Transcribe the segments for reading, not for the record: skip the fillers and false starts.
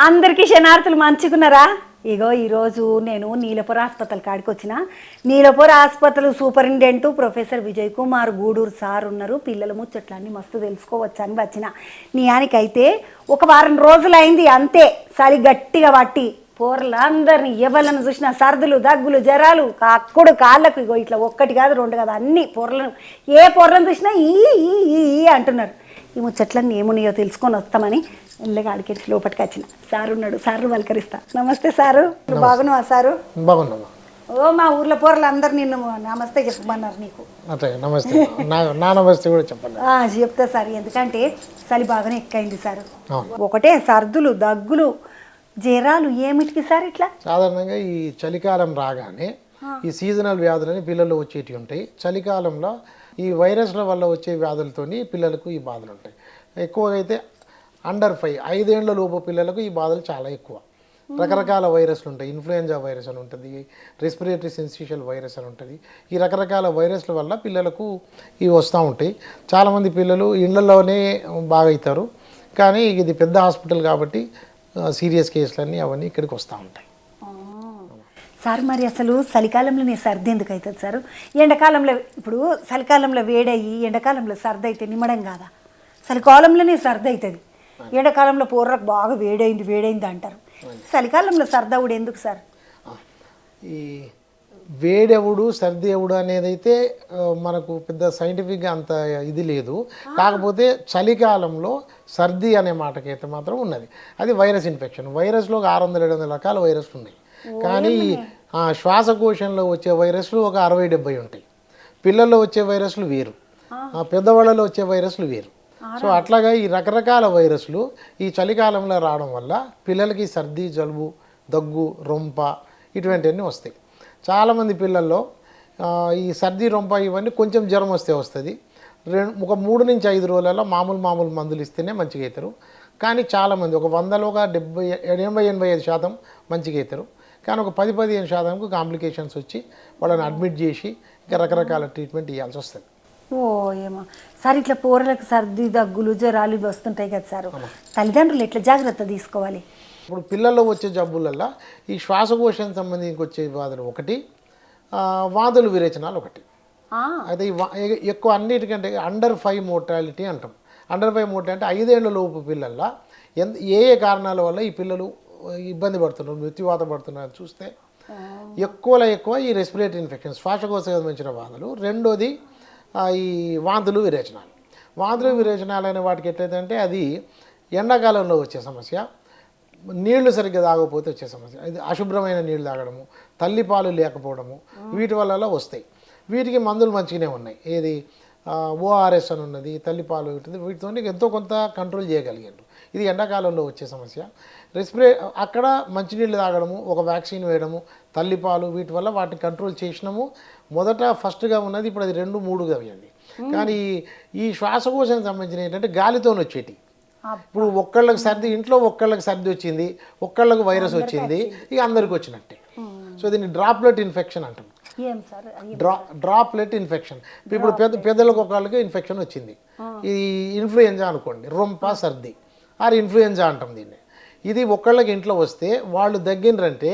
అందరికీ శనార్థులు మంచుకున్నారా? ఇగో ఈరోజు నేను నీలపుర హాస్పిటల్ కాడికి వచ్చిన. Neelapura hospital superintendent professor Vijay Kumar Guduru sir ఉన్నారు. పిల్లల ముచ్చట్లన్నీ మస్తు తెలుసుకోవచ్చు అని వచ్చిన. నియానికైతే ఒక వారం రోజులైంది అంతే చలి గట్టిగా పట్టి పోర్లందరినీ ఎవరిని చూసినా సర్దులు దగ్గులు జ్వరాలు అక్కుడు కాళ్ళకు ఇగో ఇట్లా ఒక్కటి కాదు రెండు కాదు అన్ని పొరలను ఏ పొరలను చూసినా ఈ అంటున్నారు. ఈ ముచ్చట్లన్నీ ఏమున్నాయో తెలుసుకొని వస్తామని ఎల్లగా అడిగేసి లోపలికి వచ్చిన. సారు ఉన్నాడు, సారు పలకరిస్తా. నమస్తే సారు, బాగున్నావా సారు? బాగున్నావా? ఓ మా ఊర్లో పోరలు అందరు నిన్ను నమస్తే చెప్పమన్నారు నీకు. నమస్తే నా నమస్తే కూడా చెప్పండి. చెప్తా సార్, ఎందుకంటే చలి బాగానే ఎక్కైంది సారు. ఒకటే సర్దులు దగ్గులు జ్వరాలు ఏమిటికి సార్ ఇట్లా? సాధారణంగా ఈ చలికాలం రాగానే ఈ సీజనల్ వ్యాధులని పిల్లలు వచ్చేటివి ఉంటాయి. చలికాలంలో ఈ వైరస్ల వల్ల వచ్చే వ్యాధులతోని పిల్లలకు ఈ బాధలు ఉంటాయి. ఎక్కువగా అయితే అండర్ 5 5 ఏళ్ల లోపు పిల్లలకు ఈ బాధలు చాలా ఎక్కువ. రకరకాల వైరస్లు ఉంటాయి. ఇన్ఫ్లుయెంజా వైరస్ అని ఉంటుంది, రెస్పిరేటరీ సిన్సిషియల్ వైరస్ అని ఉంటుంది. ఈ రకరకాల వైరస్ల వల్ల పిల్లలకు ఇవి వస్తూ ఉంటాయి. చాలామంది పిల్లలు ఇళ్లలోనే బాగా అవుతారు, కానీ ఇది పెద్ద హాస్పిటల్ కాబట్టి సీరియస్ కేసులన్నీ అవన్నీ ఇక్కడికి వస్తూ ఉంటాయి. సార్ మరి అసలు చలికాలంలోనే సర్ది ఎందుకు అవుతుంది సార్? ఎండాకాలంలో ఇప్పుడు చలికాలంలో వేడయ్యి ఎండాకాలంలో సర్ది అయితే నిమ్మడం కాదా? చలికాలంలోనే సర్ది అవుతుంది, ఎండాకాలంలో పూర్రకు బాగా వేడైంది అంటారు. చలికాలంలో సర్దవుడు ఎందుకు సార్? ఈ వేడెవుడు సర్ది ఎవడు అనేది అయితే మనకు పెద్ద సైంటిఫిక్గా అంత ఇది లేదు. కాకపోతే చలికాలంలో సర్ది అనే మాటకైతే మాత్రం ఉన్నది. అది వైరస్ ఇన్ఫెక్షన్. వైరస్లో 600-700 రకాల వైరస్లు ఉన్నాయి, కానీ శ్వాసకోశంలో వచ్చే వైరస్లు ఒక 60-70 ఉంటాయి. పిల్లల్లో వచ్చే వైరస్లు వేరు, పెద్దవాళ్ళలో వచ్చే వైరస్లు వేరు. సో అట్లాగా ఈ రకరకాల వైరస్లు ఈ చలికాలంలో రావడం వల్ల పిల్లలకి సర్ది, జలుబు, దగ్గు, రొంప ఇటువంటివన్నీ వస్తాయి. చాలామంది పిల్లల్లో ఈ సర్ది, రొంప ఇవన్నీ కొంచెం జ్వరం వస్తే వస్తుంది. ఒక 3 నుంచి 5 రోజులలో మామూలు మందులు ఇస్తేనే మంచిగా అవుతారు. కానీ చాలామంది ఒక 100లో ఒక 80-85% మంచిగా అవుతారు. కానీ ఒక 10-15% కాంప్లికేషన్స్ వచ్చి వాళ్ళని అడ్మిట్ చేసి ఇంకా రకరకాల ట్రీట్మెంట్ ఇవ్వాల్సి వస్తుంది. ఓ ఏమో సార్, ఇట్లా పూరలకు సర్ది దగ్గులు జ్వరాలు వస్తుంటాయి కదా సార్, తల్లిదండ్రులు ఎట్లా జాగ్రత్త తీసుకోవాలి? ఇప్పుడు పిల్లల్లో వచ్చే జబ్బులల్లో ఈ శ్వాసకోశం సంబంధించి వచ్చే బాధలు ఒకటి, వాంతులు విరేచనాలు ఒకటి. అయితే ఎక్కువ అన్నిటికంటే అండర్ 5 మోర్టాలిటీ అంటాం. అండర్ 5 మోర్టాలిటీ 5 ఏళ్ల లోపు పిల్లల్లో ఏ కారణాల వల్ల ఈ పిల్లలు ఇబ్బంది పడుతున్నారు, మృత్యువాత పడుతున్నారు చూస్తే ఎక్కువ ఈ రెస్పిరేటరీ ఇన్ఫెక్షన్, శ్వాసకోశ సంబంధించిన బాధలు. రెండోది ఈ వాంతులు విరేచనాలు అనే వాటికి ఎట్లయితే అది ఎండాకాలంలో వచ్చే సమస్య, నీళ్లు సరిగ్గా తాగకపోతే వచ్చే సమస్య, ఇది అశుభ్రమైన నీళ్ళు తాగడము, తల్లిపాలు లేకపోవడము, వీటి వల్ల వస్తాయి. వీటికి మందులు మంచిగానే ఉన్నాయి. ఏది ఓఆర్ఎస్ అని ఉన్నది, తల్లిపాలు ఉంటుంది. వీటితో ఎంతో కొంత కంట్రోల్ చేయగలిగారు. ఇది ఎండాకాలంలో వచ్చే సమస్య. అక్కడ మంచినీళ్ళు తాగడము, ఒక వ్యాక్సిన్ వేయడము, తల్లిపాలు, వీటి వల్ల వాటిని కంట్రోల్ చేసినాము. ఫస్ట్గా ఉన్నది, ఇప్పుడు అది 2-3గా అయ్యింది. కానీ ఈ శ్వాసకోశం సంబంధించిన ఏంటంటే గాలితో వచ్చేటి. ఇప్పుడు ఇంట్లో ఒక్కళ్ళకి సర్ది వచ్చింది, ఒక్కళ్ళకు వైరస్ వచ్చింది, ఇక అందరికి వచ్చినట్టే. సో దీన్ని డ్రాప్లెట్ ఇన్ఫెక్షన్ అంటాం. Droplet infection. ఇప్పుడు పెద్దలకు ఒకళ్ళకి ఇన్ఫెక్షన్ వచ్చింది, ఈ ఇన్ఫ్లుయెంజా అనుకోండి, రొంప సర్ది ఇన్ఫ్లుయెంజా అంటాం దీన్ని. ఇది ఒకళ్ళకి ఇంట్లో వస్తే వాళ్ళు దగ్గినరంటే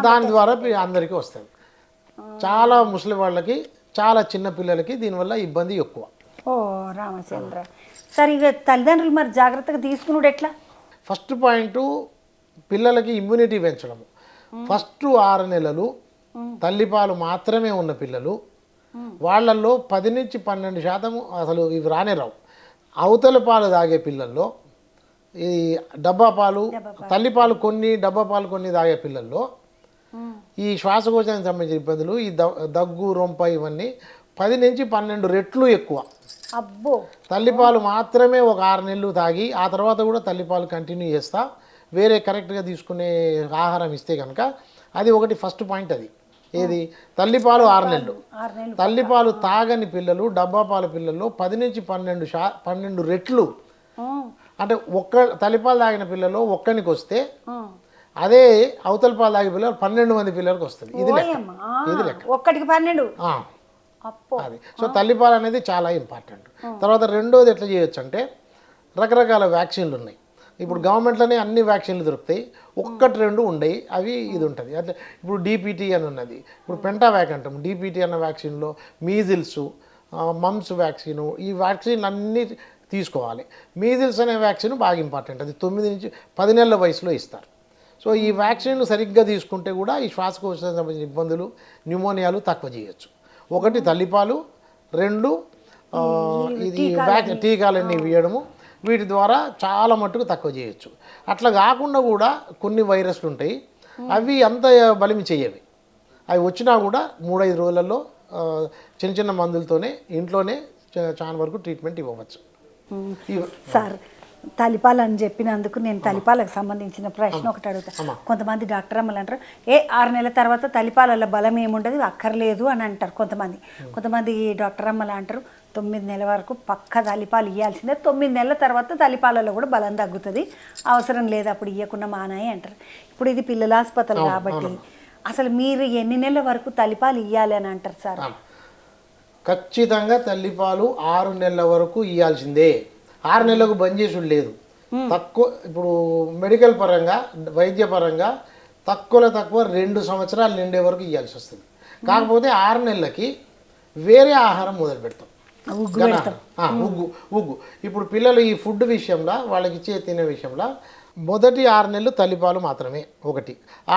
దాని ద్వారా అందరికీ వస్తుంది. చాలా ముసలి వాళ్ళకి, చాలా చిన్న పిల్లలకి దీనివల్ల ఇబ్బంది ఎక్కువ. ఓ రామచంద్ర, సరే ఇక తల్లిదండ్రులు మరి జాగ్రత్తగా తీసుకున్నాడు ఎట్లా? ఫస్ట్ పాయింట్, పిల్లలకి ఇమ్యూనిటీ పెంచడము. ఫస్ట్ 6 నెలలు తల్లిపాలు మాత్రమే ఉన్న పిల్లలు, వాళ్ళల్లో 10-12% అసలు ఇవి రానే రావు. అవతల పాలు తాగే పిల్లల్లో ఈ డబ్బా పాలు, తల్లిపాలు కొన్ని, డబ్బా పాలు కొన్ని తాగే పిల్లల్లో ఈ శ్వాసకోశానికి సంబంధించిన ఇబ్బందులు, ఈ దగ్గు, రొంప ఇవన్నీ 10-12 రెట్లు ఎక్కువ. అబ్బో, తల్లిపాలు మాత్రమే ఒక 6 నెలలు తాగి ఆ తర్వాత కూడా తల్లిపాలు కంటిన్యూ చేస్తా వేరే కరెక్ట్గా తీసుకునే ఆహారం ఇస్తే కనుక అది ఒకటి ఫస్ట్ పాయింట్. అది ఏది తల్లిపాలు 6 నెలలు. తల్లిపాలు తాగని పిల్లలు, డబ్బా పాల పిల్లల్లో 10-12 రెట్లు. అంటే తల్లిపాలు తాగిన పిల్లలు ఒక్కనికి వస్తే అదే అవతల పాలు తాగే పిల్లలు 12 మంది పిల్లలకు వస్తుంది. ఇది లెక్క. ఒక్కటికి 12. అది. సో తల్లిపాలు అనేది చాలా ఇంపార్టెంట్. తర్వాత రెండోది ఎట్లా చేయొచ్చు అంటే రకరకాల వ్యాక్సిన్లు ఉన్నాయి. ఇప్పుడు గవర్నమెంట్లోనే అన్ని వ్యాక్సిన్లు దొరుకుతాయి, ఒక్కటి రెండు ఉండయి, అవి ఇది ఉంటుంది. అట్లా ఇప్పుడు డిపిటీ అని ఉన్నది, ఇప్పుడు పెంటావ్యాక్ అంటాం. డిపిటీ అన్న వ్యాక్సిన్లో మీజిల్స్, మమ్స్ వ్యాక్సిన్, ఈ వ్యాక్సిన్ అన్నీ తీసుకోవాలి. మీజిల్స్ అనే వ్యాక్సిన్ బాగా ఇంపార్టెంట్, అది 9 నుంచి 10 నెలల వయసులో ఇస్తారు. సో ఈ వ్యాక్సిన్లు సరిగ్గా తీసుకుంటే కూడా ఈ శ్వాసకోశానికి సంబంధించిన ఇబ్బందులు, న్యూమోనియాలు తక్కువ చేయొచ్చు. ఒకటి తల్లిపాలు, రెండు ఇది టీకాలన్నీ వేయడము, వీటి ద్వారా చాలా మట్టుకు తక్కువ చేయొచ్చు. అట్లా కాకుండా కూడా కొన్ని వైరస్లు ఉంటాయి, అవి అంత బలిమి చేయవి. అవి వచ్చినా కూడా 3-5 రోజులలో చిన్న చిన్న మందులతోనే ఇంట్లోనే చాలా వరకు ట్రీట్మెంట్ ఇవ్వవచ్చు. సార్ తలిపాలు అని చెప్పినందుకు నేను తలిపాలకు సంబంధించిన ప్రశ్న ఒకటి అడుగుతాను. కొంతమంది డాక్టర్ అమ్మలు అంటారు 6 నెలల తర్వాత తలిపాల బలం ఏముండదు, అక్కర్లేదు అని అంటారు కొంతమంది డాక్టర్ అమ్మలు అంటారు 9 నెలల వరకు పక్క తలిపాలు ఇవ్వాల్సిందే, 9 నెలల తర్వాత తలిపాలలో కూడా బలం తగ్గుతుంది, అవసరం లేదు అప్పుడు ఇవ్వకుండా మానాయి అంటారు. ఇప్పుడు ఇది పిల్లల ఆసుపత్రి కాబట్టి అసలు మీరు ఎన్ని నెలల వరకు తలిపాలు ఇవ్వాలి అని అంటారు సార్? ఖచ్చితంగా తల్లిపాలు 6 నెలల వరకు ఇవ్వాల్సిందే. 6 నెలలకు బంద్ చేసుడు లేదు. తక్కువ ఇప్పుడు మెడికల్ పరంగా, వైద్య పరంగా తక్కువలో తక్కువ 2 సంవత్సరాలు నిండే వరకు ఇవ్వాల్సి వస్తుంది. కాకపోతే 6 నెలలకి వేరే ఆహారం మొదలు పెడతాం, ఉగ్గు. ఇప్పుడు పిల్లలు ఈ ఫుడ్ విషయంలో, వాళ్ళకి ఇచ్చే తినే విషయంలో మొదటి 6 నెలలు తల్లిపాలు మాత్రమే.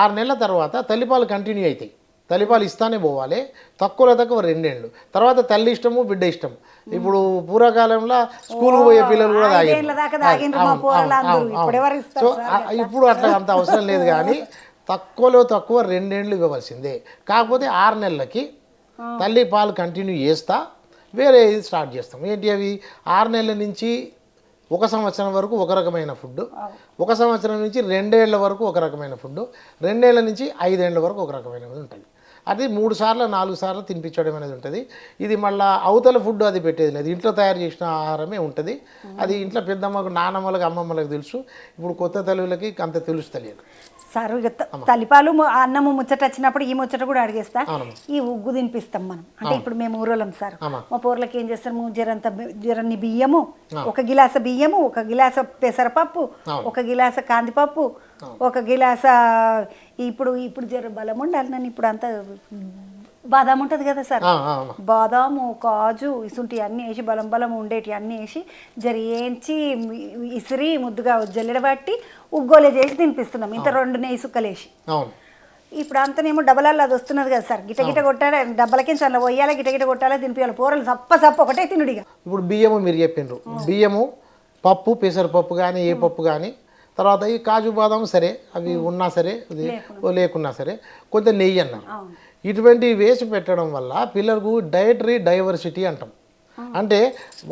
6 నెలల తర్వాత తల్లిపాలు కంటిన్యూ అవుతాయి, తల్లిపాలు ఇస్తానే పోవాలి. తక్కువలో తక్కువ 2 ఏళ్ళు తర్వాత తల్లి ఇష్టము, బిడ్డ ఇష్టం. ఇప్పుడు పూర్వకాలంలో స్కూల్కి పోయే పిల్లలు కూడా సో ఇప్పుడు అట్లా అంత అవసరం లేదు, కానీ తక్కువలో తక్కువ 2 ఏళ్ళు ఇవ్వవలసిందే. కాకపోతే 6 నెలలకి తల్లి పాలు కంటిన్యూ చేస్తా వేరే ఇది స్టార్ట్ చేస్తాం. ఏంటి అవి? 6 నెలల నుంచి 1 సంవత్సరం వరకు ఒక రకమైన ఫుడ్, 1 సంవత్సరం నుంచి 2 ఏళ్ల వరకు ఒక రకమైన ఫుడ్, 2 ఏళ్ల నుంచి 5 ఏళ్ల వరకు ఒక రకమైనది ఉంటుంది. అది 3 సార్లు 4 సార్లు తినిపించడం అనేది ఉంటుంది. ఇది మళ్ళీ అవతల ఫుడ్ అది పెట్టేది లేదు, ఇంట్లో తయారు చేసిన ఆహారమే ఉంటుంది. అది ఇంట్లో పెద్దమ్మకు, నానమ్మలకు, అమ్మమ్మలకు తెలుసు. ఇప్పుడు కొత్త తల్లులకి అంత తెలుస్తలేదు. సార్ తలిపాలు అన్నము ముచ్చట వచ్చినప్పుడు ఈ ముచ్చట కూడా అడిగేస్తా. ఈ ఉగ్గు తినిపిస్తాం మనం, అంటే ఇప్పుడు మేము ఊరోళ్ళం సార్, మా పోర్లకి ఏం చేస్తాము, జరన్ని బియ్యము, 1 గిలాస బియ్యము, 1 గిలాస పెసరపప్పు, 1 గిలాస కందిపప్పు, 1 గిలాస ఇప్పుడు జర బలం ఉండాలి నన్ను, ఇప్పుడు అంతా బాదాం ఉంటుంది కదా సార్, బాదాము, కాజు, ఇసుంటి అన్నీ వేసి బలం ఉండేటి అన్నీ వేసి వేయించి ఇసిరి ముద్దుగా జల్లెడబట్టి ఉగ్గోలే చేసి తినిపిస్తున్నాం. ఇంత 2 నెయ్యి సుక్కలేసి. ఇప్పుడు అంతనేమో డబ్బలల్లో అది వస్తున్నది కదా సార్, గిటగిట కొట్టాలి, డబ్బలకి అలా పోయాలి, గిటగిట కొట్టాలి, తినిపించాలి. పోరలు సప్ప ఒకటే తినుడిగా. ఇప్పుడు బియ్యము మీరు చెప్పిండ్రు, బియ్యము, పప్పు, పెసరపప్పు కానీ ఏ పప్పు కానీ, తర్వాత ఈ కాజు బాదాం సరే, అవి ఉన్నా సరే, లేకున్నా సరే, కొంత నెయ్యి అన్నారు. ఇటువంటివి వేసి పెట్టడం వల్ల పిల్లలకు డైటరీ డైవర్సిటీ అంటాం. అంటే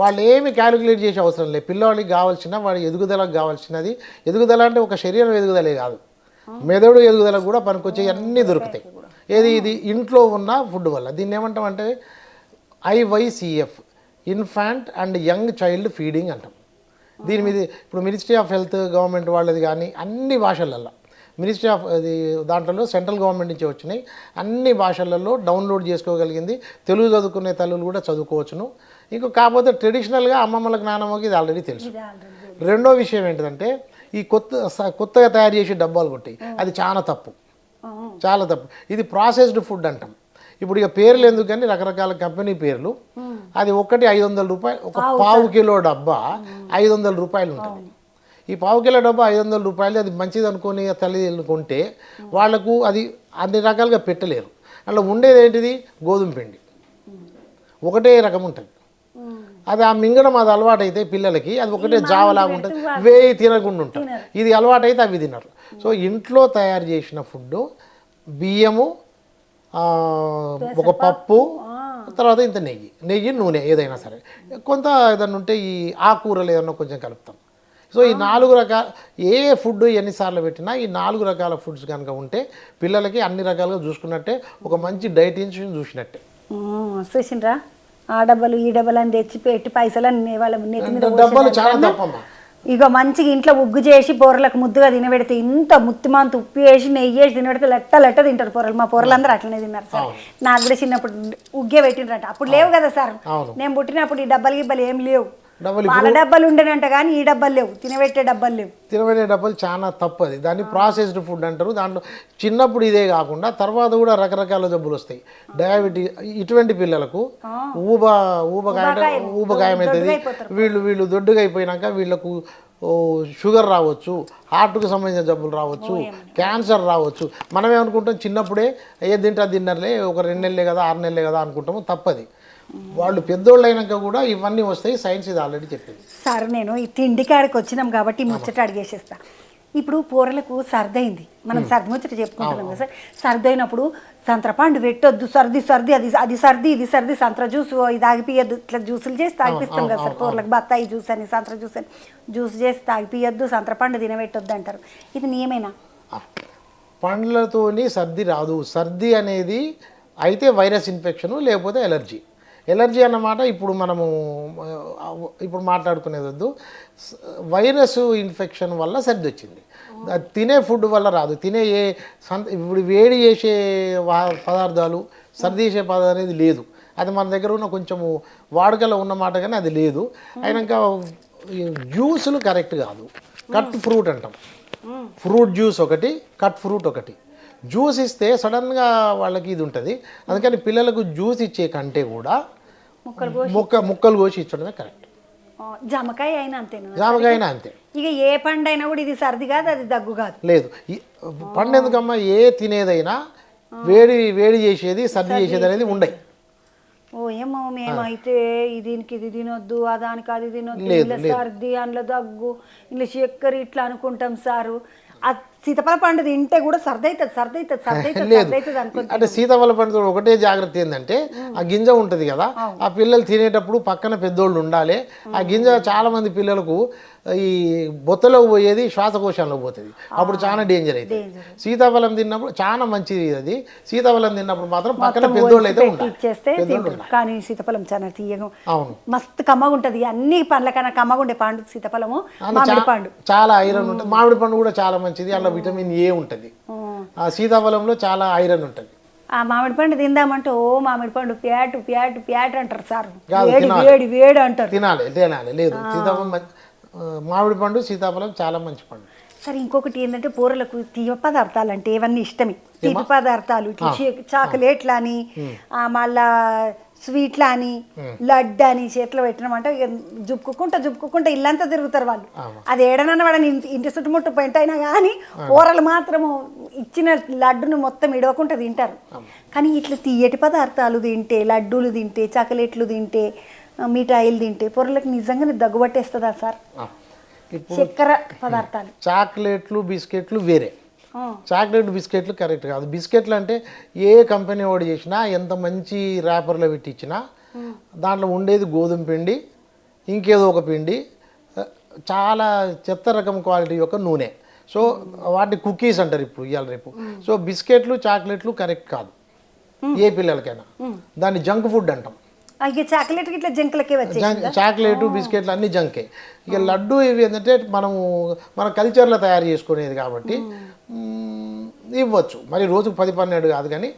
వాళ్ళు ఏమి క్యాలిక్యులేట్ చేసే అవసరం లేదు. పిల్లవాడికి కావాల్సిన వాడి ఎదుగుదలకు కావాల్సినది, ఎదుగుదల అంటే ఒక శరీరం ఎదుగుదలే కాదు, మెదడు ఎదుగుదలకు కూడా పనికొచ్చే అన్నీ దొరుకుతాయి. ఇది ఇంట్లో ఉన్న ఫుడ్ వల్ల. దీన్ని ఏమంటామంటే IYCF, infant and young child feeding అంటాం. దీని మీద ఇప్పుడు మినిస్ట్రీ ఆఫ్ హెల్త్ గవర్నమెంట్ వాళ్ళది కానీ అన్ని భాషలలో, మినిస్ట్రీ ఆఫ్ అది దాంట్లో సెంట్రల్ గవర్నమెంట్ నుంచి వచ్చినాయి, అన్ని భాషలలో డౌన్లోడ్ చేసుకోగలిగింది. తెలుగు చదువుకునే తల్లులు కూడా చదువుకోవచ్చును. ఇంకో కాకపోతే ట్రెడిషనల్గా అమ్మమ్మలకు, నానమ్మకి ఇది ఆల్రెడీ తెలుసు. రెండో విషయం ఏంటంటే ఈ కొత్తగా తయారు చేసే డబ్బాలు కొట్టి, అది చాలా తప్పు. ఇది ప్రాసెస్డ్ ఫుడ్ అంటాం. ఇప్పుడు ఇక పేర్లు ఎందుకు కానీ రకరకాల కంపెనీ పేర్లు, అది ఒకటి 500 రూపాయలు, ఒక పావు కిలో డబ్బా 500 రూపాయలు ఉంటుంది. ఈ పావు కిలో డబ్బా 500 రూపాయలు, అది మంచిది అనుకుని తల్లిదండ్రులు కొంటే వాళ్లకు అది అన్ని రకాలుగా పెట్టలేరు. అందులో ఉండేది ఏంటిది? గోధుమ పిండి, ఒకటే రకం ఉంటుంది. అది ఆ మింగడం అది అలవాటు అయితే పిల్లలకి అది ఒకటే జావలాగా ఉంటుంది, వేయి తినకుండా ఉంటారు. ఇది అలవాటు అయితే అవి తినరు. సో ఇంట్లో తయారు చేసిన ఫుడ్, బియ్యము, ఒక పప్పు, తర్వాత ఇంత నెయ్యి, నూనె ఏదైనా సరే, కొంత ఏదైనా ఉంటే ఈ ఆకుకూరలు ఏదన్నా కొంచెం కలుపుతాం. సో ఈ 4 రకాల ఏ ఫుడ్ ఎన్నిసార్లు పెట్టినా ఈ 4 రకాల ఫుడ్స్ కనుక ఉంటే పిల్లలకి అన్ని రకాలుగా చూసుకున్నట్టే, ఒక మంచి డైటీషియన్ చూసినట్టే. చూసిండ్రా, ఆ డబ్బలు ఈ డబ్బలు అని తెచ్చి పెట్టి పైసలు వాళ్ళ నెత్తి మీద డబ్బలు చాలా తప్పమ్మా. ఇక మంచిగా ఇంట్లో ఉగ్గు చేసి పొరలకు ముద్దుగా తినబెడితే, ఇంత ముత్తిమాంత ఉప్పు వేసి నెయ్యి వేసి తినబెడితే లెట్ట తింటారు పొరలు. మా పొరలందరూ అట్లనే తిన్నారు సార్. నాకు కూడా చిన్నప్పుడు ఉగ్గే పెట్టినరంట, అప్పుడు లేవు కదా సార్, నేను పుట్టినప్పుడు ఈ డబ్బలు గిబ్బలు ఏం లేవు. డబ్బులు పాల డబ్బాలు ఉండేనంట కానీ ఈ డబ్బాలు లేవు, తినబెట్టే డబ్బాలు లేవు. తినబడే డబ్బులు చాలా తప్పు అది. దాన్ని ప్రాసెస్డ్ ఫుడ్ అంటారు. దాంట్లో చిన్నప్పుడు ఇదే కాకుండా తర్వాత కూడా రకరకాల జబ్బులు వస్తాయి. డయాబెటీస్ ఇటువంటి పిల్లలకు ఊబగాయం అవుతుంది. వీళ్ళు దొడ్డుగా అయిపోయినాక వీళ్ళకు షుగర్ రావచ్చు, హార్ట్కు సంబంధించిన జబ్బులు రావచ్చు, క్యాన్సర్ రావచ్చు. మనమే అనుకుంటాం చిన్నప్పుడే ఏ తింటా తిన్నర్లే, ఒక 2 నెలలే కదా 6 నెలలే కదా అనుకుంటాము. తప్పది. వాళ్ళు పెద్దోళ్ళు అయినాక కూడా ఇవన్నీ వస్తాయి. సైన్స్ ఇది ఆల్రెడీ చెప్పింది. సార్ నేను ఈ తిండి కాడికి వచ్చినాం కాబట్టి ముచ్చట అడిగేసేస్తా. ఇప్పుడు కూరలకు సర్దైంది, మనం సర్ది ముచ్చట చెప్పుకుంటున్నాం కదా సార్. సర్ది అయినప్పుడు సంత్రపండు పెట్టొద్దు, సర్ది అది సర్ది ఇది సర్ది, సంత్ర జ్యూస్ ఇది తాగిపియద్దు, ఇట్లా జ్యూసులు చేసి తాగిపిస్తాం కదా సార్. కూరలకు బత్తాయి జ్యూస్ అని సంత్ర జ్యూస్ అని జ్యూస్ చేసి తాగిపియద్దు, సంత్రపండు తినబెట్టొద్దు అంటారు. ఇది నియమేనా? పండ్లతోని సర్ది రాదు. సర్ది అనేది అయితే వైరస్ ఇన్ఫెక్షను, లేకపోతే ఎలర్జీ అన్నమాట. ఇప్పుడు మాట్లాడుకునేది వద్దు. వైరస్ ఇన్ఫెక్షన్ వల్ల సర్ది వచ్చింది. అది తినే ఫుడ్ వల్ల రాదు. తినే ఇప్పుడు వేడి చేసే పదార్థాలు సర్ది చేసే పదార్థం అనేది లేదు. అది మన దగ్గర ఉన్న కొంచెము వాడుకలో ఉన్నమాట, కానీ అది లేదు. అయినాక జ్యూసులు కరెక్ట్ కాదు. కట్ ఫ్రూట్ అంటాం. ఫ్రూట్ జ్యూస్ ఒకటి, కట్ ఫ్రూట్ ఒకటి. జ్యూస్ ఇస్తే సడన్గా వాళ్ళకి ఇది ఉంటుంది. అందుకని పిల్లలకు జ్యూస్ ఇచ్చే కంటే కూడా ముక్కలు కోసి ఇచ్చడమే కరెక్ట్. జామకాయ అయినా అంతేనా? జామకాయ అయినా అంతే. ఇక ఏ పండు అయినా కూడా ఇది సర్ది కాదు, అది దగ్గు కాదు. లేదు, పండు ఎందుకమ్మా, ఏ తినేదైనా వేడి చేసేది సర్ది చేసేది అనేది ఉండయి. ఓ ఏమో మేమైతే దీనికి ఇది తినొద్దు, దానికి అది తినొద్దు, ఇలా సర్ది అందులో దగ్గు ఇలా చక్కెర ఇట్లా అనుకుంటాం సారు. ఆ సీతాఫల పండు తింటే కూడా సర్ది అవుతుంది అనుకుంటా. అంటే సీతాఫల పండు ఒకటే జాగ్రత్త ఏంటంటే ఆ గింజ ఉంటుంది కదా, ఆ పిల్లలు తినేటప్పుడు పక్కన పెద్దోళ్ళు ఉండాలి. ఆ గింజ చాలా మంది పిల్లలకు ఈ బొత్తలో పోయేది శ్వాసకోశంలో పోతుంది. అప్పుడు చాలా డేంజర్ అవుతుంది. సీతాఫలం తిన్నప్పుడు చాలా మంచిది అది. సీతాఫలం తిన్నప్పుడు మాత్రం పక్కన పెద్దోళ్ళు అయితే ఉండాలి. కానీ సీతాఫలం చాలా తీయగా, అవును, మస్తు కమ్మగా ఉంటుంది. అన్ని పండ్ల కన్నా కమ్మగా ఉండే పండు సీతాఫలము. మామిడి పండు చాలా ఐరన్ ఉంటుంది. మామిడి పండు కూడా చాలా మంచిది. అందులో విటమిన్ ఏ ఉంటుంది. ఆ సీతాఫలంలో చాలా ఐరన్ ఉంటుంది. ఆ మామిడి పండు తిందామంటే మామిడి పండు ప్యాటు అంటారు సార్. వేడి అంటారు. తినాలి. లేదు, సీతాఫలం మామిడి పండు సీతాఫలం చాలా మంచి పండు. సరే, ఇంకొకటి ఏంటంటే పూరలకు తీపి పదార్థాలు అంటే ఇవన్నీ ఇష్టమే. తీపి పదార్థాలు ఇట్లా చాక్లెట్లు అని, మళ్ళా స్వీట్లు అని, లడ్డు అని చేతిలో పెట్టినామంటే జుప్పుకుంటా ఇల్లంతా తిరుగుతారు వాళ్ళు. అది ఏడనన్న వాడని ఇంటి చుట్టుముట్టు పెంటైనా కానీ కూరలు మాత్రము ఇచ్చిన లడ్డును మొత్తం ఇడవకుండా తింటారు. కానీ ఇట్లా తీయటి పదార్థాలు తింటే, లడ్డూలు తింటే, చాక్లెట్లు తింటే, మిఠాయిలు తింటే పొరలకు నిజంగానే దగ్గుబట్టేస్తుందా సార్? చక్కెర పదార్థాలు, చాక్లెట్లు, బిస్కెట్లు వేరే. చాక్లెట్ బిస్కెట్లు కరెక్ట్ కాదు. బిస్కెట్లు అంటే ఏ కంపెనీ వాడు చేసినా, ఎంత మంచి ర్యాపర్లో పెట్టి ఇచ్చినా దాంట్లో ఉండేది గోధుమ పిండి, ఇంకేదో ఒక పిండి, చాలా చెత్త రకం క్వాలిటీ యొక్క నూనె. సో వాటి కుకీస్ అంటారు ఇప్పుడు ఇవాళ రేపు. సో బిస్కెట్లు, చాక్లెట్లు కరెక్ట్ కాదు ఏ పిల్లలకైనా. దాన్ని జంక్ ఫుడ్ అంటాం. చాక్లెట్ ఇట్లా జంకులకే వచ్చాయి. చాక్లెట్, బిస్కెట్లు అన్ని జంకే. ఇక లడ్డు ఇవి ఏంటంటే మన కల్చర్లో తయారు చేసుకునేది కాబట్టి ఇవ్వచ్చు. మరి రోజుకు 10-12 కాదు, కానీ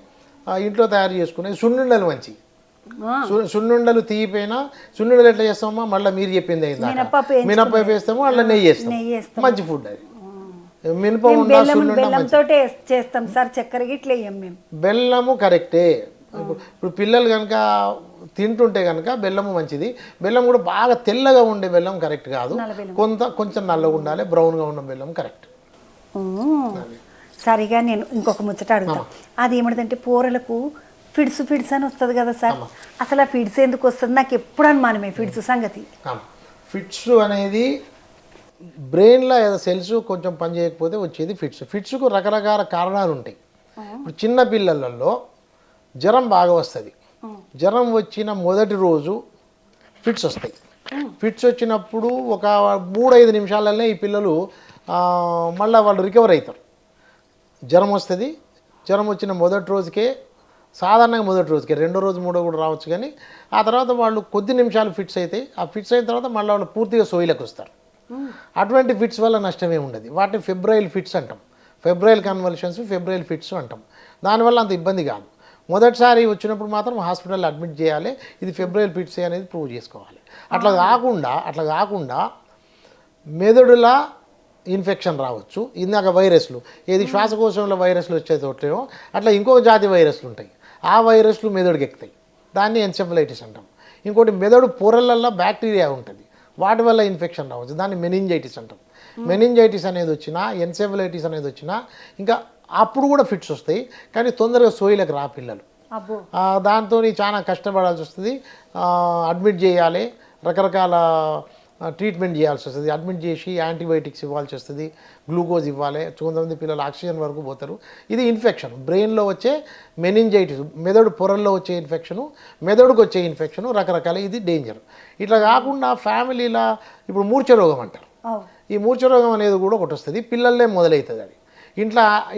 ఇంట్లో తయారు చేసుకునేది. సున్నుండలు మంచి. సున్నుండలు తీయిపోయినా సున్నుండలు ఎట్లా చేస్తామో మళ్ళీ మీరు చెప్పింది అయిందా, మినపప్పు వేస్తాము, అట్లా నెయ్యి వేస్తాం. మంచి ఫుడ్ అది. చేస్తాం సార్. చక్కెర గిట్ల బెల్లము కరెక్టే. ఇప్పుడు పిల్లలు కనుక తింటుంటే కనుక బెల్లము మంచిది. బెల్లం కూడా బాగా తెల్లగా ఉండే బెల్లం కరెక్ట్ కాదు. కొంచెం నల్లగా ఉండాలి. బ్రౌన్గా ఉన్న బెల్లం కరెక్ట్. సరిగా నేను ఇంకొక ముచ్చట అడుగుతాను. అది ఏమిటంటే పూరలకు ఫిడ్స్ అని వస్తుంది కదా సార్. అసలు ఆ ఫిడ్స్ ఎందుకు వస్తుంది? నాకు ఎప్పుడు అనుమానమే ఫిడ్స్ సంగతి. ఫిట్స్ అనేది బ్రెయిన్లో సెల్స్ కొంచెం పని చేయకపోతే వచ్చేది ఫిట్స్. ఫిట్స్కు రకరకాల కారణాలు ఉంటాయి. ఇప్పుడు చిన్న పిల్లలలో జ్వరం బాగా వస్తుంది. జ్వరం వచ్చిన మొదటి రోజు ఫిట్స్ వస్తాయి. ఫిట్స్ వచ్చినప్పుడు ఒక 3-5 నిమిషాలనే ఈ పిల్లలు మళ్ళీ వాళ్ళు రికవర్ అవుతారు. జ్వరం వస్తుంది. జ్వరం వచ్చిన మొదటి రోజుకే, సాధారణంగా మొదటి రోజుకే, రెండో రోజు మూడో కూడా రావచ్చు, కానీ ఆ తర్వాత వాళ్ళు కొద్ది నిమిషాలు ఫిట్స్ అవుతాయి. ఆ ఫిట్స్ అయిన తర్వాత మళ్ళీ వాళ్ళు పూర్తిగా సోయిలకు వస్తారు. అటువంటి ఫిట్స్ వల్ల నష్టమే ఉండదు. వాటిని ఫెబ్రైల్ ఫిట్స్ అంటాం. ఫెబ్రైల్ కన్వల్షన్స్, ఫెబ్రైల్ ఫిట్స్ అంటాం. దానివల్ల అంత ఇబ్బంది కాదు. మొదటిసారి వచ్చినప్పుడు మాత్రం హాస్పిటల్లో అడ్మిట్ చేయాలి, ఇది ఫెబ్రవరి ఫిట్స్ అనేది ప్రూవ్ చేసుకోవాలి. అట్లా కాకుండా మెదడులా ఇన్ఫెక్షన్ రావచ్చు. ఇందాక వైరస్లు ఏది శ్వాసకోశంలో వైరస్లు వచ్చే చోట్లేమో అట్లా ఇంకో జాతి వైరస్లు ఉంటాయి, ఆ వైరస్లు మెదడుకి ఎక్కుతాయి, దాన్ని ఎన్సెఫలైటిస్ అంటాం. ఇంకోటి మెదడు పొరలల్లో బ్యాక్టీరియా ఉంటుంది, వాటి వల్ల ఇన్ఫెక్షన్ రావచ్చు, దాన్ని మెనింజైటిస్ అంటాం. మెనింజైటిస్ అనేది వచ్చినా, ఎన్సెఫలైటిస్ అనేది వచ్చినా ఇంకా అప్పుడు కూడా ఫిట్స్ వస్తాయి, కానీ తొందరగా సోయిలకు రా పిల్లలు. దాంతో చాలా కష్టపడాల్సి వస్తుంది, అడ్మిట్ చేయాలి, రకరకాల ట్రీట్మెంట్ చేయాల్సి వస్తుంది, అడ్మిట్ చేసి యాంటీబయాటిక్స్ ఇవ్వాల్సి వస్తుంది, గ్లూకోజ్ ఇవ్వాలి. కొంతమంది పిల్లలు ఆక్సిజన్ వరకు పోతారు. ఇది ఇన్ఫెక్షన్, బ్రెయిన్లో వచ్చే మెనింజైటిస్, మెదడు పొరల్లో వచ్చే ఇన్ఫెక్షను, మెదడుకు వచ్చే ఇన్ఫెక్షను రకరకాల, ఇది డేంజర్. ఇట్లా కాకుండా ఫ్యామిలీలా ఇప్పుడు మూర్ఛ రోగం అంటారు, ఈ మూర్ఛ రోగం అనేది కూడా ఒకటి వస్తుంది, పిల్లలే మొదలవుతుంది. అది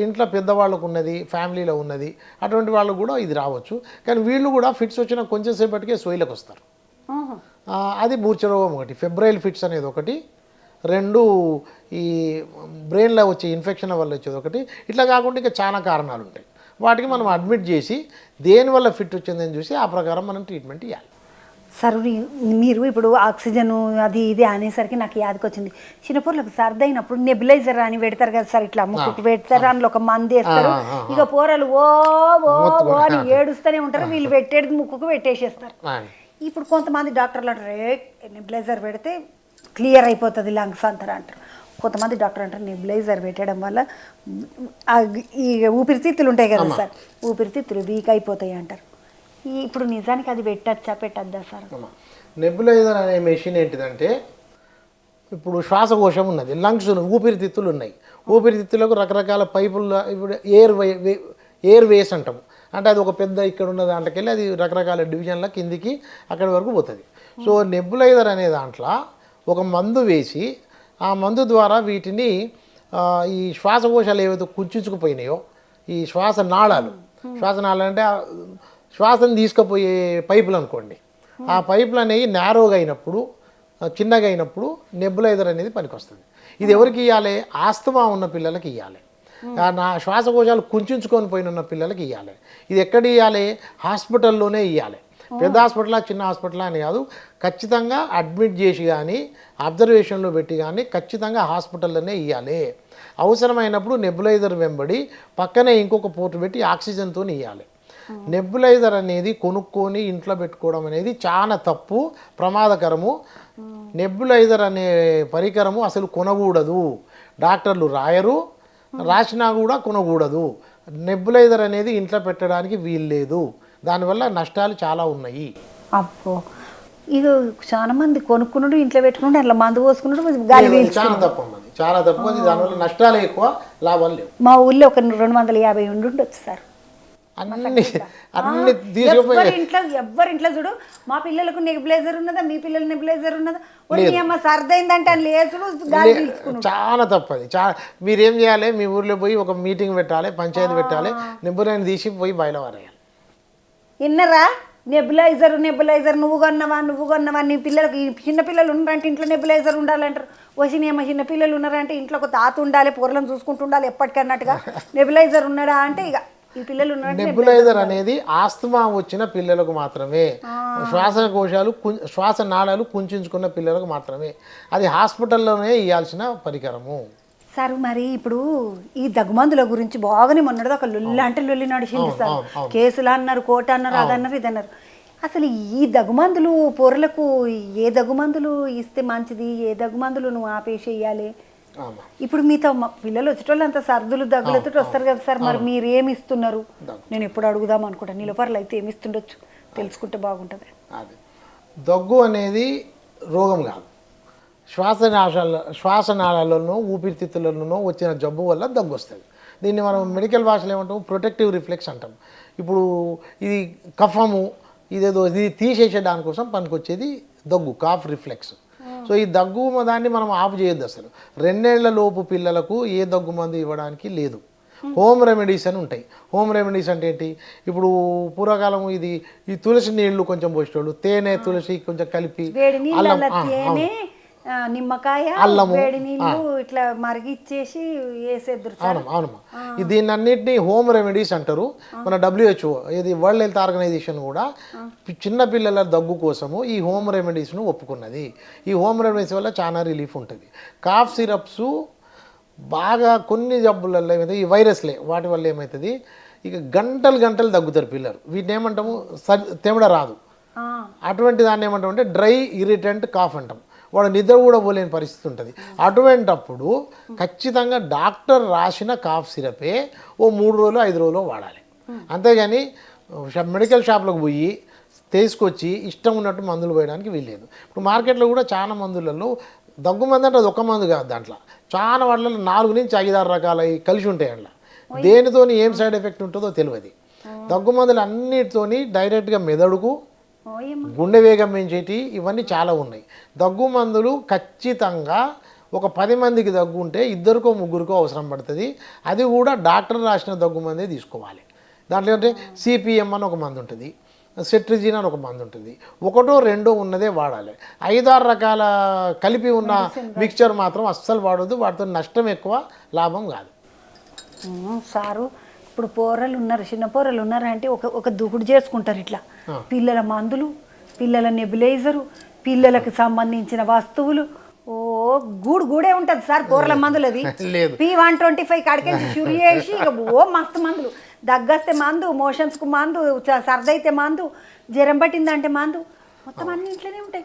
ఇంట్లో పెద్దవాళ్ళకు ఉన్నది, ఫ్యామిలీలో ఉన్నది, అటువంటి వాళ్ళకు కూడా ఇది రావచ్చు. కానీ వీళ్ళు కూడా ఫిట్స్ వచ్చిన కొంచెం సేపటికే సోయిలకు వస్తారు. అది మూర్ఛ రోగం ఒకటి, ఫెబ్రైల్ ఫిట్స్ అనేది ఒకటి, 2 ఈ బ్రెయిన్లో వచ్చే ఇన్ఫెక్షన్ వల్ల వచ్చేది ఒకటి. ఇట్లా కాకుండా ఇంకా చాలా కారణాలు ఉంటాయి, వాటికి మనం అడ్మిట్ చేసి దేనివల్ల ఫిట్ వచ్చిందని చూసి ఆ ప్రకారం మనం ట్రీట్మెంట్ ఇవ్వాలి. సార్ మీరు ఇప్పుడు ఆక్సిజన్ అది ఇది అనేసరికి నాకు యాదకి వచ్చింది, చిన్నపూర్లకు సర్ది అయినప్పుడు నెబులైజర్ అని పెడతారు కదా సార్, ఇట్లా ముక్కుకు పెడతారు, అందులో ఒక మంది వేస్తారు, ఇక పోరలు ఓ ఓ ఓ అని ఏడుస్తూనే ఉంటారు, వీళ్ళు పెట్టేది ముక్కుకు పెట్టేసేస్తారు. ఇప్పుడు కొంతమంది డాక్టర్లు అంటారు నెబులైజర్ పెడితే క్లియర్ అయిపోతుంది లంగ్స్ అంటారు. కొంతమంది డాక్టర్ అంటారు నెబులైజర్ పెట్టడం వల్ల ఈ ఊపిరితిత్తులు ఉంటాయి కదా సార్, ఊపిరితిత్తులు వీక్ అయిపోతాయి అంటారు. ఇప్పుడు నిజానికి అది పెట్టద్దా సార్? నెబులైజర్ అనే మెషిన్ ఏంటిదంటే, ఇప్పుడు శ్వాసకోశం ఉన్నది, లంగ్స్ ఊపిరితిత్తులు ఉన్నాయి, ఊపిరితిత్తులకు రకరకాల పైపులు, ఇప్పుడు ఎయిర్ వేస్ అంటాము, అంటే అది ఒక పెద్ద ఇక్కడ ఉన్న దాంట్లోకి వెళ్ళి అది రకరకాల డివిజన్ల కిందికి అక్కడి వరకు పోతుంది. సో నెబులైజర్ అనే దాంట్లో ఒక మందు వేసి, ఆ మందు ద్వారా వీటిని ఈ శ్వాసకోశాలు ఏవైతే కుంచుకుపోయినాయో, ఈ శ్వాసనాళాలు అంటే శ్వాసను తీసుకుపోయే పైపులు అనుకోండి, ఆ పైపులు అనేవి నేరోగా అయినప్పుడు, చిన్నగా అయినప్పుడు నెబులైజర్ అనేది పనికొస్తుంది. ఇది ఎవరికి ఇవ్వాలి? ఆస్తమా ఉన్న పిల్లలకి ఇవ్వాలి, నా శ్వాసకోశాలు కుంచుకొని పోయిన పిల్లలకి ఇవ్వాలి. ఇది ఎక్కడ ఇవ్వాలి? హాస్పిటల్లోనే ఇవ్వాలి. పెద్ద హాస్పిటల్ చిన్న హాస్పిటల్ అని కాదు, ఖచ్చితంగా అడ్మిట్ చేసి కానీ అబ్జర్వేషన్లో పెట్టి కానీ ఖచ్చితంగా హాస్పిటల్లోనే ఇవ్వాలి. అవసరమైనప్పుడు నెబులైజర్ వెంబడి పక్కనే ఇంకొక పోర్టు పెట్టి ఆక్సిజన్తో ఇవ్వాలి. నెబులైజర్ అనేది కొనుక్కొని ఇంట్లో పెట్టుకోవడం అనేది చాలా తప్పు, ప్రమాదకరము. నెబులైజర్ అనే పరికరము అసలు కొనకూడదు, డాక్టర్లు రాయరు, రాసినా కూడా కొనకూడదు. నెబులైజర్ అనేది ఇంట్లో పెట్టడానికి వీల్లేదు, దానివల్ల నష్టాలు చాలా ఉన్నాయి. అబ్బో, ఇది చాలా మంది కొనుక్కున్నాడు, ఇంట్లో పెట్టుకున్నాడు, అట్లా మందు పోసుకున్నాడు, గాలి చాలా తప్పు అన్నది, చాలా తప్పు. అది దానివల్ల నష్టాలు ఎక్కువ, లాభాలు లేవు. మా ఊళ్ళో ఒక 250 ఉండొచ్చు సార్. అన్ని తీసుకుపోయి ఎవరింట్లో చూడు, మా పిల్లలకు నెబులైజర్ ఉన్నదా, మీ పిల్లలు నెబులైజర్ ఉన్నదా, అమ్మ సర్దైందంటే లేచుడు గాలి పీల్చుకున్నాడు. చాలా తప్పది. మీరేం చేయాలి, మీ ఊర్లో పోయి ఒక మీటింగ్ పెట్టాలి, పంచాయతీ పెట్టాలి, నెబులైజర్ తీసి పోయి బయట వారేయాలి. విన్నరా? నెబులైజర్ నువ్వు కొన్నవా నీ పిల్లలకి, చిన్న పిల్లలు ఉన్నారంటే ఇంట్లో నెబులైజర్ ఉండాలంటారు. వచ్చినేమో చిన్న పిల్లలు ఉన్నారంటే ఇంట్లో ఒక తాత ఉండాలి, పొరలను చూసుకుంటూ ఉండాలి ఎప్పటికన్నట్టుగా. నెబులైజర్ ఉన్నాడా అంటే ఇక ఈ పిల్లలు ఉన్నారంటే. నెబులైజర్ అనేది ఆస్తమా వచ్చిన పిల్లలకు మాత్రమే, శ్వాసకోశాలు శ్వాసనాళాలు కుంచుకున్న పిల్లలకు మాత్రమే, అది హాస్పిటల్లోనే ఇవ్వాల్సిన పరికరము. సార్ మరి ఇప్పుడు ఈ దగ్గుమందుల గురించి బాగానే మొన్నటిది ఒక లొల్లి అంటే లొల్లి నడిచింది సార్, కేసులు అన్నారు, కోట అన్నారు, అదన్నారు, ఇదన్నారు. అసలు ఈ దగ్గుమందులు పొరలకు ఏ దగ్గుమందులు ఇస్తే మంచిది, ఏ దగ్గుమందులు నువ్వు ఆపేసేయాలి? ఇప్పుడు మీతో పిల్లలు వచ్చేటోళ్ళు అంత సర్దులు దగ్గులతో వస్తారు కదా సార్, మరి మీరు ఏమి ఇస్తున్నారు? నేను ఎప్పుడు అడుగుదాం అనుకుంటాను, నిలపర్లు అయితే ఏమి ఇస్తుండొచ్చు తెలుసుకుంటే బాగుంటుంది. దగ్గు అనేది రోగం కాదు, శ్వాసనాళాలలో ఊపిరితిత్తులలో వచ్చిన జబ్బు వల్ల దగ్గు వస్తుంది. దీన్ని మనం మెడికల్ భాషలో ఏమంటాము? ప్రొటెక్టివ్ రిఫ్లెక్స్ అంటాం. ఇప్పుడు ఇది కఫము, ఇది తీసేసే దానికోసం పనికొచ్చేది దగ్గు, కాఫ్ రిఫ్లెక్స్. సో ఈ దగ్గు దాన్ని మనం ఆపు చేయొద్దు అసలు. 2 ఏళ్ల లోపు పిల్లలకు ఏ దగ్గు మందు ఇవ్వడానికి లేదు. హోమ్ రెమెడీస్ అని ఉంటాయి. హోమ్ రెమెడీస్ అంటే ఏంటి? ఇప్పుడు పూర్వకాలం ఈ తులసి నీళ్లు కొంచెం పోసేవాళ్ళు, తేనె తులసి కొంచెం కలిపి, నిమ్మకాయ అల్లము, వేడి నీళ్ళు ఇట్లా మరిగిచ్చేసి వేసేద్దరు సార్. అవునమ్మా దీన్ని అన్నిటినీ హోమ్ రెమెడీస్ అంటారు. మన WHO ఇది వరల్డ్ హెల్త్ ఆర్గనైజేషన్ కూడా చిన్న పిల్లల దగ్గు కోసము ఈ హోమ్ రెమెడీస్ను ఒప్పుకున్నది. ఈ హోమ్ రెమెడీస్ వల్ల చాలా రిలీఫ్ ఉంటుంది. కాఫ్ సిరప్స్ బాగా కొన్ని జబ్బులలో ఏమైతే ఈ వైరస్లే వాటి వల్ల ఏమవుతుంది ఇక గంటలు గంటలు దగ్గుతారు పిల్లలు. వీటిని ఏమంటాము తెమడ రాదు, అటువంటి దాన్ని ఏమంటాం అంటే డ్రై ఇరిటెంట్ కాఫ్ అంటాం. వాడు నిద్ర కూడా పోలేని పరిస్థితి ఉంటుంది. అటువంటప్పుడు ఖచ్చితంగా డాక్టర్ రాసిన కాఫ్ సిరపే ఓ 3 రోజులు 5 రోజులు వాడాలి. అంతేగాని మెడికల్ షాప్లోకి పోయి తీసుకొచ్చి ఇష్టం ఉన్నట్టు మందులు వేయడానికి వీల్లేదు. ఇప్పుడు మార్కెట్లో కూడా చాలా మందులలో దగ్గు మందు అంటే అది ఒక మందు కాదు, దాంట్లో చాలా వాటిలో 4 నుంచి 5-6 రకాల కలిసి ఉంటాయి. అందులో దేనితోని ఏం సైడ్ ఎఫెక్ట్ ఉంటుందో తెలియదు. దగ్గు మందులు అన్నిటితోని డైరెక్ట్గా మెదడుకు, గుండె వేగం పెంచేటి ఇవన్నీ చాలా ఉన్నాయి. దగ్గు మందులు ఖచ్చితంగా ఒక 10 మందికి దగ్గు ఉంటే 2కో 3కో అవసరం పడుతుంది. అది కూడా డాక్టర్ రాసిన దగ్గు మందే తీసుకోవాలి. దాంట్లో ఏంటంటే CPM అని ఒక మందు ఉంటుంది, సెట్రిజిన్ అని ఒక మందు ఉంటుంది. 1, 2 ఉన్నదే వాడాలి. 5-6 రకాల కలిపి ఉన్న మిక్చర్ మాత్రం అస్సలు వాడొద్దు. వాటితో నష్టం ఎక్కువ, లాభం కాదు. సారు ఇప్పుడు పోరలు ఉన్నారు, చిన్న పోరలు ఉన్నారు అంటే ఒక దూకుడు చేసుకుంటారు ఇట్లా. పిల్లల మందులు, పిల్లల నెబులైజరు, పిల్లలకు సంబంధించిన వస్తువులు గూడే ఉంటుంది సార్ పోరల మందులు. అది P125 కాడికెళ్ళి షురు చేసి ఇక మస్తు మందులు. దగ్గస్తే మందు, మోషన్స్కు మందు, సర్దైతే మందు, జ్వరం పట్టిందంటే మందు, మొత్తం అన్ని ఇంట్లోనే ఉంటాయి.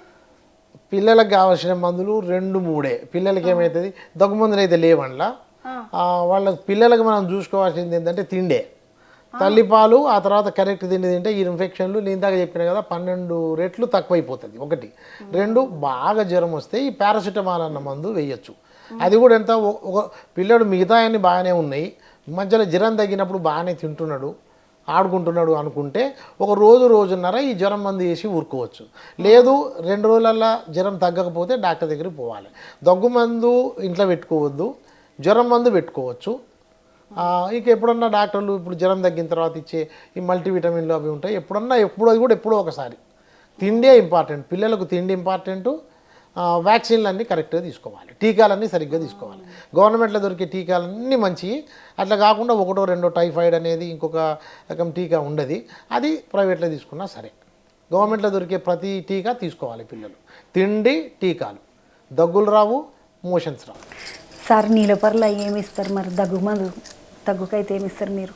పిల్లలకు కావాల్సిన మందులు 2-3. పిల్లలకి ఏమవుతుంది దగ్గు మందులు అయితే లేవండ్లా. వాళ్ళ పిల్లలకు మనం చూసుకోవాల్సింది ఏంటంటే తిండే, తల్లిపాలు, ఆ తర్వాత కరెక్ట్ తిండి తింటే ఈ ఇన్ఫెక్షన్లు నేను ఇందాక చెప్పిన కదా 12 రెట్లు తక్కువైపోతుంది. 1, 2 బాగా జ్వరం వస్తే ఈ పారాసిటమాల్ అన్న మందు వేయచ్చు. అది కూడా ఎంత ఒక పిల్లడు మిగతా అన్ని బాగానే ఉన్నాయి, మధ్యలో జ్వరం తగ్గినప్పుడు బాగానే తింటున్నాడు, ఆడుకుంటున్నాడు అనుకుంటే ఒక రోజున్నర ఈ జ్వరం మందు వేసి ఊరుకోవచ్చు. లేదు 2 రోజులల్లో జ్వరం తగ్గకపోతే డాక్టర్ దగ్గరికి పోవాలి. దగ్గు మందు ఇంట్లో పెట్టుకోవద్దు, జ్వరం మందు పెట్టుకోవచ్చు. ఇక ఎప్పుడన్నా డాక్టర్లు ఇప్పుడు జ్వరం తగ్గిన తర్వాత ఇచ్చే ఈ మల్టీవిటమిన్లు అవి ఉంటాయి. అది కూడా ఎప్పుడో ఒకసారి. తిండే ఇంపార్టెంట్, పిల్లలకు తిండి ఇంపార్టెంటు. వ్యాక్సిన్లు అన్నీ కరెక్ట్గా తీసుకోవాలి, టీకాలన్నీ సరిగ్గా తీసుకోవాలి. గవర్నమెంట్లో దొరికే టీకాలన్నీ మంచివి. అట్లా కాకుండా 1, 2 టైఫాయిడ్ అనేది ఇంకొక రకం టీకా ఉండదు, అది ప్రైవేట్లో తీసుకున్నా సరే. గవర్నమెంట్లో దొరికే ప్రతి టీకా తీసుకోవాలి పిల్లలు. తిండి, టీకాలు, దగ్గులు రావు, మోషన్స్ రావు. సార్ నీలపర్ల ఏమి ఇస్తారు మరి దగ్గుకైతే ఏమి ఇస్తారు మీరు?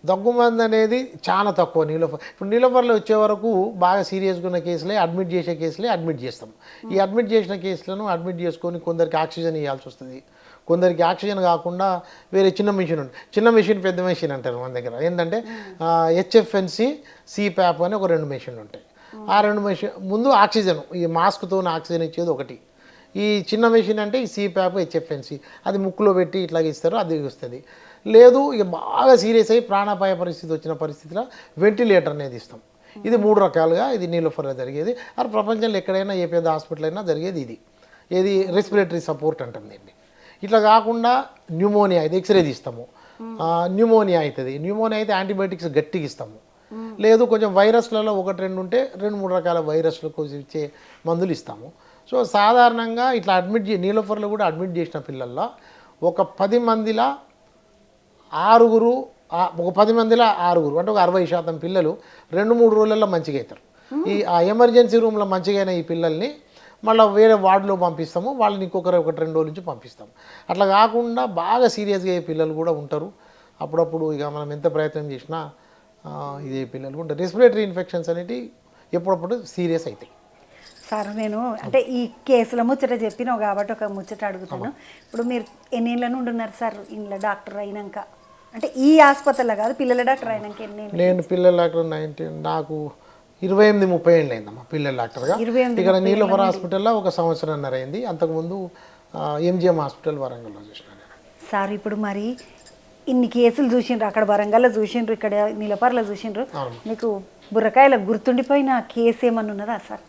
దగ్గు మందు అనేది చాలా తక్కువ. ఇప్పుడు నీలపర్లో వచ్చే వరకు బాగా సీరియస్గా ఉన్న కేసులే, అడ్మిట్ చేసే కేసులే అడ్మిట్ చేస్తాం. ఈ అడ్మిట్ చేసిన కేసులను అడ్మిట్ చేసుకొని కొందరికి ఆక్సిజన్ ఇవ్వాల్సి వస్తుంది, కొందరికి ఆక్సిజన్ కాకుండా వేరే చిన్న మిషన్ ఉంటుంది. చిన్న మిషన్, పెద్ద మిషన్ అంటారు మన దగ్గర. ఏంటంటే HFNC, CPAP అని ఒక 2 మిషన్లు ఉంటాయి. ఆ 2 మిషన్ ముందు ఆక్సిజన్, ఈ మాస్క్తో ఆక్సిజన్ ఇచ్చేది ఒకటి. ఈ చిన్న మెషిన్ అంటే ఈ CPAP, HFNC అది ముక్కులో పెట్టి ఇట్లాగ ఇస్తారు, అది వస్తుంది. లేదు ఇక బాగా సీరియస్ అయ్యి ప్రాణాపాయ పరిస్థితి వచ్చిన పరిస్థితిలో వెంటిలేటర్ అనేది ఇస్తాం. ఇది 3 రకాలుగా ఇది నీలోఫర్లో జరిగేది. అది ప్రపంచంలో ఎక్కడైనా ఏ పెద్ద హాస్పిటల్ అయినా జరిగేది ఇది. ఏది రెస్పిరేటరీ సపోర్ట్ అంటాం దీన్ని. ఇట్లా కాకుండా న్యూమోనియా అయితే ఎక్స్రే తీస్తాము. న్యూమోనియా అవుతుంది. న్యూమోనియా అయితే యాంటీబయాటిక్స్ గట్టిగా ఇస్తాము. లేదు కొంచెం వైరస్లలో 1-2 ఉంటే 2-3 రకాల వైరస్లకు ఇచ్చే మందులు ఇస్తాము. సో సాధారణంగా ఇట్లా నీలోఫర్లో కూడా అడ్మిట్ చేసిన పిల్లల్లో ఒక 10 మందిలో 6 అంటే ఒక 60% పిల్లలు 2-3 రోజులలో మంచిగా అవుతారు. ఆ ఎమర్జెన్సీ రూమ్లో మంచిగా అయిన ఈ పిల్లల్ని మళ్ళీ వేరే వార్డులో పంపిస్తాము, వాళ్ళని ఇంకొకరు 1-2 రోజుల నుంచి పంపిస్తాము. అట్లా కాకుండా బాగా సీరియస్గా అయ్యే పిల్లలు కూడా ఉంటారు. అప్పుడప్పుడు ఇక మనం ఎంత ప్రయత్నం చేసినా ఇదే పిల్లలు ఉంటారు. రెస్పిరేటరీ ఇన్ఫెక్షన్స్ అనేవి ఎప్పుడప్పుడు సీరియస్ అవుతాయి. సార్ నేను అంటే ఈ కేసుల ముచ్చట చెప్పినావు కాబట్టి ఒక ముచ్చట అడుగుతాను. ఇప్పుడు మీరు ఎన్నేళ్ళ నుండి ఉన్నారు సార్ ఇంట్లో డాక్టర్ అయినాక? అంటే ఈ ఆసుపత్రిలో కాదు, పిల్లల డాక్టర్ అయినాక ఎన్నేళ్ళు? నేను పిల్లల డాక్టర్ నాకు 28-30 ఏళ్ళు అయిందమ్మా పిల్లల డాక్టర్గా. ఇక్కడ నీలోఫర్ హాస్పిటల్లో 1 సంవత్సరంన్నర అయింది. అంతకుముందు MGM హాస్పిటల్ వరంగల్లో చూసినాను సార్. ఇప్పుడు మరి ఇన్ని కేసులు చూసిండ్రు, అక్కడ వరంగల్లో చూసిండ్రు, ఇక్కడ నీలపర్లో చూసిండ్రు. మీకు బుర్రకాయల గుర్తుండిపోయిన కేసు ఏమన్నా ఉన్నదా సార్?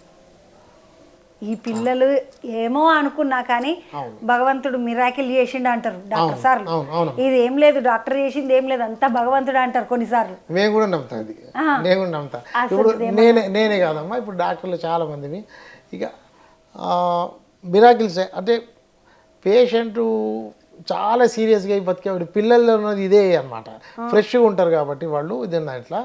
ఈ పిల్లలు ఏమో అనుకున్నా కానీ భగవంతుడు మిరాకిల్ చేసిండు అంటారు డాక్టర్ సార్లు. ఇది ఏం లేదు, డాక్టర్ చేసింది ఏం లేదు, అంతా భగవంతుడు అంటారు కొన్నిసార్లు. నేను కూడా నమ్ముతా, ఇప్పుడు నేనే కాదమ్మా, ఇప్పుడు డాక్టర్లు చాలా మందివి ఇక మిరాకిల్స్ అంటే పేషెంటు చాలా సీరియస్గా బతికేవాడు పిల్లల్లో ఉన్నది ఇదే అనమాట. ఫ్రెష్గా ఉంటారు కాబట్టి వాళ్ళు ఇదన్నా ఇట్లా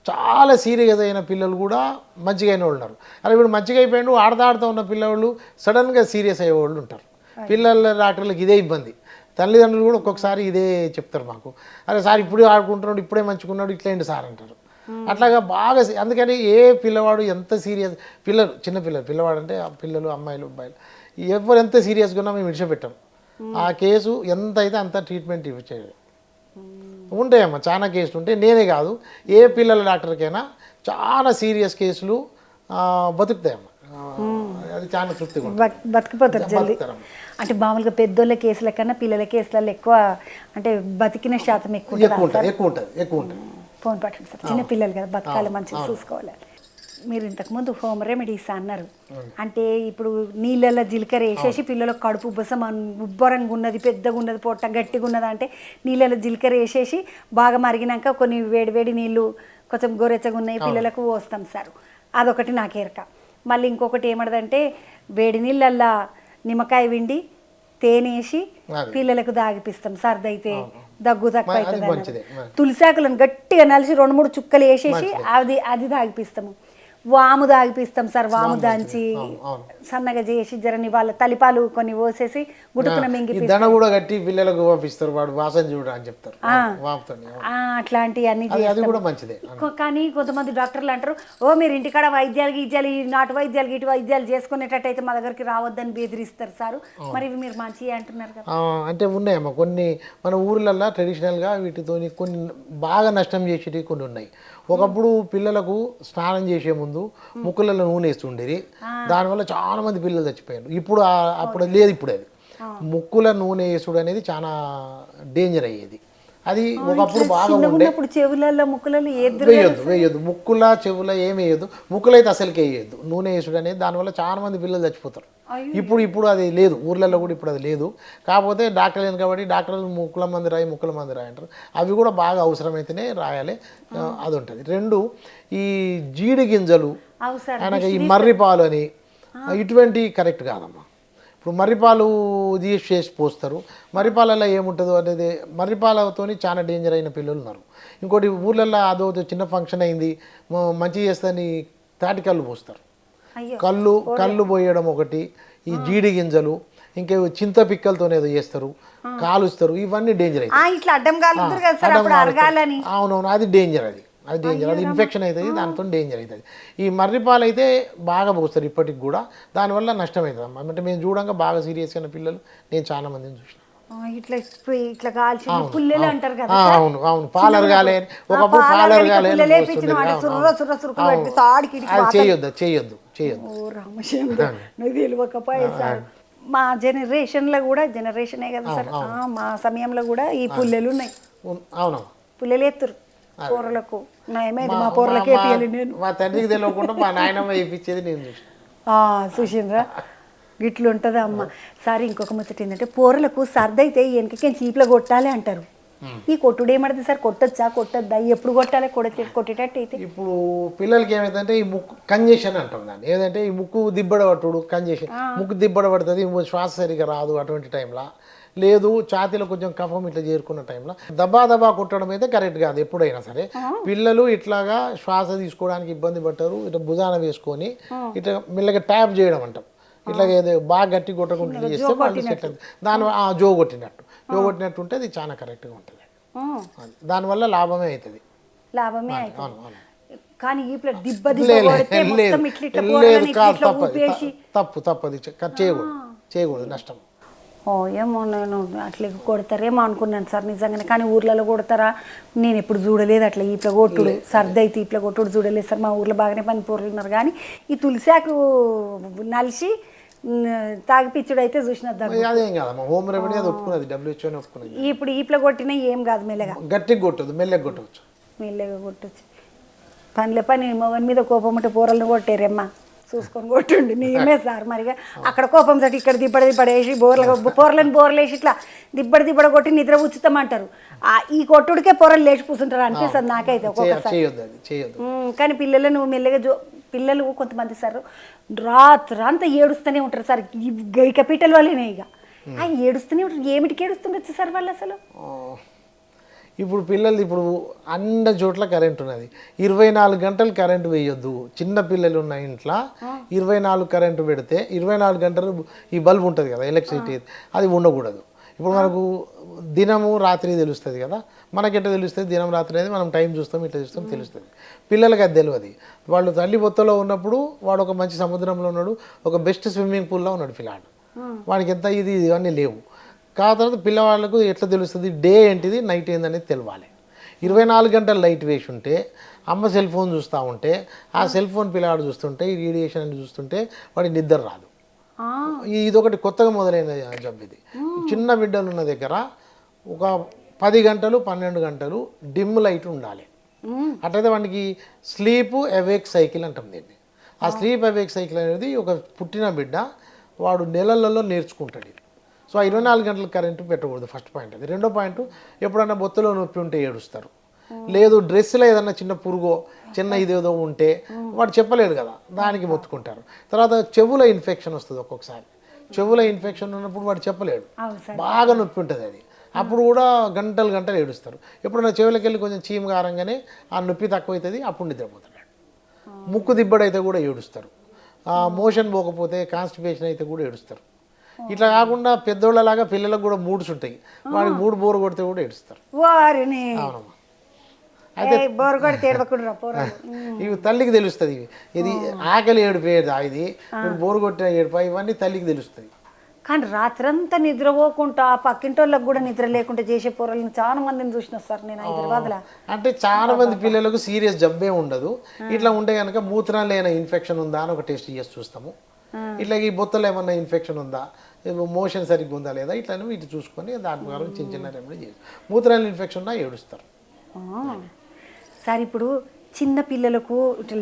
చాలా సీరియస్ అయిన పిల్లలు కూడా మంచిగా అయిన వాళ్ళు ఉన్నారు. అలా ఇప్పుడు మంచిగా అయిపోయాడు ఆడుతూ ఉన్న పిల్లవాళ్ళు సడన్గా సీరియస్ అయ్యే వాళ్ళు ఉంటారు. పిల్లల డాక్టర్లకు ఇదే ఇబ్బంది. తల్లిదండ్రులు కూడా ఒక్కొక్కసారి ఇదే చెప్తారు మాకు, అరే సార్ ఇప్పుడే ఆడుకుంటున్నాడు ఇప్పుడే మంచుకున్నాడు ఇట్లేంటి సార్ అంటారు. అట్లాగా బాగా అందుకని ఏ పిల్లవాడు ఎంత సీరియస్ పిల్లలు చిన్నపిల్లలు పిల్లవాడు అంటే పిల్లలు అమ్మాయిలు అబ్బాయిలు ఎవరు ఎంత సీరియస్గా ఉన్నా మేము విడిచిపెట్టాం. ఆ కేసు ఎంత అయితే అంత ట్రీట్మెంట్ ఇవ్వచేయాలి. ఉంటాయమ్మా చాలా కేసులు ఉంటాయి. నేనే కాదు ఏ పిల్లల డాక్టర్కైనా చాలా సీరియస్ కేసులు బతుకుతాయమ్మా. అది చాలా తృప్తిగా బతికిపోతారు జల్దీ. అంటే మామూలుగా పెద్దోళ్ళ కేసుల కన్నా పిల్లల కేసులలో ఎక్కువ అంటే బతికిన శాతం ఎక్కువ ఉంటుంది. ఫోన్ పట్టండి సార్. చిన్న పిల్లలు కదా బతకాలి మంచిగా చూసుకోవాలి. మీరు ఇంతకుముందు హోమ్ రెమెడీస్ అన్నారు. అంటే ఇప్పుడు నీళ్ళల్లో జీలకర్ర వేసేసి పిల్లలకు కడుపు ఉబ్బసం ఉబ్బరంగా ఉన్నది పెద్దగా ఉన్నది పొట్ట గట్టిగా ఉన్నది అంటే నీళ్ళల్లో జీలకర్ర వేసేసి బాగా మరిగినాక కొన్ని వేడి నీళ్ళు కొంచెం గోరెచ్చగా ఉన్నాయి పిల్లలకు పోస్తాం సార్. అదొకటి నాకేరక. మళ్ళీ ఇంకొకటి ఏమడదంటే వేడి నీళ్ళల్లో నిమ్మకాయ విండి తేనేసి పిల్లలకు దాగిపిస్తాం. సర్ది అయితే దగ్గు తక్కువ అవుతుంది. తులసాకులను గట్టిగా నలిసి 2-3 చుక్కలు వేసేసి అది దాగిపిస్తాము. వాము దాగిపిస్తాం సార్. వాము దంచి సన్నగా చేసి జరని వాళ్ళ తలిపాలు కొన్ని పోసేసి గుడుకున మింగి కూడా కట్టి పిల్లలకు పంపిస్తారు. వాడు వాసన చూడ అని చెప్తారు. అట్లాంటివి అన్ని కానీ కొంతమంది డాక్టర్లు అంటారు, ఓ మీరు ఇంటికాడ వైద్యాలు నాటు వైద్యాలు ఇటు వైద్యాలు చేసుకునేటట్టయితే మా దగ్గరికి రావద్దని బెదిరిస్తారు సార్. మరి ఇవి మీరు మంచిగా అంటున్నారు కదా. అంటే ఉన్నాయమ్మా కొన్ని మన ఊర్లల్లో ట్రెడిషనల్గా వీటితో కొన్ని బాగా నష్టం చేసేటివి కొన్ని ఉన్నాయి. ఒకప్పుడు పిల్లలకు స్నానం చేసే ముందు ముక్కులలో నూనె వేస్తుండేది. దానివల్ల చాలా మంది పిల్లలు చచ్చిపోయారు. ఇప్పుడు అప్పుడు లేదు. ఇప్పుడు అది ముక్కుల నూనె వేసుడు అనేది చాలా డేంజర్ అయ్యేది. అది ఒకప్పుడు బాగా ఉండే. చెవులలో ముక్కులలో వేయొద్దు ముక్కుల చెవుల ఏమి వేయద్దు. ముక్కులు అయితే అసలుకే వేయద్దు నూనె వేసుడు అనేది. దానివల్ల చాలా మంది పిల్లలు చచ్చిపోతారు. ఇప్పుడు అది లేదు ఊర్లలో కూడా ఇప్పుడు అది లేదు. కాకపోతే డాక్టర్ లేదు కాబట్టి డాక్టర్లు ముక్కుల మంది రాయి అంటారు. అవి కూడా బాగా అవసరమైతేనే రాయాలి. అది ఉంటుంది. 2 ఈ జీడి గింజలు ఆయనకి ఈ మర్రిపాలు అని ఇటువంటి కరెక్ట్ కాదమ్మా. ఇప్పుడు మర్రిపాలు చేసి పోస్తారు. మర్రిపాలలో ఏముంటుందో అనేది మర్రిపాలతో చాలా డేంజర్ అయిన పిల్లలు ఉన్నారు. ఇంకోటి ఊర్లలో అదో చిన్న ఫంక్షన్ అయింది మంచి చేస్తని తాటికల్లు పోస్తారు. కళ్ళు పోయడం ఒకటి, ఈ జీడి గింజలు ఇంకా చింత పిక్కలతోనే ఏదో చేస్తారు కాలుస్తారు. ఇవన్నీ డేంజర్ అవునవును అది డేంజర్. అది ఇన్ఫెక్షన్ అవుతుంది. దాంతో డేంజర్ అవుతుంది. ఈ మర్రిపాలు అయితే బాగా పోస్తారు ఇప్పటికి కూడా. దానివల్ల నష్టం అవుతుంది అమ్మ. అంటే మేము చూడంగా బాగా సీరియస్ అయిన పిల్లలు నేను చాలా మందిని చూసిన. అవును పాలర్ కాలే ఒకప్పుడు పాలర్ కాలే చేయొద్దు. మా జనరేషన్లో కూడా జనరేషనే కదా సార్. మా సమయంలో కూడా ఈ పుల్లెలు ఉన్నాయి. అవును పుల్లెలు ఎత్తురు కూరలకు. నయమైంది మా కూరలకే నేను మా తండ్రికి తెలియకుండా మా నాయనమ్మ వేయించేది నేను చూసిండ్రా. గిట్లు ఉంటుంది అమ్మ. సార్ ఇంకొక ముచ్చట ఏంటంటే కూరలకు సర్ది అయితే వెనకకేం చీపులో కొట్టాలి అంటారు. ఈ కొట్టుడు ఏమడుతుంది సార్? కొట్టొచ్చా కొట్టద్దా? ఎప్పుడు కొట్టాలి కొట్టేటట్టు అయితే? ఇప్పుడు పిల్లలకి ఏమైందంటే ఈ ముక్కు కంజెషన్ అంటాం దాన్ని. ఏదంటే ఈ ముక్కు దిబ్బడ పట్టుడు కంజెషన్. ముక్కు దిబ్బడ పడుతుంది శ్వాస సరిగా రాదు. అటువంటి టైంలో లేదు ఛాతీలో కొంచెం కఫం ఇట్లా చేరుకున్న టైంలో దబా కొట్టడం అయితే కరెక్ట్ కాదు. ఎప్పుడైనా సరే పిల్లలు ఇట్లాగా శ్వాస తీసుకోవడానికి ఇబ్బంది పడతారు. ఇట్లా భుజాన వేసుకొని ఇట్లా మెల్లగా ట్యాప్ చేయడం అంటాం. ఇట్లాగే బాగా గట్టి కొట్టకుండా చేస్తే వాళ్ళు సెట్ అవుతుంది. దానివల్ల జో కొట్టినట్టు ఉంటే అది చాలా కరెక్ట్గా ఉంటుంది. దానివల్ల లాభమే అవుతుంది. తప్పది చేయకూడదు నష్టం. ఏమో నేను అట్లా కొడతారేమో అనుకున్నాను సార్ నిజంగానే. కానీ ఊర్లలో కొడతారా నేను ఎప్పుడు చూడలేదు అట్లా ఇట్లా కొట్టుడు. సర్ది అయితే ఇట్లా కొట్టుడు చూడలేదు సార్. మా ఊర్లో బాగానే పని పూర్లు ఉన్నారు. కానీ ఈ తులసాకు నలిసి తాగిపిచ్చుడు అయితే చూసిన ఇప్పుడు ఈప్ల కొట్టినా ఏం కాదు. మెల్లగా గట్టిగా కొట్టదు మెల్లగా కొట్టచ్చు. పని మొగన్ మీద కోపం ఉంటే పూరలను కొట్టారమ్మా చూసుకొని కొట్టుండి నేమే సార్. మరిగా అక్కడ కోపం తోటి ఇక్కడ దిబ్బడేసి బోర్లను బోర్లేసి ఇట్లా దిబ్బడ కొట్టి నిద్ర ఉచితమంటారు. ఈ కొట్టుడికే పొరలు లేచి కూర్చుంటారు అనిపిస్తుంది నాకైతే ఒక్కొక్కసారి. కానీ పిల్లలను మెల్లగా పిల్లలు కొంతమంది సార్ రాత్రంతా ఏడుస్తూనే ఉంటారు సార్, ఇక పిట్టల వల్లనే ఇక ఏడుస్తూనే ఉంటారు. ఏమిటికి ఏడుస్తుండొచ్చు సార్ వాళ్ళు అసలు? ఇప్పుడు పిల్లలు ఇప్పుడు అన్ని చోట్ల కరెంట్ ఉన్నది, 24 గంటలు కరెంటు వేయొద్దు. చిన్న పిల్లలు ఉన్న ఇంట్లో 24 కరెంటు పెడితే 24 గంటలు ఈ బల్బ్ ఉంటుంది కదా ఎలక్ట్రిసిటీ, అది ఉండకూడదు. ఇప్పుడు మనకు దినము రాత్రి తెలుస్తుంది కదా, మనకెట్ట తెలుస్తుంది దినం రాత్రి అనేది, మనం టైం చూస్తాం ఇట్లా చూస్తాం తెలుస్తుంది. పిల్లలకి అది తెలియదు. వాళ్ళు తల్లి బొత్తలో ఉన్నప్పుడు వాడు ఒక మంచి సముద్రంలో ఉన్నాడు, ఒక బెస్ట్ స్విమ్మింగ్ పూల్లో ఉన్నాడు పిల్లాడు, వాడికి ఎంత ఇది ఇవన్నీ లేవు. తర్వాత పిల్లవాళ్ళకు ఎట్లా తెలుస్తుంది డే ఏంటిది నైట్ ఏందనేది తెలియాలి. 24 గంటలు లైట్ వేసి ఉంటే, అమ్మ సెల్ ఫోన్ చూస్తూ ఉంటే, ఆ సెల్ ఫోన్ పిల్లవాడు చూస్తుంటే, ఈ రేడియేషన్ అని చూస్తుంటే వాడికి నిద్ర రాదు. ఇదొకటి కొత్తగా మొదలైన జబ్బు ఇది. చిన్న బిడ్డలు ఉన్న దగ్గర ఒక 10 గంటలు 12 గంటలు డిమ్ లైట్ ఉండాలి. అట్లయితే వాడికి స్లీప్ అవేక్ సైకిల్ అంటాం దీన్ని. ఆ స్లీప్ అవేక్ సైకిల్ అనేది ఒక పుట్టిన బిడ్డ వాడు నెలలలో నేర్చుకుంటాడు ఇది. సో 24 గంటల కరెంటు పెట్టకూడదు, ఫస్ట్ పాయింట్ అది. రెండో పాయింట్, ఎప్పుడన్నా బొత్తులో నొప్పి ఉంటే ఏడుస్తారు, లేదు డ్రెస్సులో ఏదన్నా చిన్న పురుగో చిన్న ఇదేదో ఉంటే వాడు చెప్పలేడు కదా, దానికి మొత్తుకుంటారు. తర్వాత చెవుల ఇన్ఫెక్షన్ వస్తుంది ఒక్కొక్కసారి, చెవుల ఇన్ఫెక్షన్ ఉన్నప్పుడు వాడు చెప్పలేడు, బాగా నొప్పి ఉంటుంది అది, అప్పుడు కూడా గంటలు గంటలు ఏడుస్తారు. ఎప్పుడన్నా చెవులకి వెళ్ళి కొంచెం చీమ కారంగానే ఆ నొప్పి తక్కువ అవుతుంది, అప్పుడు నిద్రపోతాడు. ముక్కు దిబ్బడైతే కూడా ఏడుస్తారు, మోషన్ పోకపోతే కాన్స్టిపేషన్ అయితే కూడా ఏడుస్తారు. ఇట్లా కాకుండా పెద్దోళ్ళలాగా పిల్లలకు కూడా మూడ్స్ ఉంటాయి, వాడికి మూడు బోరు కొడితే కూడా ఏడుస్తారు. అవునమ్మా. అయితే ఇవి తల్లికి తెలుస్తుంది, ఇది ఆకలి ఏడిపోయేదా, ఇది బోరు కొట్టిన ఏడిపా, ఇవన్నీ తల్లికి తెలుస్తుంది. కానీ రాత్రంతా నిద్రపోకుండా పక్కింటోళ్ళకి కూడా నిద్ర లేకుండా చేసే పోరలను చాలా మందిని చూసిన సార్ నేను హైదరాబాద్లో. అంటే చాలా మంది పిల్లలకు సీరియస్ జబ్బే ఉండదు, ఇట్లా ఉంటే కనుక మూత్రాలు ఏమైనా ఇన్ఫెక్షన్ ఉందా అని ఒక టెస్ట్ చేసి చూస్తాము. ఇట్లా ఈ బొత్తలు ఏమన్నా ఇన్ఫెక్షన్ ఉందా, మోషన్ సరిగ్గా ఉందా లేదా, ఇట్లా వీటి చూసుకొని దాని ప్రకారం చిన్న చిన్న రెమెడీ చేసి, మూత్రాలు ఇన్ఫెక్షన్ ఉన్నా ఏడుస్తారు. సార్ ఇప్పుడు చిన్న పిల్లలకు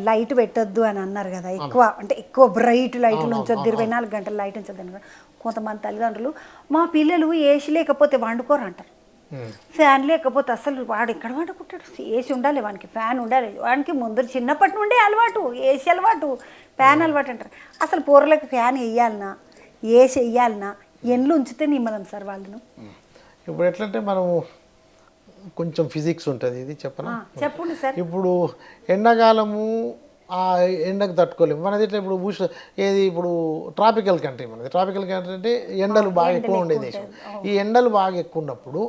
లైట్ పెట్టొద్దు అని అన్నారు కదా, ఎక్కువ అంటే ఎక్కువ బ్రైట్ లైట్ ఉంచొద్దు, 24 గంటల లైట్ ఉంచొద్దు అన్నారు. కొంతమంది తల్లిదండ్రులు మా పిల్లలు ఏసీ లేకపోతే వండుకోరు అంటారు, ఫ్యాన్ లేకపోతే అసలు వాడు ఎక్కడ వండుకుంటాడు, ఏసీ ఉండాలి వానికి, ఫ్యాన్ ఉండాలి వానికి, ముందు చిన్నప్పటి నుండే అలవాటు ఏసీ అలవాటు ఫ్యాన్ అలవాటు అంటారు. అసలు పూర్వలకు ఫ్యాన్ వేయాలనా ఏసీ వేయాలనా, ఎండ్లు ఉంచితే నిమ్మలం సార్ వాళ్ళను? ఇప్పుడు ఎట్లంటే మనము కొంచెం ఫిజిక్స్ ఉంటుంది, ఇది చెప్పనా? చెప్పండి సార్. ఇప్పుడు ఎండాకాలము ఆ ఎండకు తట్టుకోలేము మనది. ఇట్లా ఇప్పుడు ఏది ఇప్పుడు ట్రాపికల్ కంట్రీ మనది. ట్రాపికల్ కంట్రీ అంటే ఎండలు బాగా ఎక్కువ ఉండే దేశం. ఈ ఎండలు బాగా ఎక్కువ ఉన్నప్పుడు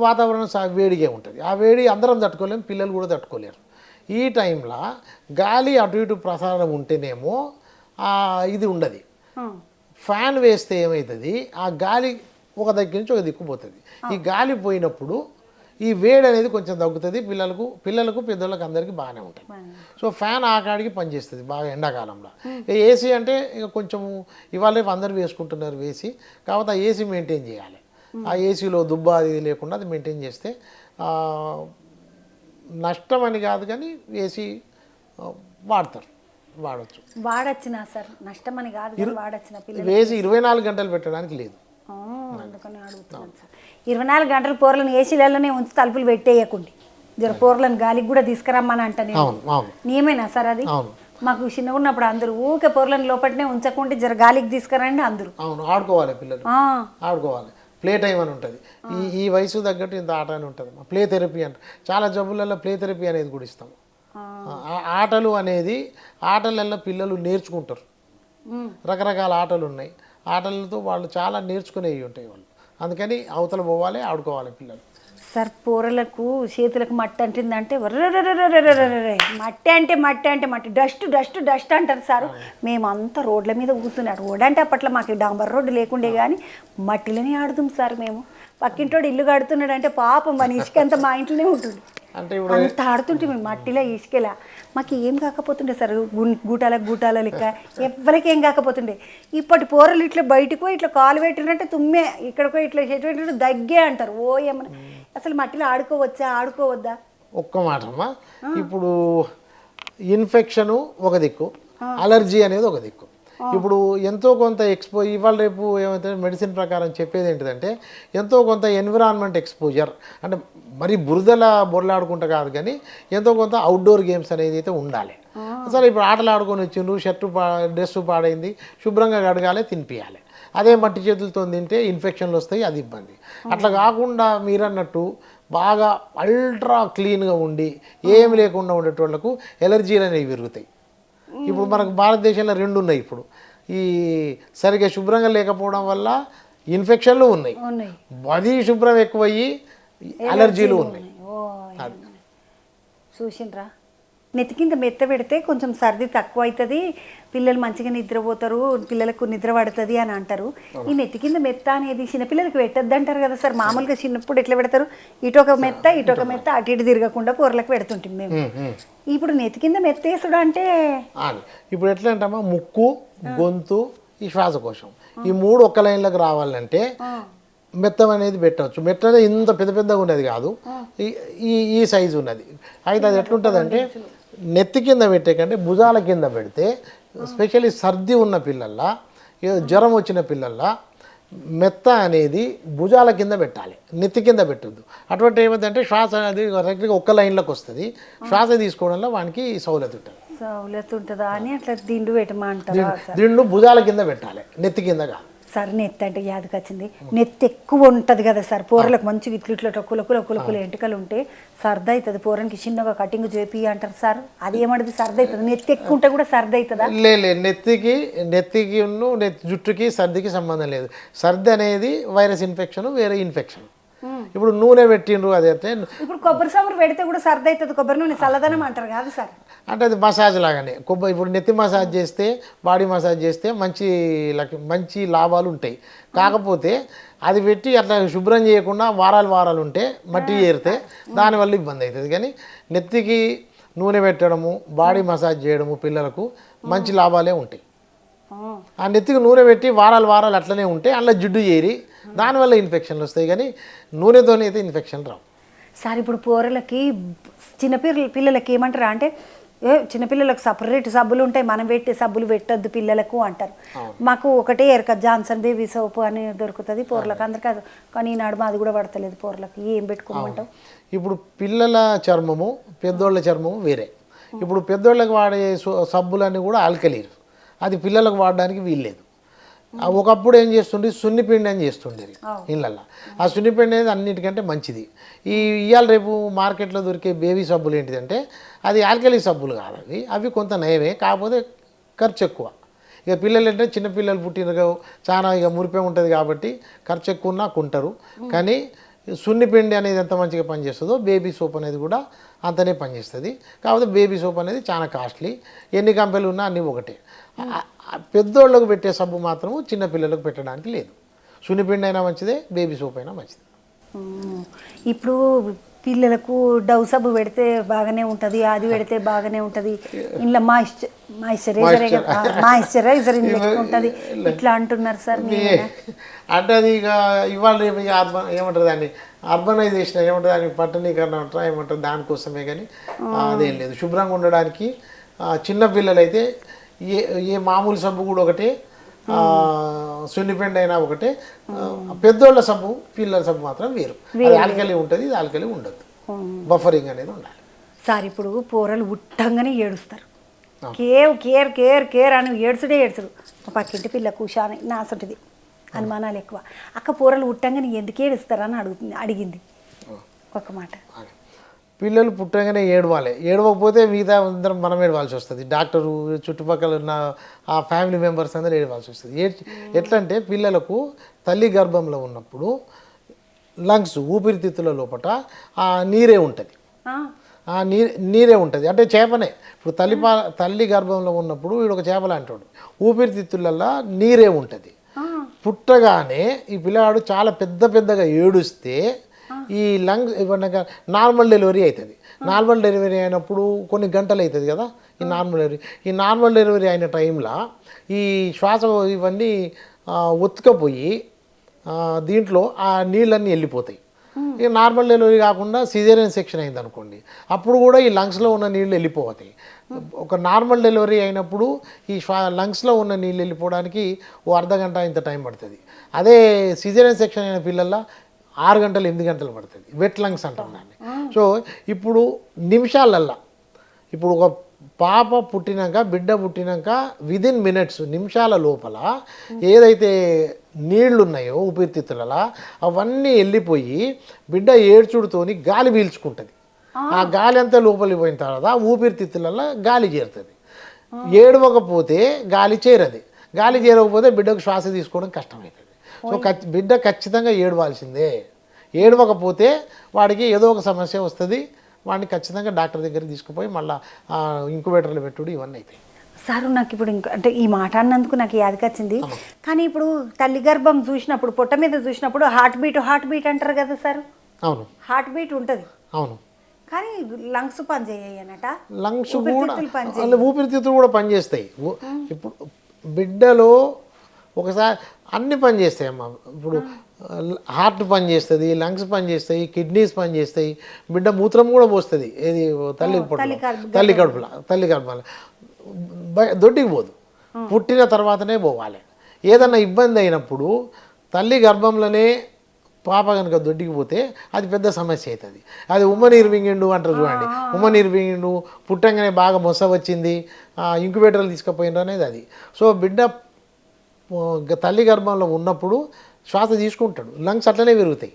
వాతావరణం వేడిగా ఉంటుంది, ఆ వేడి అందరం తట్టుకోలేము, పిల్లలు కూడా తట్టుకోలేరు. ఈ టైంలో గాలి అటు ఇటు ప్రసారం ఉంటేనేమో ఇది ఉండదు. ఫ్యాన్ వేస్తే ఏమవుతుంది, ఆ గాలి ఒక దగ్గర నుంచి ఒక దిక్కుపోతుంది. ఈ గాలి పోయినప్పుడు ఈ వేడి అనేది కొంచెం తగ్గుతుంది, పిల్లలకు పెద్దోళ్ళకి అందరికీ బాగానే ఉంటుంది. సో ఫ్యాన్ ఆ కాడికి పనిచేస్తుంది బాగా ఎండాకాలంలో. ఏసీ అంటే ఇక కొంచెం ఇవాళ రేపు అందరూ వేసుకుంటున్నారు ఏసీ, కాబట్టి ఆ ఏసీ మెయింటైన్ చేయాలి. ఆ ఏసీలో దుబ్బ అది లేకుండా అది మెయింటైన్ చేస్తే నష్టం అని కాదు, కానీ ఏసీ వాడచ్చు. వాడచ్చినా సార్ నష్టం అని కాదు, వాడచ్చిన పిల్లలు ఏసీ 24 గంటలు పెట్టడానికి లేదు. అందుకని అడుగుతున్నాను సార్. 24 గంటలు పూరలను ఏసీలలోనే ఉంచి తలుపులు పెట్టేయకండి, జర పూరలను గాలికి కూడా తీసుకురమ్మని అంటే నియమేనా సార్ అది? మాకు చిన్నగా ఉన్నప్పుడు అందరూ ఊకే పూరలను లోపలనే ఉంచకుండా జర గాలికి తీసుకురండి అందరూ. అవును, ఆడుకోవాలి పిల్లలు, ఆడుకోవాలి. ప్లే టైం అని ఉంటుంది, ఈ వయసు తగ్గట్టు ఇంత ఆట అని ఉంటుంది. ప్లే థెరపీ అంటే చాలా జబ్బులలో ప్లే థెరపీ అనేది కూడా ఇస్తాం. ఆటలు అనేది ఆటలలో పిల్లలు నేర్చుకుంటారు, రకరకాల ఆటలు ఉన్నాయి, ఆటలతో వాళ్ళు చాలా నేర్చుకునేవి ఉంటాయి వాళ్ళు. అందుకని అవతల పోవాలి, ఆడుకోవాలి పిల్లలు. సార్ పూరలకు చేతులకు మట్టి అంటుందంటే మట్టి డస్ట్ అంటారు సార్. మేమంతా రోడ్ల మీద కూర్చున్నాడు, రోడ్ అంటే అప్పట్లో మాకు డాంబర్ రోడ్డు లేకుండే కానీ మట్టిలోనే ఆడుతాం సార్ మేము. పక్కింటోడు ఇల్లు కడుతున్నాడు అంటే పాపం మన ఇసుకంతా మా ఇంట్లోనే ఉంటుంది, అంటే అంత ఆడుతుంటే మేము మట్టిలో ఇసుకెలా. మాకు ఏం కాకపోతుండే సార్, గూటాల లెక్క ఎవరికి ఏం కాకపోతుండే. ఇప్పటి పోరలు ఇట్లా బయటకు ఇట్లా కాలు పెట్టినట్టే తుమ్మే, ఇక్కడికో ఇట్లా చెట్టు దగ్గే అంటారు. ఓ ఏమన్నా అసలు మట్టిలో ఆడుకోవద్దా? ఒక్క మాట అమ్మా, ఇప్పుడు ఇన్ఫెక్షను ఒక దిక్కు, అలర్జీ అనేది ఒక దిక్కు. ఇప్పుడు ఎంతో కొంత ఇవాళ రేపు ఏమైతే మెడిసిన్ ప్రకారం చెప్పేది ఏంటిదంటే ఎంతో కొంత ఎన్విరాన్మెంట్ ఎక్స్పోజర్, అంటే మరి బొర్లాడుకుంటా కాదు కానీ ఎంతో కొంత అవుట్డోర్ గేమ్స్ అనేది అయితే ఉండాలి. సరే ఇప్పుడు ఆటలు ఆడుకొని వచ్చిండ్రు, డ్రెస్ పాడైంది, శుభ్రంగా కడగాలి, తినిపించాలి. అదే మట్టి చేతులతో తింటే ఇన్ఫెక్షన్లు వస్తాయి, అది ఇబ్బంది. అట్లా కాకుండా మీరన్నట్టు బాగా అల్ట్రా క్లీన్గా ఉండి ఏమి లేకుండా ఉండేటోళ్లకు ఎలర్జీలు అనేవి పెరుగుతాయి. ఇప్పుడు మనకు భారతదేశంలో 2 ఉన్నాయి. ఇప్పుడు ఈ సరిగ్గా శుభ్రంగా లేకపోవడం వల్ల ఇన్ఫెక్షన్లు ఉన్నాయి, బది శుభ్రం ఎక్కువయ్యి అలర్జీలు ఉన్నాయి. చూసిండ్రా, నెత్తి కింద మెత్త పెడితే కొంచెం సర్ది తక్కువ అవుతుంది, పిల్లలు మంచిగా నిద్రపోతారు, పిల్లలకు నిద్ర పడుతుంది అని అంటారు. ఈ నెత్తి కింద మెత్త అనేది చిన్నపిల్లలకి పెట్టద్దు అంటారు కదా సార్. మామూలుగా చిన్నప్పుడు ఎట్లా పెడతారు, ఇటొక మెత్త అటు ఇటు తిరగకుండా కూరలకు పెడుతుంటాం మేము. ఇప్పుడు నెత్తి కింద మెత్త వేసుడు అంటే ఇప్పుడు ఎట్లా అంటామా, ముక్కు, గొంతు, ఈ శ్వాసకోశం, ఈ 3 ఒక్క లైన్లకు రావాలంటే మెత్తం అనేది పెట్టవచ్చు. మెత్త అనేది ఇంత పెద్దగా ఉన్నది కాదు, ఈ సైజు ఉన్నది. అయితే అది ఎట్లుంటుంది అంటే నెత్తి కింద పెట్టే కంటే భుజాల కింద పెడితే, స్పెషల్లీ సర్ది ఉన్న పిల్లల్లా, జ్వరం వచ్చిన పిల్లల్లా మెత్త అనేది భుజాల కింద పెట్టాలి, నెత్తి కింద పెట్టద్దు. అటువంటి ఏమైందంటే శ్వాస అనేది కరెక్ట్గా ఒక్క లైన్లోకి వస్తుంది, శ్వాస తీసుకోవడంలో వానికి సౌలత ఉంటుందా అని అట్లా దిండు పెట్టమంటారు. దిండు భుజాల కింద పెట్టాలి, నెత్తి కింద కాదు. సార్ నెత్తి అంటే యాదకి వచ్చింది, నెత్తి ఎక్కువ ఉంటుంది కదా సార్, పూరలకు మంచి ఇట్లా కులకుల ఎంటుకలు ఉంటే సర్ది అవుతుంది, పూరానికి చిన్నగా కటింగ్ చేపి అంటారు సార్. అది ఏమంటుంది, సర్ది అవుతుంది, నెత్తి ఎక్కువ ఉంటే కూడా సర్ది అవుతుందా? నెత్తికి జుట్టుకి సర్దికి సంబంధం లేదు. సర్ది అనేది వైరస్ ఇన్ఫెక్షన్, వేరే ఇన్ఫెక్షన్. ఇప్పుడు నూనె పెట్టిండ్రు, అదైతే ఇప్పుడు కొబ్బరి సబ్బు పెడితే కూడా సర్ది అవుతుంది, కొబ్బరి నూనె చల్లదనం అంటారు కాదు సార్. అంటే అది మసాజ్ లాగానే. ఇప్పుడు నెత్తి మసాజ్ చేస్తే, బాడీ మసాజ్ చేస్తే మంచి లాభాలు ఉంటాయి. కాకపోతే అది పెట్టి అట్లా శుభ్రం చేయకుండా వారాలు ఉంటే మట్టి చేరితే దానివల్ల ఇబ్బంది అవుతుంది. కానీ నెత్తికి నూనె పెట్టడము, బాడీ మసాజ్ చేయడము పిల్లలకు మంచి లాభాలే ఉంటాయి. ఆ నెత్తికి నూనె పెట్టి వారాలు అట్లనే ఉంటే అందులో జిడ్డు చేరి దానివల్ల ఇన్ఫెక్షన్లు వస్తాయి. కానీ నూనెతోనే అయితే ఇన్ఫెక్షన్ రావు సార్. ఇప్పుడు పూరలకి పిల్లలకి ఏమంటారా అంటే, చిన్నపిల్లలకు సపరేట్ సబ్బులు ఉంటాయి, మనం పెట్టే సబ్బులు పెట్టద్దు పిల్లలకు అంటారు. మాకు ఒకటే ఎరక జాన్సన్ బేబీ సోప్ అని దొరుకుతుంది పూరలకు, అందరికీ అది. కానీ ఈనాడు మాది కూడా పడతలేదు పూరలకి, ఏం పెట్టుకోమంటాం? ఇప్పుడు పిల్లల చర్మము, పెద్దోళ్ళ చర్మము వేరే. ఇప్పుడు పెద్దోళ్ళకి వాడే సబ్బులన్నీ కూడా ఆల్కలీన్, అది పిల్లలకు వాడడానికి వీల్లేదు. ఒకప్పుడు ఏం చేస్తుండే, సున్నిపిండి అని చేస్తుండేది ఇళ్ళల్లో. ఆ సున్నిపిండి అనేది అన్నిటికంటే మంచిది. ఇవాళ రేపు మార్కెట్లో దొరికే బేబీ సబ్బులు ఏంటిదంటే అది ఆల్కలీ సబ్బులు కాదు, అవి కొంత నయమే, కాకపోతే ఖర్చు ఎక్కువ. ఇక పిల్లలు అంటే చిన్నపిల్లలు పుట్టిన చాలా ఇక మురిపే ఉంటుంది కాబట్టి ఖర్చు ఎక్కువ ఉన్నా కొంటారు. కానీ సున్నిపిండి అనేది ఎంత మంచిగా పనిచేస్తుందో బేబీ సోప్ అనేది కూడా అంతనే పనిచేస్తుంది. కాకపోతే బేబీ సోప్ అనేది చాలా కాస్ట్లీ, ఎన్ని కంపెనీలు ఉన్నా అన్నీ ఒకటే. పెద్దోళ్ళకు పెట్టే సబ్బు మాత్రము చిన్నపిల్లలకు పెట్టడానికి లేదు. సున్నిపిండి అయినా మంచిదే, బేబీ సోప్ అయినా మంచిదే. ఇప్పుడు పిల్లలకు డవ్ సబ్బు పెడితే బాగానే ఉంటుంది, అది పెడితే బాగానే ఉంటుంది, ఇంట్లో మాయిశ్చరైజర్ ఉంటుంది ఇట్లా అంటున్నారు సార్. అంటే అది ఇక ఇవాళ రేపు ఏమంటారు దాన్ని, అర్బనైజేషన్ ఏమంటుంది, దాన్ని పట్టణీకరణ అంటారా ఏమంటారు, దానికోసమే. కానీ అదేం లేదు. శుభ్రంగా ఉండడానికి చిన్నపిల్లలు అయితే ఏ మామూలు సబ్బు కూడా ఒకటే, సున్నిపిండి అయినా ఒకటే. పెద్దోళ్ళ సబ్బు, పిల్లల సబ్బు మాత్రం వేరు. అది ఆల్కలీ ఉంటుంది, ఇది ఆల్కలీ ఉండదు. బఫరింగ్ అనేది ఉండాలి సార్. ఇప్పుడు పూరలు ఉట్టంగానే ఏడుస్తారు, కేర్ అని ఏడుచుడు. పక్కింటి పిల్ల కూషాని నాసంటిది అనుమానాలు ఎక్కువ. అక్క పూరలు ఉట్టంగానే ఎందుకు ఏడుస్తారని అడిగింది ఒక మాట. పిల్లలు పుట్టగానే ఏడవాలి, ఏడవకపోతే మిగతా అందరం మనం ఏడవాల్సి వస్తుంది. డాక్టరు, చుట్టుపక్కల ఉన్న ఆ ఫ్యామిలీ మెంబర్స్ అందరూ ఏడవాల్సి వస్తుంది. ఎట్లంటే పిల్లలకు తల్లి గర్భంలో ఉన్నప్పుడు లంగ్స్, ఊపిరితిత్తుల లోపల ఆ నీరే ఉంటుంది, ఆ నీరే ఉంటుంది. అంటే చేపనే. ఇప్పుడు తల్లి గర్భంలో ఉన్నప్పుడు వీడు ఒక చేప లాంటి ఊపిరితిత్తులలో నీరే ఉంటుంది. పుట్టగానే ఈ పిల్లవాడు చాలా పెద్దగా ఏడుస్తే ఈ లంగ్స్ ఇవన్నీ నార్మల్ డెలివరీ అవుతుంది. నార్మల్ డెలివరీ అయినప్పుడు కొన్ని గంటలు అవుతుంది కదా ఈ నార్మల్ డెలివరీ అయిన టైంలో ఈ శ్వాస ఇవన్నీ ఒత్తుకపోయి దీంట్లో ఆ నీళ్ళన్నీ వెళ్ళిపోతాయి. ఇక నార్మల్ డెలివరీ కాకుండా సిజేరియన్ సెక్షన్ అయింది అనుకోండి, అప్పుడు కూడా ఈ లంగ్స్లో ఉన్న నీళ్ళు వెళ్ళిపోతాయి. ఒక నార్మల్ డెలివరీ అయినప్పుడు ఈ లంగ్స్లో ఉన్న నీళ్ళు వెళ్ళిపోవడానికి ఓ అర్ధగంట ఇంత టైం పడుతుంది. అదే సిజేరియన్ సెక్షన్ అయిన పిల్లల్లో 6 గంటలు 8 గంటలు పడుతుంది. వెట్ లంగ్స్ అంటాం దాన్ని. సో ఇప్పుడు నిమిషాలల్లా, ఇప్పుడు ఒక పాప పుట్టినాక బిడ్డ పుట్టినాక విదిన్ మినిట్స్ నిమిషాల లోపల ఏదైతే నీళ్లు ఉన్నాయో ఊపిరితిత్తులలో అవన్నీ వెళ్ళిపోయి బిడ్డ ఏడ్చుడుతోని గాలి పీల్చుకుంటుంది. ఆ గాలి అంతా లోపలికి పోయిన తర్వాత ఊపిరితిత్తులలో గాలి చేరుతుంది. ఏడవకపోతే గాలి చేరది, గాలి చేరకపోతే బిడ్డకు శ్వాస తీసుకోవడం కష్టమవుతుంది. సో బిడ్డ ఖచ్చితంగా ఏడవాల్సిందే. ఏడవకపోతే వాడికి ఏదో ఒక సమస్య వస్తుంది. వాడిని ఖచ్చితంగా డాక్టర్ దగ్గరికి తీసుకుపోయి మళ్ళీ ఇంక్యుబేటర్లు పెట్టుడు ఇవన్నీ అవుతాయి. సార్ నాకు ఇప్పుడు ఇంకా అంటే ఈ మాట అన్నందుకు నాకు యాదకొచ్చింది. కానీ ఇప్పుడు తల్లి గర్భం చూసినప్పుడు పొట్ట మీద చూసినప్పుడు హార్ట్ బీట్ అంటారు కదా సార్. అవును, హార్ట్ బీట్ ఉంటుంది. అవును, కానీ లంగ్స్ పనిచేయనట. లంగ్స్ కూడా ఊపిరితిత్తులు కూడా పనిచేస్తాయి. ఇప్పుడు బిడ్డలో ఒకసారి అన్ని పనిచేస్తాయి అమ్మ. ఇప్పుడు హార్ట్ పనిచేస్తుంది, లంగ్స్ పనిచేస్తాయి, కిడ్నీస్ పనిచేస్తాయి, బిడ్డ మూత్రం కూడా పోస్తుంది. ఏది తల్లి గర్భంలో దొడ్డికి పోదు, పుట్టిన తర్వాతనే పోవాలి. ఏదన్నా ఇబ్బంది అయినప్పుడు తల్లి గర్భంలోనే పాప కనుక దొడ్డికి పోతే అది పెద్ద సమస్య అవుతుంది. అది ఉమ్మనీరు వింగిండు అంటారు చూడండి. ఉమ్మనీరు వింగిండు, పుట్టంగానే బాగా మొస వచ్చింది, ఇంక్యుబేటర్లు తీసుకుపోయిండ్రు అనేది అది. సో బిడ్డ తల్లి గర్భంలో ఉన్నప్పుడు శ్వాస తీసుకుంటాడు, లంగ్స్ అట్లనే పెరుగుతాయి.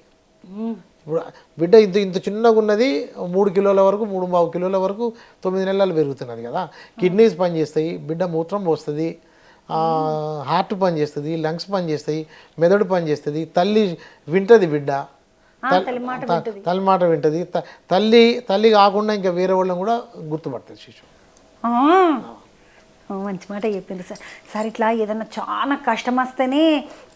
ఇప్పుడు బిడ్డ ఇంత చిన్నగా ఉన్నది 3 కిలోల వరకు 3.5 కిలోల వరకు 9 నెలలు పెరుగుతున్నది కదా. కిడ్నీస్ పనిచేస్తాయి, బిడ్డ మూత్రం పోస్తుంది, హార్ట్ పనిచేస్తుంది, లంగ్స్ పనిచేస్తాయి, మెదడు పనిచేస్తుంది, తల్లి వింటది, బిడ్డ తల్లి మాట వింటది. తల్లి కాకుండా ఇంకా వేరే వాళ్ళని కూడా గుర్తుపడుతుంది శిశువు. మంచి మాట చెప్పింది సార్. సార్ ఇట్లా ఏదన్నా చాలా కష్టం వస్తేనే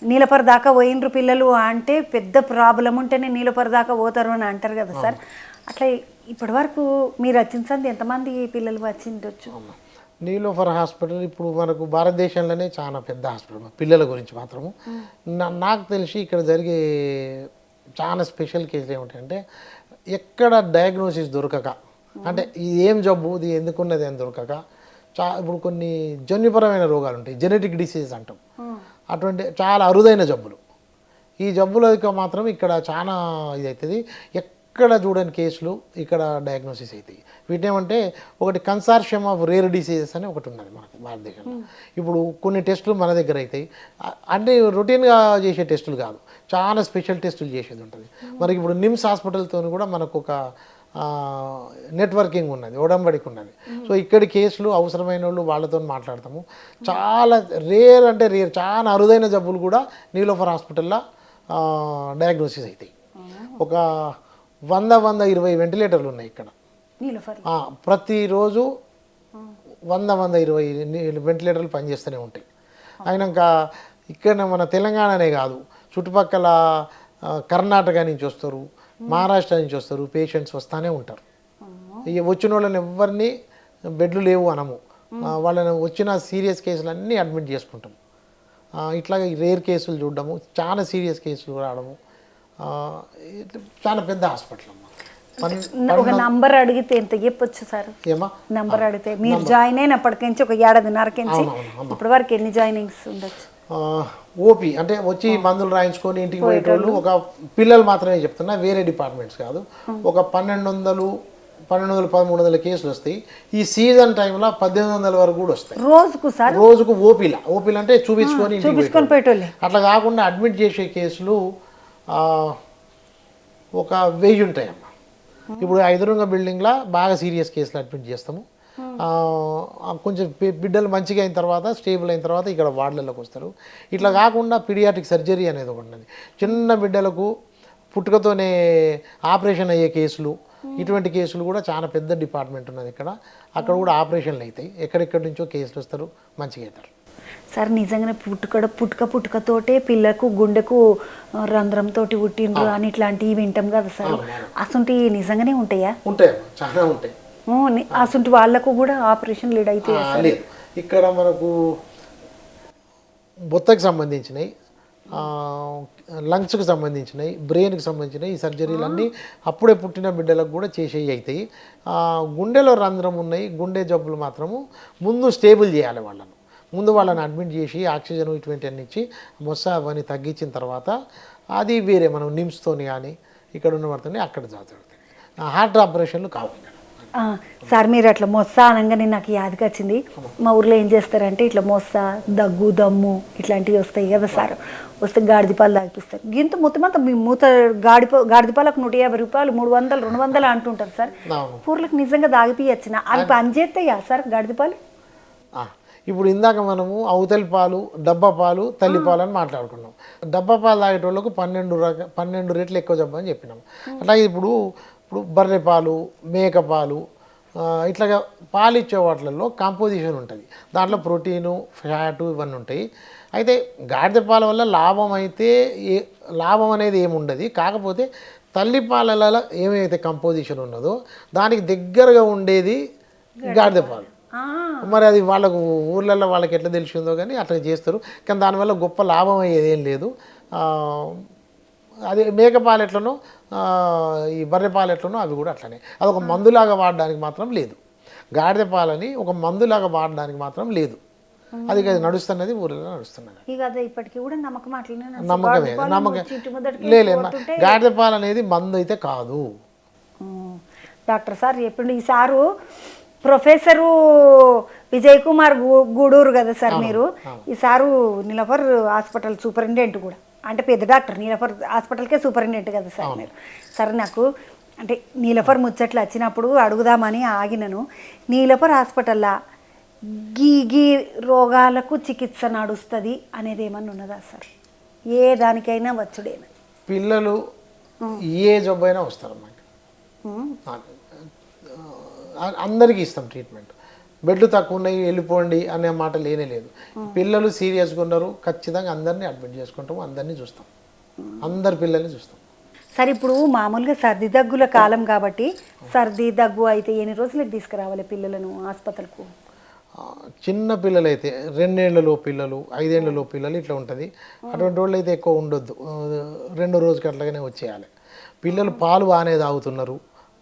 నీలపర దాకా పోయినరు పిల్లలు అంటే పెద్ద ప్రాబ్లం ఉంటేనే నీలపర దాకా పోతారు అని అంటారు కదా సార్. అట్లా ఇప్పటి వరకు మీరు వచ్చిన ఎంతమంది పిల్లలు వచ్చిండొచ్చు? నీలోఫర్ హాస్పిటల్ ఇప్పుడు మనకు భారతదేశంలోనే చాలా పెద్ద హాస్పిటల్ పిల్లల గురించి మాత్రము. నాకు తెలిసి ఇక్కడ జరిగే చాలా స్పెషల్ కేసులు ఏమిటంటే ఎక్కడ డయాగ్నోసిస్ దొరకక, అంటే ఇది ఏం జబ్బు, ఇది ఎందుకున్నది అని దొరకక, ఇప్పుడు కొన్ని జన్యుపరమైన రోగాలు ఉంటాయి, జెనెటిక్ డిసీజెస్ అంటాం, అటువంటి చాలా అరుదైన జబ్బులు. ఈ జబ్బులకి మాత్రం ఇక్కడ చాలా ఇది అవుతుంది. ఎక్కడ చూడని కేసులు ఇక్కడ డయాగ్నోసిస్ అవుతాయి. వీటేమంటే ఒకటి కన్సార్షియం ఆఫ్ రేర్ డిసీజెస్ అని ఒకటి ఉన్నది మనకు భారతదేశంలో. ఇప్పుడు కొన్ని టెస్టులు మన దగ్గర అవుతాయి, అంటే రొటీన్గా చేసే టెస్టులు కాదు, చాలా స్పెషల్ టెస్టులు చేసేది ఉంటుంది. మనకి ఇప్పుడు నిమ్స్ హాస్పిటల్తో కూడా మనకు ఒక నెట్వర్కింగ్ ఉన్నది, ఒడంబడికి ఉన్నది. సో ఇక్కడి కేసులు అవసరమైన వాళ్ళు వాళ్ళతో మాట్లాడతాము. చాలా రేర్ అంటే రేర్, చాలా అరుదైన జబ్బులు కూడా నీలోఫర్ హాస్పిటల్లో డయాగ్నోసిస్ అవుతాయి. ఒక 100-120 వెంటిలేటర్లు ఉన్నాయి ఇక్కడ. ప్రతిరోజు 100-120 వెంటిలేటర్లు పనిచేస్తూనే ఉంటాయి. అయినాక ఇక్కడ మన తెలంగాణనే కాదు, చుట్టుపక్కల కర్ణాటక నుంచి వస్తారు, మహారాష్ట్ర నుంచి వస్తారు, పేషెంట్స్ వస్తూనే ఉంటారు. వచ్చిన వాళ్ళని ఎవరిని బెడ్లు లేవు అనము, వాళ్ళని వచ్చిన సీరియస్ కేసులు అన్నీ అడ్మిట్ చేసుకుంటాం. ఇట్లాగే రేర్ కేసులు చూడడము, చాలా సీరియస్ కేసులు రావడము. చాలా పెద్ద హాస్పిటల్ అమ్మా. ఒక నంబర్ అడిగితే ఎంత చెప్పొచ్చు సార్? ఏమా నంబర్ అడిగితే మీరు జాయిన్ అయినప్పటికించి ఒక 7.5 ఇప్పటి వరకు ఎన్ని జాయినింగ్స్ ఉండొచ్చు? ఓపీ అంటే వచ్చి మందులు రాయించుకొని ఇంటికి పోయేటోళ్ళు ఒక పిల్లలు మాత్రమే చెప్తున్నా, వేరే డిపార్ట్మెంట్స్ కాదు. ఒక 1200-1300 కేసులు వస్తాయి. ఈ సీజన్ టైంలో 1800 వరకు కూడా వస్తాయి రోజుకు. ఓపీలు అంటే చూపించుకొని పోయేటోళ్ళు. అట్లా కాకుండా అడ్మిట్ చేసే కేసులు ఒక 1000 ఉంటాయమ్మా. ఇప్పుడు ఎదురుంగ బిల్డింగ్లో బాగా సీరియస్ కేసులు అడ్మిట్ చేస్తాము. కొంచెం బిడ్డలు మంచిగా అయిన తర్వాత, స్టేబుల్ అయిన తర్వాత ఇక్కడ వార్డులలోకి వస్తారు. ఇట్లా కాకుండా పీడియాట్రిక్ సర్జరీ అనేది ఒకటి ఉన్నది. చిన్న బిడ్డలకు పుట్టుకతోనే ఆపరేషన్ అయ్యే కేసులు, ఇటువంటి కేసులు కూడా చాలా పెద్ద డిపార్ట్మెంట్ ఉన్నది ఇక్కడ. అక్కడ కూడా ఆపరేషన్లు అవుతాయి. ఎక్కడెక్కడి నుంచో కేసులు వస్తారు, మంచిగా అవుతారు. సార్ నిజంగానే పుట్టుకతోటే పిల్లకు గుండెకు రంధ్రంతో పుట్టిండ్రు అని ఇట్లాంటివి వింటాం కదా సార్. అసలు నిజంగానే ఉంటాయా? ఉంటాయి, చాలా ఉంటాయి. అసలు వాళ్ళకు కూడా ఆపరేషన్ లీడ్ అయితే లేదు. ఇక్కడ మనకు బొత్తకు సంబంధించినవి, లంగ్స్కి సంబంధించినవి, బ్రెయిన్కి సంబంధించినవి ఈ సర్జరీలు అన్నీ అప్పుడే పుట్టిన బిడ్డలకు కూడా చేసేవి అవుతాయి. గుండెలో రంధ్రం ఉన్నాయి, గుండె జబ్బులు మాత్రము ముందు స్టేబుల్ చేయాలి వాళ్ళను. ముందు వాళ్ళని అడ్మిట్ చేసి ఆక్సిజన్ ఇటువంటి అన్ని ఇచ్చి మొస్స అవన్నీ తగ్గించిన తర్వాత అది వేరే మనం నిమ్స్తోని కానీ ఇక్కడ ఉన్న వాటిని అక్కడ జాగ్రత్త. హార్ట్ ఆపరేషన్లు కావు. ఆ, సార్ మీరు అట్లా మొస్సా అనగానే నాకు యాదకి వచ్చింది. మా ఊర్లో ఏం చేస్తారంటే ఇట్లా మొస్సా, దగ్గు, దమ్ము ఇట్లాంటివి వస్తాయి కదా సార్, వస్తే గాడిదపాలు తాగిపిస్తారు. గింత మొత్తం మీ మూత గాడిదపాలకు 150 రూపాయలు, 300, 200 అంటుంటారు సార్. అవును. ఊర్లకు నిజంగా తాగిపియచ్చిన అవి పని చేస్తాయా సార్ గాడిదపాలు? ఆ, ఇప్పుడు ఇందాక మనము అవతలి పాలు, డబ్బా పాలు, తల్లి పాలు అని మాట్లాడుకున్నాం. డబ్బా పాలు తాగేటోళ్ళకు 12 రెట్లు ఎక్కువ జబ్బు అని చెప్పినాం. అట్లాగే ఇప్పుడు బర్రె పాలు, మేక పాలు, ఇట్లాగా పాలు ఇచ్చే వాటిల్లో కాంపోజిషన్ ఉంటుంది. దాంట్లో ప్రోటీను, ఫ్యాటు ఇవన్నీ ఉంటాయి. అయితే గాడిద పాల వల్ల లాభం అనేది ఏముండదు. కాకపోతే తల్లి పాలలో ఏమైతే కంపోజిషన్ ఉన్నదో దానికి దగ్గరగా ఉండేది గాడిద పాలు. మరి అది వాళ్ళకు ఊర్లలో వాళ్ళకి ఎట్లా తెలిసిందో కానీ అట్లా చేస్తారు. కానీ దానివల్ల గొప్ప లాభం అయ్యేది ఏం లేదు. అదే మేక పాలు ఎట్లనో ఈ బర్రె పాలు ఎట్లనో అవి కూడా అట్లనే. అది ఒక మందులాగా వాడడానికి మాత్రం లేదు. గాడిద పాలని ఒక మందులాగా వాడడానికి మాత్రం లేదు. అది నడుస్తున్నది, ఊర్లలో నడుస్తున్నది. లేదు, గాడిద పాలు అనేది మందు అయితే కాదు. డాక్టర్ సార్ చెప్పిండు. ఈ సారు ప్రొఫెసరు విజయ్ కుమార్ గూడూరు కదా సార్ మీరు. ఈ సారు నీలఫర్ హాస్పిటల్ సూపరింటెండెంట్ కూడా, అంటే పెద్ద డాక్టర్ నీలఫర్ హాస్పిటల్కే సూపరింటెండెంట్ కదా సార్ మీరు. సరే, నాకు అంటే నీలఫర్ ముచ్చట్లు వచ్చినప్పుడు అడుగుదామని ఆగినను. నీలఫర్ హాస్పిటల్లో గీ రోగాలకు చికిత్స నడుస్తుంది అనేది ఏమన్నా ఉన్నదా సార్? ఏ దానికైనా వచ్చుడేనా? పిల్లలు ఏ జబ్బు అయినా వస్తారన్నమాట. అందరికీ ఇస్తాం ట్రీట్మెంట్. బెడ్లు తక్కువ ఉన్నాయి వెళ్ళిపోండి అనే మాట లేనే లేదు. పిల్లలు సీరియస్గా ఉన్నారు, ఖచ్చితంగా అందరినీ అడ్మిట్ చేసుకుంటాము, అందరినీ చూస్తాం, అందరి పిల్లల్ని చూస్తాం. సరే, ఇప్పుడు మామూలుగా సర్ది దగ్గుల కాలం కాబట్టి సర్ది దగ్గు అయితే ఎన్ని రోజులకు తీసుకురావాలి పిల్లలను ఆసుపత్రికి? చిన్న పిల్లలు అయితే 2 ఏళ్లలో పిల్లలు, 5 ఏళ్లలో పిల్లలు ఇట్లా ఉంటుంది. అటువంటి వాళ్ళు అయితే ఎక్కువ ఉండొద్దు, 2 రోజుకి అట్లాగానే వచ్చేయాలి. పిల్లలు పాలు బాగానే తాగుతున్నారు,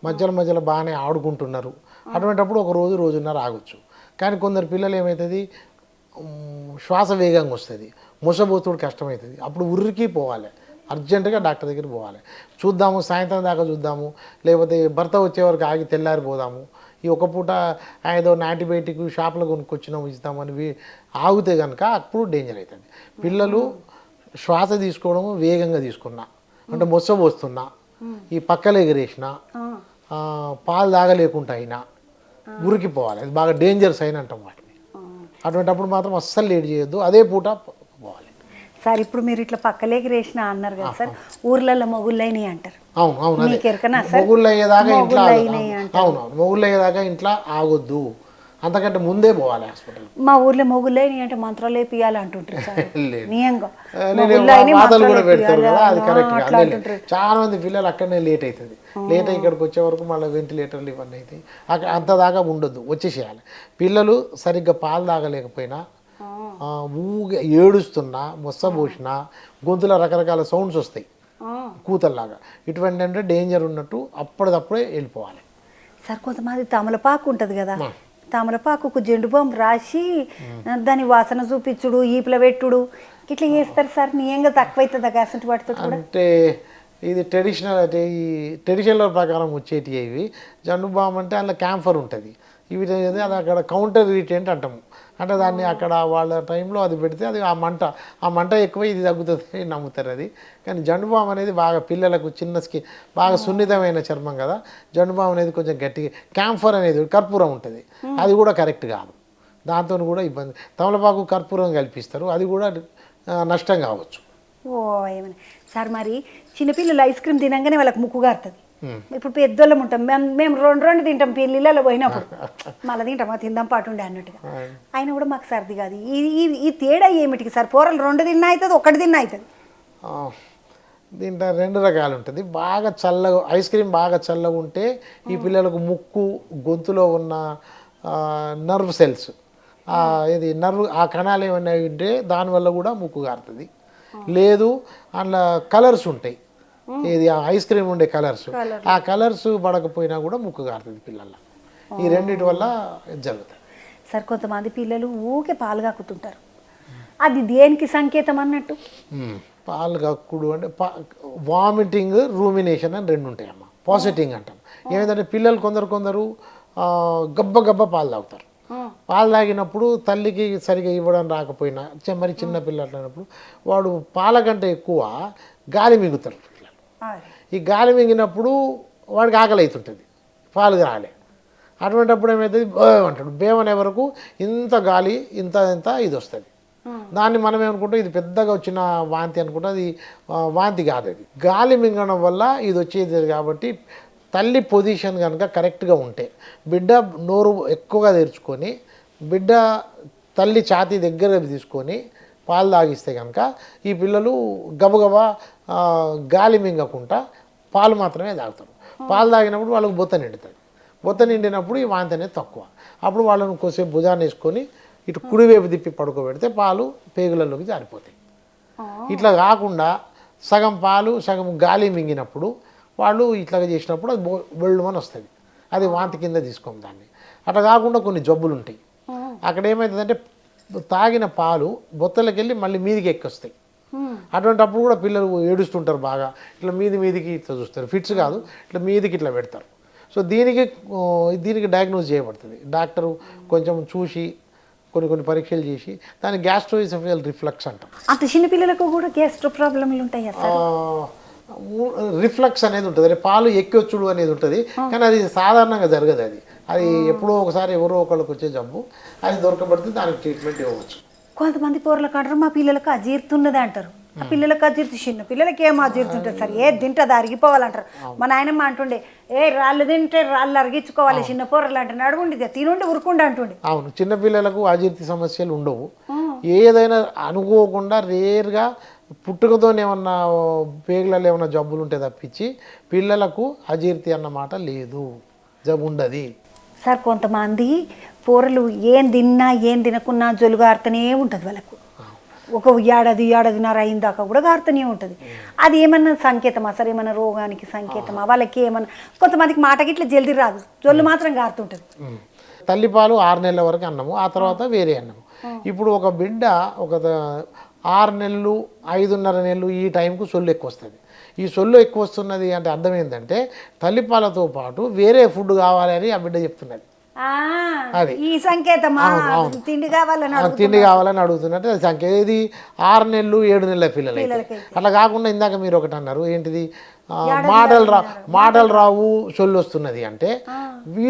మధ్యలో బాగానే ఆడుకుంటున్నారు, అటువంటిప్పుడు ఒక రోజున్నర ఆగొచ్చు. కానీ కొందరు పిల్లలు ఏమవుతుంది, శ్వాస వేగంగా వస్తుంది, మొసబోతుడు కష్టమవుతుంది. అప్పుడు ఉర్రికి పోవాలి, అర్జెంటుగా డాక్టర్ దగ్గరికి పోవాలి. చూద్దాము, సాయంత్రం దాకా చూద్దాము, లేకపోతే భర్త వచ్చే వరకు ఆగి తెల్లారిపోదాము. ఈ ఒక పూట ఏదో యాంటీబయాటిక్ షాప్లో కొనుక్కొచ్చినాము ఇస్తామని ఆగితే కనుక అప్పుడు డేంజర్ అవుతుంది. పిల్లలు శ్వాస తీసుకోవడము వేగంగా తీసుకున్నా, అంటే మొసబోస్తున్నా, ఈ పక్కలు ఎగిరేసిన, పాలు తాగలేకుండా అయినా ఉరికిపోవాలి. అది బాగా డేంజర్స్ అయిన అంటాం వాటిని. అటువంటిప్పుడు మాత్రం అస్సలు లేట్ చేయొద్దు, అదే పూట పోవాలి. సార్, ఇప్పుడు మీరు ఇట్లా పక్కలేకి రేసిన అన్నారు కదా సార్, ఊర్లలో మొగుళ్ళైనవి అంటారు. అవును, మొగుళ్ళు అయ్యేదాకా ఇంట్లో ఆగొద్దు, అంతకంటే ముందే పోవాలి హాస్పిటల్. మా ఊర్లో మొగుళ్ళైనవి అంటే మంత్రాలు వేపియాలి అంటుంటారు సార్. మాటలు కూడా పెడతారు కదా, అది కరెక్ట్ కాదు. చాలా మంది పిల్లలు అక్కడనే లేట్ అవుతుంది. లేట్ అయ్యి ఇక్కడికి వచ్చే వరకు మళ్ళీ వెంటిలేటర్లు ఇవన్నీ అవుతాయి. అక్కడ అంత దాకా ఉండొద్దు, వచ్చేసేయాలి. పిల్లలు సరిగ్గా పాలు తాగలేకపోయినా, ఊగా ఏడుస్తున్నా, మొస్సబోసినా, గొంతులో రకరకాల సౌండ్స్ వస్తాయి కూతల్లాగా, ఇటువంటి అంటే డేంజర్ ఉన్నట్టు అప్పటిదప్పుడే వెళ్ళిపోవాలి. సార్, కొంతమంది తమలపాకు ఉంటుంది కదా, తమలపాకుకు జెండు బాంబు రాసి దాని వాసన చూపించుడు, ఈపుల పెట్టుడు ఇట్లా చేస్తారు సార్. నియంగా తక్కువైతుందా గ్యాసెంట్ వాటితో? అంటే ఇది ట్రెడిషనల్ ప్రకారం వచ్చేటి ఇవి. జెండు బాంబు అంటే అందులో క్యాంఫర్ ఉంటుంది. ఇవి అది అక్కడ కౌంటర్ ఇరిటెంట్ అంటాము. అంటే దాన్ని అక్కడ వాళ్ళ టైంలో అది పెడితే అది ఆ మంట ఎక్కువ, ఇది తగ్గుతుంది నమ్ముతారు అది. కానీ జెండు బామ్ అనేది బాగా పిల్లలకు చిన్న బాగా సున్నితమైన చర్మం కదా, జెండు బామ్ అనేది కొంచెం గట్టిగా, క్యాంఫర్ అనేది కర్పూరం ఉంటుంది, అది కూడా కరెక్ట్ కాదు, దాంతో కూడా ఇబ్బంది. తమలపాకు కర్పూరం కల్పిస్తారు, అది కూడా నష్టం కావచ్చు. ఏమన్నా సార్, మరి చిన్నపిల్లలు ఐస్ క్రీమ్ తినగానే వాళ్ళకి ముక్కు గారుతుంది. ఇప్పుడు పెద్దోళ్ళం ఉంటాం, మేము రెండు తింటాం పిల్లలు పోయినప్పుడు, మళ్ళీ తిందాం పాటు ఉండే అన్నట్టుగా. అయినా కూడా మాకు సర్ది కాదు. ఈ తేడా ఏమిటికి సార్? పోరలు 2 తిన్నా అవుతుంది, 1 తిన్నా అవుతుంది. దీంట్లో 2 రకాలు ఉంటుంది. బాగా చల్లగా ఐస్ క్రీమ్ బాగా చల్లగా ఉంటే ఈ పిల్లలకు ముక్కు, గొంతులో ఉన్న నర్వ్ సెల్స్, ఇది ఆ కణాలు ఏమన్నా ఉంటే దానివల్ల కూడా ముక్కు గారుతుంది. లేదు, అందులో కలర్స్ ఉంటాయి, ఇది ఐస్ క్రీమ్ ఉండే కలర్స్, ఆ కలర్స్ పడకపోయినా కూడా ముక్కు గారుతుంది పిల్లల్లో. ఈ రెండింటి వల్ల జరుగుతాయి సార్. కొంతమంది పిల్లలు ఊకే పాలు కాకుతుంటారు, అది దేనికి సంకేతం అన్నట్టు? పాలు కక్కుడు అంటే వామిటింగ్, రూమినేషన్ అని 2 ఉంటాయి అమ్మ. పాజిటింగ్ అంటాం. ఏమైందంటే పిల్లలు కొందరు గబ్బ గబ్బ పాలు తాగుతారు. పాలు తాగినప్పుడు తల్లికి సరిగా ఇవ్వడం రాకపోయినా మరి చిన్న పిల్లలు అన్నప్పుడు వాడు పాల కంటే ఎక్కువ గాలి మింగుతారు పిల్లలు. ఈ గాలి మింగినప్పుడు వాడికి ఆకలి అవుతుంటుంది, పాలు రాలే. అటువంటిప్పుడు ఏమవుతుంది, అంటాడు. బేమనే వరకు ఇంత గాలి ఇంత ఇంత ఇది వస్తుంది. దాన్ని మనం ఏమనుకుంటాం ఇది పెద్దగా వచ్చిన వాంతి అనుకుంటాం. అది వాంతి కాదు, అది గాలి మింగడం వల్ల ఇది వచ్చేది. కాబట్టి తల్లి పొజిషన్ కనుక కరెక్ట్గా ఉంటే, బిడ్డ నోరు ఎక్కువగా తెరుచుకొని బిడ్డ తల్లి ఛాతీ దగ్గర తీసుకొని పాలు తాగిస్తే కనుక ఈ పిల్లలు గబగబా గాలి మింగకుండా పాలు మాత్రమే తాగుతారు. పాలు తాగినప్పుడు వాళ్ళకు బొత్త నిండుతుంది. బొత్త నిండినప్పుడు ఈ వాంతి అనేది తక్కువ. అప్పుడు వాళ్ళను కొద్దిసేపు భుజాన్ని వేసుకొని ఇటు కుడివైపు తిప్పి పడుకోబెడితే పాలు పేగులలోకి జారిపోతాయి. ఇట్లా కాకుండా సగం పాలు సగం గాలి మింగినప్పుడు వాళ్ళు ఇట్లా చేసినప్పుడు అది బొళ్ళమని వస్తుంది. అది వాంతి కింద తీసుకోము దాన్ని. అట్లా కాకుండా కొన్ని జబ్బులు ఉంటాయి. అక్కడ ఏమవుతుందంటే తాగిన పాలు బొత్తలకి వెళ్ళి మళ్ళీ మీదికి ఎక్కొస్తాయి. అటువంటిప్పుడు కూడా పిల్లలు ఏడుస్తుంటారు బాగా. ఇట్లా మీదికి ఇట్లా చూస్తారు, ఫిట్స్ కాదు, ఇట్లా మీదికి ఇట్లా పెడతారు. సో దీనికి డయాగ్నోస్ చేయబడుతుంది. డాక్టరు కొంచెం చూసి కొన్ని పరీక్షలు చేసి దాన్ని గ్యాస్ట్రోఇసోఫేజియల్ రిఫ్లక్స్ అంటాం. అంత చిన్న పిల్లలకు కూడా గ్యాస్ట్రో ప్రాబ్లమ్లు ఉంటాయి. రిఫ్లక్స్ అనేది ఉంటుంది, అంటే పాలు ఎక్కొచ్చుడు అనేది ఉంటుంది. కానీ అది సాధారణంగా జరగదు. అది ఎప్పుడో ఒకసారి ఎవరో ఒకళ్ళకి వచ్చే జబ్బు. అది దొరకబడితే దానికి ట్రీట్మెంట్ ఇవ్వచ్చు. కొంతమంది పోరలకు అంటారు మా పిల్లలకు అజీర్తున్నది అంటారు. ఆ పిల్లలకు అజీర్తి, చిన్న పిల్లలకి ఏం అజీర్తి ఉంటుంది సార్, ఏది తింటే అది అరిగిపోవాలంటారు. మా నాయనమ్మ అంటుండే రాళ్ళు తింటే రాళ్ళు అరిగించుకోవాలి, చిన్న పోరలు అంటే నడువుండి తినుండి ఉరుకుండి అంటుండే. అవును, చిన్నపిల్లలకు అజీర్తి సమస్యలు ఉండవు. ఏదైనా అనుకోకుండా రేర్గా పుట్టుకతోనేమన్నా పేగులలో ఏమన్నా జబ్బులు ఉంటే తప్పించి పిల్లలకు అజీర్తి అన్నమాట లేదు, జబ్బు ఉండదు సార్. కొంతమంది పోరలు ఏం తిన్నా ఏం తినకున్నా జొలుగు ఆడుతూనే ఉంటుంది వాళ్ళకు. ఒక ఏడాదిన్నర అయిన దాకా కూడా గారుతూనే ఉంటుంది. అది ఏమన్నా సంకేతమా సార్, ఏమన్నా రోగానికి సంకేతమా? వాళ్ళకి ఏమన్నా కొంతమందికి మాటకి ఇట్లా జల్దీ రాదు, జొల్లు మాత్రం గారుతుంటుంది. తల్లిపాలు 6 నెలల వరకు అన్నము, ఆ తర్వాత వేరే అన్నము. ఇప్పుడు ఒక బిడ్డ ఒక 6 నెలలు 5.5 నెలలు ఈ టైంకు సొల్లు ఎక్కువ వస్తుంది. ఈ సొల్లు ఎక్కువ వస్తున్నది అంటే అర్థం ఏంటంటే తల్లిపాలతో పాటు వేరే ఫుడ్ కావాలి అని ఆ బిడ్డ చెప్తున్నది. అది ఈ సంకేతమా? తిండి కావాలని అడుగుతున్నట్టు అది సంకేతం. ఇది 6 నెలలు 7 నెలల పిల్లలకి. అట్లా కాకుండా ఇందాక మీరు ఒకటి అన్నారు, ఏంటిది మాటలు రావు సొల్లు వస్తున్నది అంటే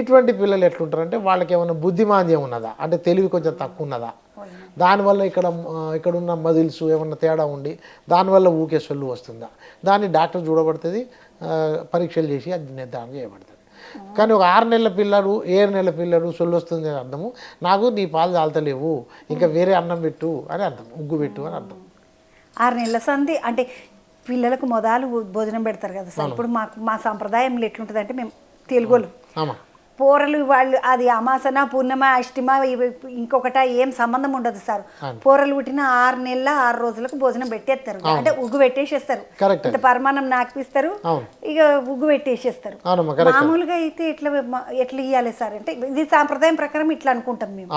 ఇటువంటి పిల్లలు ఎట్లుంటారంటే వాళ్ళకి ఏమైనా బుద్ధిమాంద్యం ఉన్నదా, అంటే తెలివి కొంచెం తక్కువ ఉన్నదా, దానివల్ల ఇక్కడున్న మజిల్స్ ఏమన్నా తేడా ఉండి దానివల్ల ఊకే సొల్లు వస్తుందా, దాన్ని డాక్టర్ చూడబడుతుంది, పరీక్షలు చేసి అది నిర్ధారణ చేయబడుతుంది. కానీ ఒక 6 నెలల పిల్లలు 7 నెలల పిల్లలు సొల్లు వస్తుంది అని అర్థము, నాకు నీ పాలు తాగుతలేవు ఇంకా వేరే అన్నం పెట్టు అని అర్థం, ఉగ్గు పెట్టు అని అర్థం. 6 నెలల సంధి అంటే పిల్లలకు మొదలు భోజనం పెడతారు కదా సార్. ఇప్పుడు మా సాంప్రదాయంలో ఎట్లుంటుంది అంటే మేము తెలుగులు పోరలు వాళ్ళు అది అమాసన పూర్ణిమ అష్టమ ఇంకొకట ఏం సంబంధం ఉండదు సార్. పోరలు పుట్టిన 6 నెలల 6 రోజులకు భోజనం పెట్టేస్తారు, అంటే ఉగ్గు పెట్టేసేస్తారు, ఇంత పరిమాణం నాకిపిస్తారు, ఇక ఉగ్గు పెట్టేసేస్తారు. మామూలుగా అయితే ఎట్లా ఇవ్వాలి సార్ అంటే ఇది సాంప్రదాయం ప్రకారం ఇట్లా అనుకుంటాం మేము.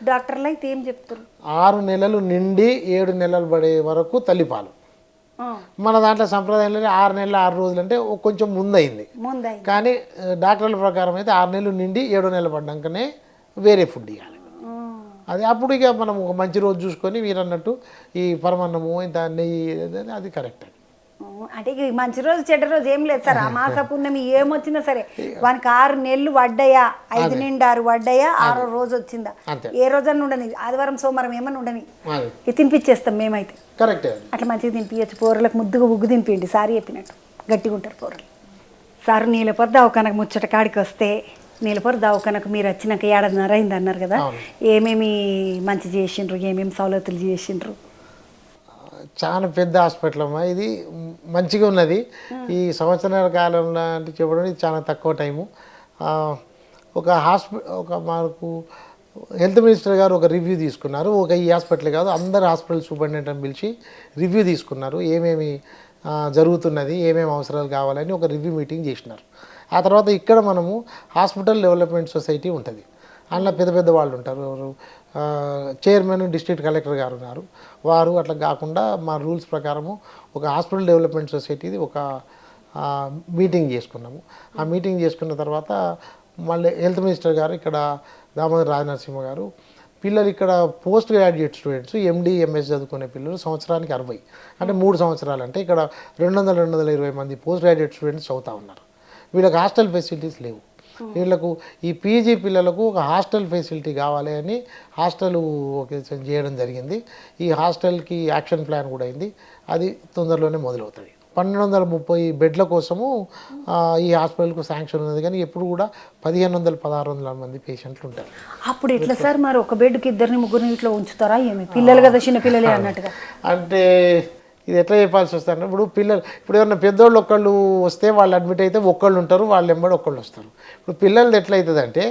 డాక్టర్లు అయితే ఏం చెప్తారు, 6 నెలలు నిండి 7 నెలలు పడే వరకు తల్లిపాలు. మన దాంట్లో సంప్రదాయంలో 6 నెలలు 6 రోజులు అంటే కొంచెం ముందైంది. కానీ డాక్టర్ల ప్రకారం అయితే 6 నెలలు నిండి 7 నెలలు పడ్డాకనే వేరే ఫుడ్ ఇవ్వాలి. అది అప్పుడు ఇక మనం ఒక మంచి రోజు చూసుకొని మీరు అన్నట్టు ఈ పరమాన్నము ఇంత నెయ్యి అది కరెక్ట్. అంటే మంచి రోజు చెడ్డ రోజు ఏం లేదు సార్. అమాస పుణ్యమి ఏమొచ్చినా సరే వానికి 6 నెలలు పడ్డాయా, 5 నుండి 6 పడ్డాయా, 6వ రోజు వచ్చిందా, ఏ రోజన్నా ఉండని, ఆదివారం సోమవారం ఏమన్నా ఉండని తినిపించేస్తాం మేమైతే. కరెక్ట్, అట్లా మంచిగా తినిపించచ్చు. పోరలకు ముద్దుగా ఉగ్గు తినిపించండి, సారీ చెప్పినట్టు గట్టిగా ఉంటారు పోరలు. సార్ నీలపొర దవాఖానకు ముచ్చట కాడికి వస్తే, నీలపొర దవాఖానకు మీరు వచ్చినాక 1.5 ఏడాది అయింది అన్నారు కదా, ఏమేమి మంచి చేసిండ్రు, ఏమేమి సౌలతులు చేసిండ్రు? చాలా పెద్ద హాస్పిటల్ అమ్మా, ఇది మంచిగా ఉన్నది. ఈ సంవత్సరాల కాలంలో అంటే చెప్పడం ఇది చాలా తక్కువ టైము. ఒక మాకు హెల్త్ మినిస్టర్ గారు ఒక రివ్యూ తీసుకున్నారు. ఈ హాస్పిటల్ కాదు, అందరు హాస్పిటల్ సూపరింటెండెంట్ని పిలిచి రివ్యూ తీసుకున్నారు. ఏమేమి జరుగుతున్నది, ఏమేమి అవసరాలు కావాలని ఒక రివ్యూ మీటింగ్ చేసినారు. ఆ తర్వాత ఇక్కడ మనము హాస్పిటల్ డెవలప్మెంట్ సొసైటీ ఉంటుంది, అందులో పెద్ద పెద్ద వాళ్ళు ఉంటారు. చైర్మన్ డిస్ట్రిక్ట్ కలెక్టర్ గారు ఉన్నారు. వారు అట్లా కాకుండా మా రూల్స్ ప్రకారము ఒక హాస్పిటల్ డెవలప్మెంట్ సొసైటీది ఒక మీటింగ్ చేసుకున్నాము. ఆ మీటింగ్ చేసుకున్న తర్వాత మళ్ళీ హెల్త్ మినిస్టర్ గారు ఇక్కడ దామోదర్ రాజనరసింహ గారు పిల్లలు ఇక్కడ పోస్ట్ గ్రాడ్యుయేట్ స్టూడెంట్స్ ఎండి ఎంఎస్ చదువుకునే పిల్లలు సంవత్సరానికి 60 అంటే 3 సంవత్సరాలు అంటే ఇక్కడ 220 మంది పోస్ట్ గ్రాడ్యుయేట్ స్టూడెంట్స్ చదువుతూ ఉన్నారు. వీళ్ళకి హాస్టల్ ఫెసిలిటీస్ లేవు. వీళ్ళకు ఈ పీజీ పిల్లలకు ఒక హాస్టల్ ఫెసిలిటీ కావాలి అని హాస్టల్ చేయడం జరిగింది. ఈ హాస్టల్కి యాక్షన్ ప్లాన్ కూడా అయింది. అది తొందరలోనే మొదలవుతుంది. 1230 బెడ్ల కోసము ఈ హాస్పిటల్కు శాంక్షన్ ఉన్నది, కానీ ఎప్పుడు కూడా 1500-1600 మంది పేషెంట్లు ఉంటారు. అప్పుడు ఎట్లా సార్ మరి ఒక బెడ్కి 2-3 ఇట్లా ఉంచుతారా ఏమి? పిల్లలు కదా, చిన్న పిల్లలే అన్నట్టుగా. అంటే ఇది ఎట్లా చెప్పాల్సి వస్తారు, ఇప్పుడు ఏమన్నా పెద్దోళ్ళు ఒకళ్ళు వస్తే వాళ్ళు అడ్మిట్ అయితే ఒక్కళ్ళు ఉంటారు, వాళ్ళు వెంబడి ఒకళ్ళు వస్తారు. ఇప్పుడు పిల్లలది ఎట్లా అవుతుంది అంటే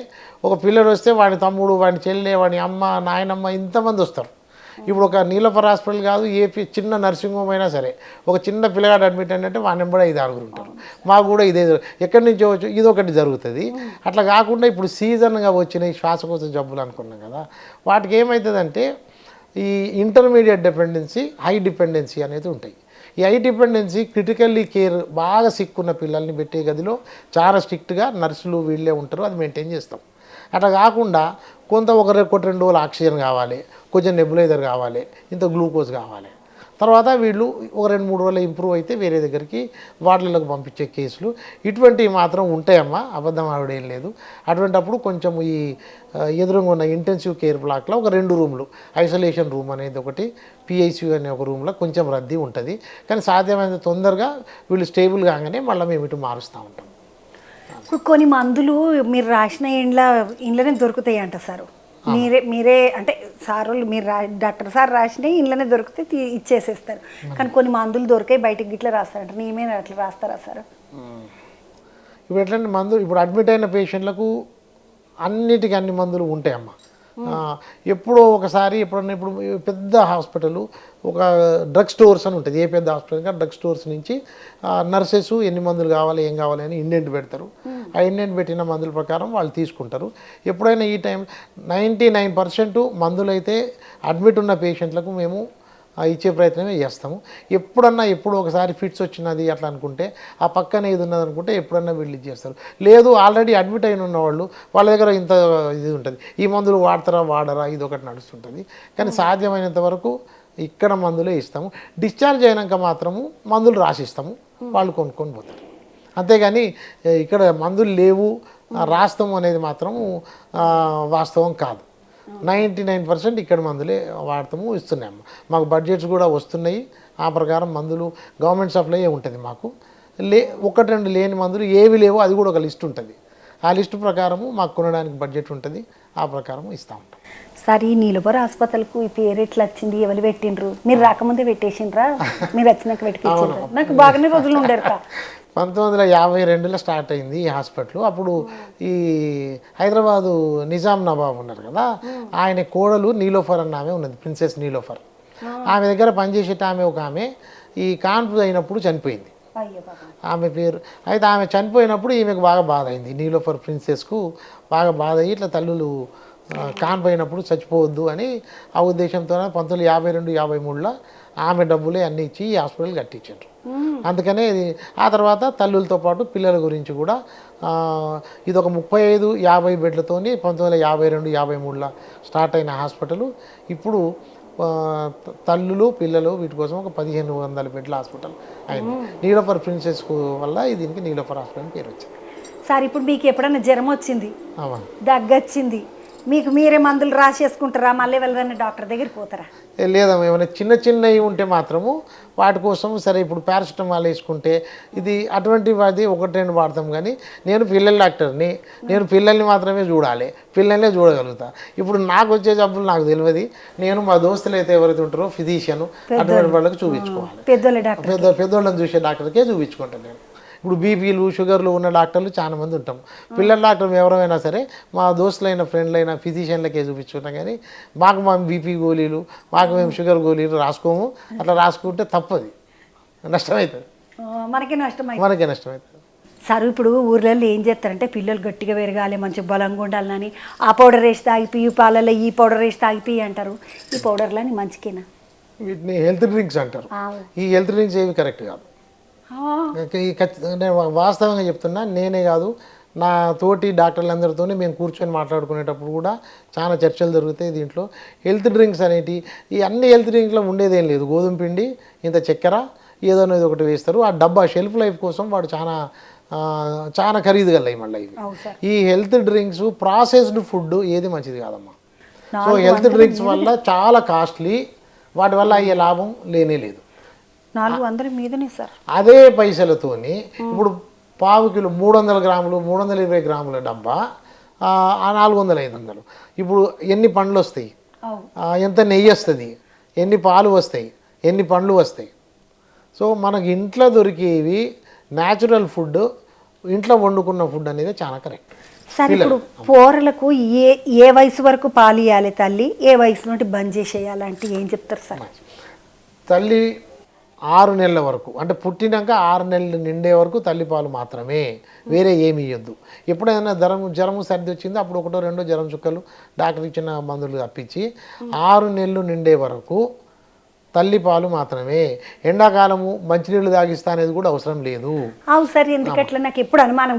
ఒక పిల్లలు వస్తే వాడి తమ్ముడు, వాడి చెల్లె, వాడి అమ్మ, నాయనమ్మ ఇంతమంది వస్తారు. ఇప్పుడు ఒక నీలోఫర్ హాస్పిటల్ కాదు, చిన్న నర్సింగ్ హోమ్ అయినా సరే ఒక చిన్న పిల్లగాడు అడ్మిట్ అంటే వాడి వెంబడి 5-6 ఉంటారు. మాకు కూడా ఇదే ఎక్కడి నుంచో వచ్చి ఇదొకటి జరుగుతుంది. అట్లా కాకుండా ఇప్పుడు సీజన్గా వచ్చిన ఈ శ్వాసకోశ జబ్బులు అనుకున్నాం కదా, వాటికి ఏమవుతుందంటే ఈ ఇంటర్మీడియట్ డిపెండెన్సీ, హై డిపెండెన్సీ అనేది ఉంటాయి. ఈ హై డిపెండెన్సీ క్రిటికల్లీ కేర్ బాగా సిక్కున్న పిల్లల్ని పెట్టే గదిలో చాలా స్ట్రిక్ట్గా నర్సులు వీళ్ళే ఉంటారు, అది మెయింటైన్ చేస్తాం. అట్లా కాకుండా కొంత ఒకటి 2 రోజులు ఆక్సిజన్ కావాలి, కొంచెం నెబులైజర్ కావాలి, ఇంత గ్లూకోజ్ కావాలి, తర్వాత వీళ్ళు ఒక 2-3 రోజులు ఇంప్రూవ్ అయితే వేరే దగ్గరికి వార్డులకు పంపించే కేసులు ఇటువంటివి మాత్రం ఉంటాయమ్మా, అబద్ధం ఆవిడేం లేదు. అటువంటప్పుడు కొంచెం ఈ ఎదురుగా ఉన్న ఇంటెన్సివ్ కేర్ బ్లాక్లో ఒక 2 రూమ్లు, ఐసోలేషన్ రూమ్ అనేది ఒకటి, పిఐసియు అనే ఒక రూమ్లో కొంచెం రద్దీ ఉంటుంది. కానీ సాధ్యమైనంత తొందరగా వీళ్ళు స్టేబుల్ కాగానే మళ్ళీ మేము ఇటు మారుస్తూ ఉంటాం. ఇప్పుడు కొన్ని మందులు మీరు రాసిన ఇండ్లనే దొరుకుతాయి అంట సార్. మీరే అంటే సార్ మీరు డాక్టర్ సార్ రాసినవి ఇంట్లోనే దొరికితే ఇచ్చేసేస్తారు. కానీ కొన్ని మందులు దొరికాయి బయటకి గిట్లా రాస్తారంట, నేమేనా అట్లా రాస్తారా సార్? ఇప్పుడు ఎట్లంటే మందులు ఇప్పుడు అడ్మిట్ అయిన పేషెంట్లకు అన్నిటికీ అన్ని మందులు ఉంటాయమ్మా. ఎప్పుడో ఒకసారి ఎప్పుడన్నా ఇప్పుడు పెద్ద హాస్పిటల్ ఒక డ్రగ్ స్టోర్స్ అని ఉంటుంది, ఏ పెద్ద హాస్పిటల్ కానీ డ్రగ్ స్టోర్స్ నుంచి నర్సెస్ ఎన్ని మందులు కావాలి ఏం కావాలి అని ఇండెంట్ పెడతారు. ఆ ఇండెంట్ పెట్టిన మందుల ప్రకారం వాళ్ళు తీసుకుంటారు. ఎప్పుడైనా ఈ టైం 99% మందులు అయితే అడ్మిట్ ఉన్న పేషెంట్లకు మేము ఇచ్చే ప్రయత్నమే చేస్తాము. ఎప్పుడో ఒకసారి ఫిట్స్ వచ్చినది అట్లా అనుకుంటే ఆ పక్కన ఇది ఉన్నది అనుకుంటే ఎప్పుడన్నా వీళ్ళు ఇచ్చేస్తారు. లేదు ఆల్రెడీ అడ్మిట్ అయిన ఉన్నవాళ్ళు వాళ్ళ దగ్గర ఇంత ఇది ఉంటుంది, ఈ మందులు వాడరా ఇది ఒకటి నడుస్తుంటుంది. కానీ సాధ్యమైనంత వరకు ఇక్కడ మందులే ఇస్తాము. డిశ్చార్జ్ అయినాక మాత్రము మందులు రాసిస్తాము, వాళ్ళు కొనుక్కొని పోతారు. అంతేగాని ఇక్కడ మందులు లేవు రాస్తాము అనేది మాత్రము వాస్తవం కాదు. 99% ఇక్కడ మందులే వాడతాము, ఇస్తున్నాము. మాకు బడ్జెట్స్ కూడా వస్తున్నాయి. ఆ ప్రకారం మందులు గవర్నమెంట్ సప్లై ఉంటుంది మాకు. 1-2 లేని మందులు ఏవి లేవో అది కూడా ఒక లిస్ట్ ఉంటుంది. ఆ లిస్టు ప్రకారము మాకు కొనడానికి బడ్జెట్ ఉంటుంది, ఆ ప్రకారం ఇస్తూ ఉంటాం. సార్, ఈ నీలబొర హాస్పిటల్కు ఈ పేరు ఎట్లా వచ్చింది? ఎవరు పెట్టిండ్రు? మీరు రాకముందే పెట్టేసిండ్రా? మీరు వచ్చినాక పెట్టిండ్రా? నాకు బాగానే రోజులు ఉండరు. 1952లో స్టార్ట్ అయింది ఈ హాస్పిటల్. అప్పుడు ఈ హైదరాబాదు నిజాం నవాబ్ ఉన్నారు కదా, ఆయన కోడలు నీలోఫర్ అన్న ఆమె ఉన్నది, ప్రిన్సెస్ నీలోఫర్. ఆమె దగ్గర పనిచేసేట ఒక ఆమె ఈ కాన్పు అయినప్పుడు చనిపోయింది. ఆమె పేరు అయితే ఆమె చనిపోయినప్పుడు ఈమెకు బాగా బాధ అయింది. నీలోఫర్ ప్రిన్సెస్కు బాగా బాధ అయ్యి ఇట్లా తల్లులు కాన్పోయినప్పుడు చచ్చిపోవద్దు అని ఆ ఉద్దేశంతో 1952-53లో ఆమె డబ్బులే అన్నీ ఇచ్చి ఈ హాస్పిటల్ కట్టించారు. అందుకనే ఆ తర్వాత తల్లులతో పాటు పిల్లల గురించి కూడా ఇది ఒక 35-50 బెడ్లతోని 1952-53లో స్టార్ట్ అయిన హాస్పిటల్ ఇప్పుడు తల్లులు పిల్లలు వీటి కోసం ఒక 1500 బెడ్ల హాస్పిటల్ అయింది. నీలోఫర్ ప్రిన్సెస్ వల్ల దీనికి నీలోఫర్ హాస్పిటల్ పేరు వచ్చింది. సార్, ఇప్పుడు మీకు ఎప్పుడైనా జ్వరం వచ్చింది, దగ్గొచ్చింది, మీకు మీరే మందులు రాసేసుకుంటారా? మళ్ళీ వెళ్ళదని డాక్టర్ దగ్గరికి పోతారా? లేదమ్మా, ఏమైనా చిన్నవి ఉంటే మాత్రము వాటి కోసం సరే ఇప్పుడు పారాసిటమాల్ వేసుకుంటే ఇది అటువంటిది 1-2 వాడతాం. కానీ నేను పిల్లల డాక్టర్ని, నేను పిల్లల్ని మాత్రమే చూడాలి, పిల్లల్నే చూడగలుగుతా. ఇప్పుడు నాకు వచ్చే జబ్బులు నాకు తెలియదు. నేను మా దోస్తులు అయితే ఎవరైతే ఉంటారో ఫిజిషియన్ అటువంటి వాళ్ళకి చూపించుకోవాలి. పెద్దోళ్ళని చూసే డాక్టర్కే చూపించుకుంటాను నేను. ఇప్పుడు బీపీలు షుగర్లు ఉన్న డాక్టర్లు చాలా మంది ఉంటాం. పిల్లల డాక్టర్ ఎవరైనా సరే మా దోస్తులైన ఫ్రెండ్లైన ఫిజిషియన్లకే చూపించుకుంటాం. కానీ మాకు బీపీ గోళీలు మేము షుగర్ గోళీలు రాసుకోము. అట్లా రాసుకుంటే తప్పది, నష్టమవుతుంది, మనకే నష్టమవుతుంది. సార్, ఇప్పుడు ఊర్లలో ఏం చేస్తారంటే పిల్లలు గట్టిగా పెరగాలి, మంచి బలంగా ఉండాలని ఆ పౌడర్ వేసి తాగిపోయి, పాలలో ఈ పౌడర్ వేసి తాగిపోయి అంటారు. ఈ పౌడర్లని మంచికేనా? వీటిని హెల్త్ డ్రింక్స్ అంటారు. ఈ హెల్త్ డ్రింక్స్ ఏవి కరెక్ట్ కాదు. నేను వాస్తవంగా చెప్తున్నా, నేనే కాదు నా తోటి డాక్టర్లందరితో మేము కూర్చొని మాట్లాడుకునేటప్పుడు కూడా చాలా చర్చలు జరుగుతాయి దీంట్లో. హెల్త్ డ్రింక్స్ అనేటి ఈ అన్ని హెల్త్ డ్రింక్లో ఉండేదేం లేదు, గోధుమ పిండి ఇంత చక్కెర ఏదైనా ఒకటి వేస్తారు. ఆ డబ్బా షెల్ఫ్ లైఫ్ కోసం వాడు చాలా ఖరీదు గలయి మళ్ళీ ఇవి. ఈ హెల్త్ డ్రింక్స్ ప్రాసెస్డ్ ఫుడ్ ఏది మంచిది కాదమ్మా. సో హెల్త్ డ్రింక్స్ వల్ల చాలా కాస్ట్లీ, వాటి వల్ల అయ్యే లాభం లేనే లేదు. 400 మీదనే సార్. అదే పైసలతోని ఇప్పుడు పావు కిలో 300 గ్రాములు 320 గ్రాముల డబ్బా 400 500. ఇప్పుడు ఎన్ని పండ్లు వస్తాయి, ఎంత నెయ్యి వస్తుంది, ఎన్ని పాలు వస్తాయి, ఎన్ని పండ్లు వస్తాయి. సో మనకి ఇంట్లో దొరికేవి న్యాచురల్ ఫుడ్, ఇంట్లో వండుకున్న ఫుడ్ అనేది చాలా కరెక్ట్. సార్ ఇప్పుడు పోరలకు ఏ వయసు వరకు పాలు ఇవ్వాలి తల్లి, ఏ వయసు నుండి బంద్ చేసేయాలంటే ఏం చెప్తారు సార్? తల్లి 6 నెలల వరకు, అంటే పుట్టినాక 6 నెలలు నిండే వరకు తల్లిపాలు మాత్రమే, వేరే ఏమి ఇవ్వద్దు. ఎప్పుడైనా జ్వరము సర్ది వచ్చిందో అప్పుడు 1 2 జ్వరం చుక్కలు డాక్టర్ ఇచ్చిన మందులు తప్పించి 6 నెలలు నిండే వరకు తల్లిపాలు మాత్రమే. ఎండాకాలము మంచినీళ్ళు తాగిస్తా అనేది కూడా అవసరం లేదు. అవు సార్, ఎందుకట్లా నాకు ఎప్పుడు అనుమానం,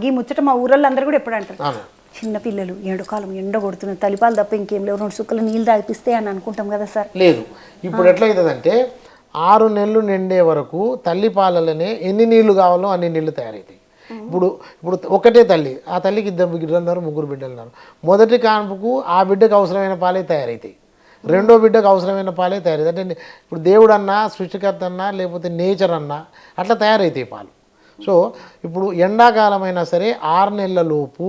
గీ ముచ్చట మా ఊళ్ళో అందరూ కూడా ఎప్పుడు అంటారు, చిన్నపిల్లలు ఎండాకాలం ఎండ కొడుతున్న తల్లిపాలు తప్ప ఇంకేం లేవు, 2 చుక్కలు నీళ్ళు తాగిపిస్తే అని అనుకుంటాం కదా సార్. లేదు, ఇప్పుడు ఎట్లయితుందంటే 6 నెలలు నిండే వరకు తల్లిపాలలోనే ఎన్ని నీళ్లు కావాలో అన్ని నీళ్లు తయారవుతాయి. ఇప్పుడు ఒకటే తల్లి, ఆ తల్లికి 2 బిడ్డలు ఉన్నారు, 3 బిడ్డలు ఉన్నారు. మొదటి కాన్పుకు ఆ బిడ్డకు అవసరమైన పాలే తయారవుతాయి, రెండో బిడ్డకు అవసరమైన పాలే తయారవుతాయి. అంటే ఇప్పుడు దేవుడు అన్నా, సృష్టికర్త అన్నా, లేకపోతే నేచర్ అన్నా అట్లా తయారవుతాయి పాలు. సో ఇప్పుడు ఎండాకాలమైనా సరే 6 నెలల లోపు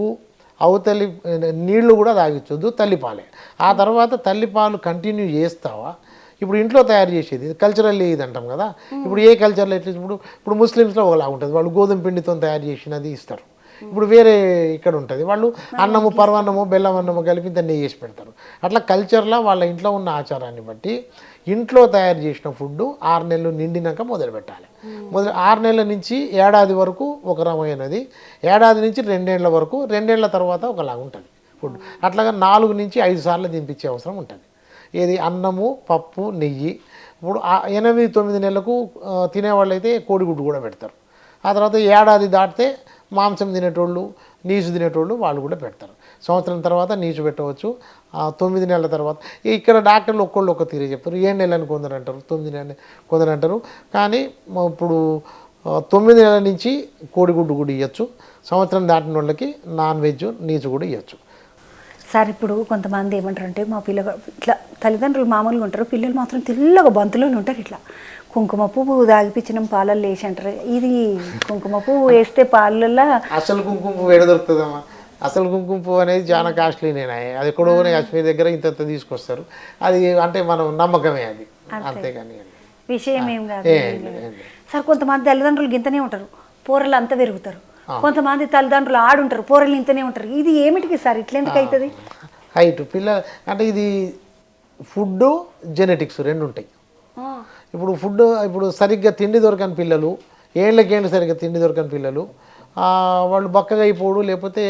అవతలి నీళ్లు కూడా తాగించొద్దు, తల్లిపాలే. ఆ తర్వాత తల్లిపాలు కంటిన్యూ చేస్తావా, ఇప్పుడు ఇంట్లో తయారు చేసేది కల్చరల్లీ ఇది అంటాం కదా. ఇప్పుడు ఏ కల్చర్లో ఎట్లా, ఇప్పుడు ముస్లిమ్స్లో ఒకలా ఉంటుంది, వాళ్ళు గోధుమ పిండితో తయారు చేసినది ఇస్తారు. ఇప్పుడు వేరే ఇక్కడ ఉంటుంది, వాళ్ళు అన్నము పరవన్నము బెల్లం అన్నము కలిపి ఇంత నెయ్యి చేసి పెడతారు. అట్లా కల్చర్లో వాళ్ళ ఇంట్లో ఉన్న ఆచారాన్ని బట్టి ఇంట్లో తయారు చేసిన ఫుడ్ 6 నెలలు నిండినాక మొదలు పెట్టాలి. 6 నెలల నుంచి ఏడాది వరకు ఒక రకమైనది, ఏడాది నుంచి 2 ఏళ్ల వరకు, 2 ఏళ్ల తర్వాత ఒకలాగా ఉంటుంది ఫుడ్. అట్లాగా 4 నుంచి 5 సార్లు తినిపించే అవసరం ఉంటుంది. ఏది అన్నము పప్పు నెయ్యి. ఇప్పుడు 8 9 నెలలకు తినేవాళ్ళు అయితే కోడిగుడ్డు కూడా పెడతారు. ఆ తర్వాత ఏడాది దాటితే మాంసం తినేటోళ్ళు, నీచు తినేటోళ్ళు వాళ్ళు కూడా పెడతారు. సంవత్సరం తర్వాత నీచు పెట్టవచ్చు. 9 నెలల తర్వాత ఇక్కడ డాక్టర్లు ఒక్క తీరే చెప్తారు. 7 నెలలని కొందరు అంటారు, 9 నెలలు కొందరు అంటారు. కానీ ఇప్పుడు 9 నెలల నుంచి కోడిగుడ్డు కూడా ఇవ్వచ్చు. సంవత్సరం దాటిన వాళ్ళకి నాన్ వెజ్ నీచు కూడా ఇవ్వచ్చు. సార్ ఇప్పుడు కొంతమంది ఏమంటారు అంటే, మా పిల్లలు ఇట్లా తల్లిదండ్రులు మామూలుగా ఉంటారు, పిల్లలు మాత్రం తెల్లగా బంతులోనే ఉంటారు, ఇట్లా కుంకుమ పువ్వు తాగిపించడం పాలల్లో వేసి అంటారు. ఇది కుంకుమ పువ్వు వేస్తే పాలల్లో అసలు కుంకుమ పువ్వు ఏడ దొరుకుతుందమ్మా? అసలు కుంకుమ పువ్వు అనేది చాలా కాస్ట్లీ. అది ఎక్కడో కాశ్మీర్ దగ్గర ఇంత తీసుకొస్తారు. అది అంటే మనం నమ్మకమే, అది అంతేగాని విషయం ఏం కాదు సార్. కొంతమంది తల్లిదండ్రులు గింతనే ఉంటారు, పోరలు అంతా పెరుగుతారు. కొంతమంది తల్లిదండ్రులు ఆడుంటారు, పోరలు ఇంతనే ఉంటారు. ఇది ఏమిటికి సార్, ఇట్లెందుకు అవుతుంది? హైట్ పిల్లలు అంటే ఇది ఫుడ్ జెనెటిక్స్ 2 ఉంటాయి. ఇప్పుడు సరిగ్గా తిండి దొరకని పిల్లలు, ఏళ్ళకేళ్ళు సరిగ్గా తిండి దొరకని పిల్లలు, వాళ్ళు బక్కగా అయిపోడు, లేకపోతే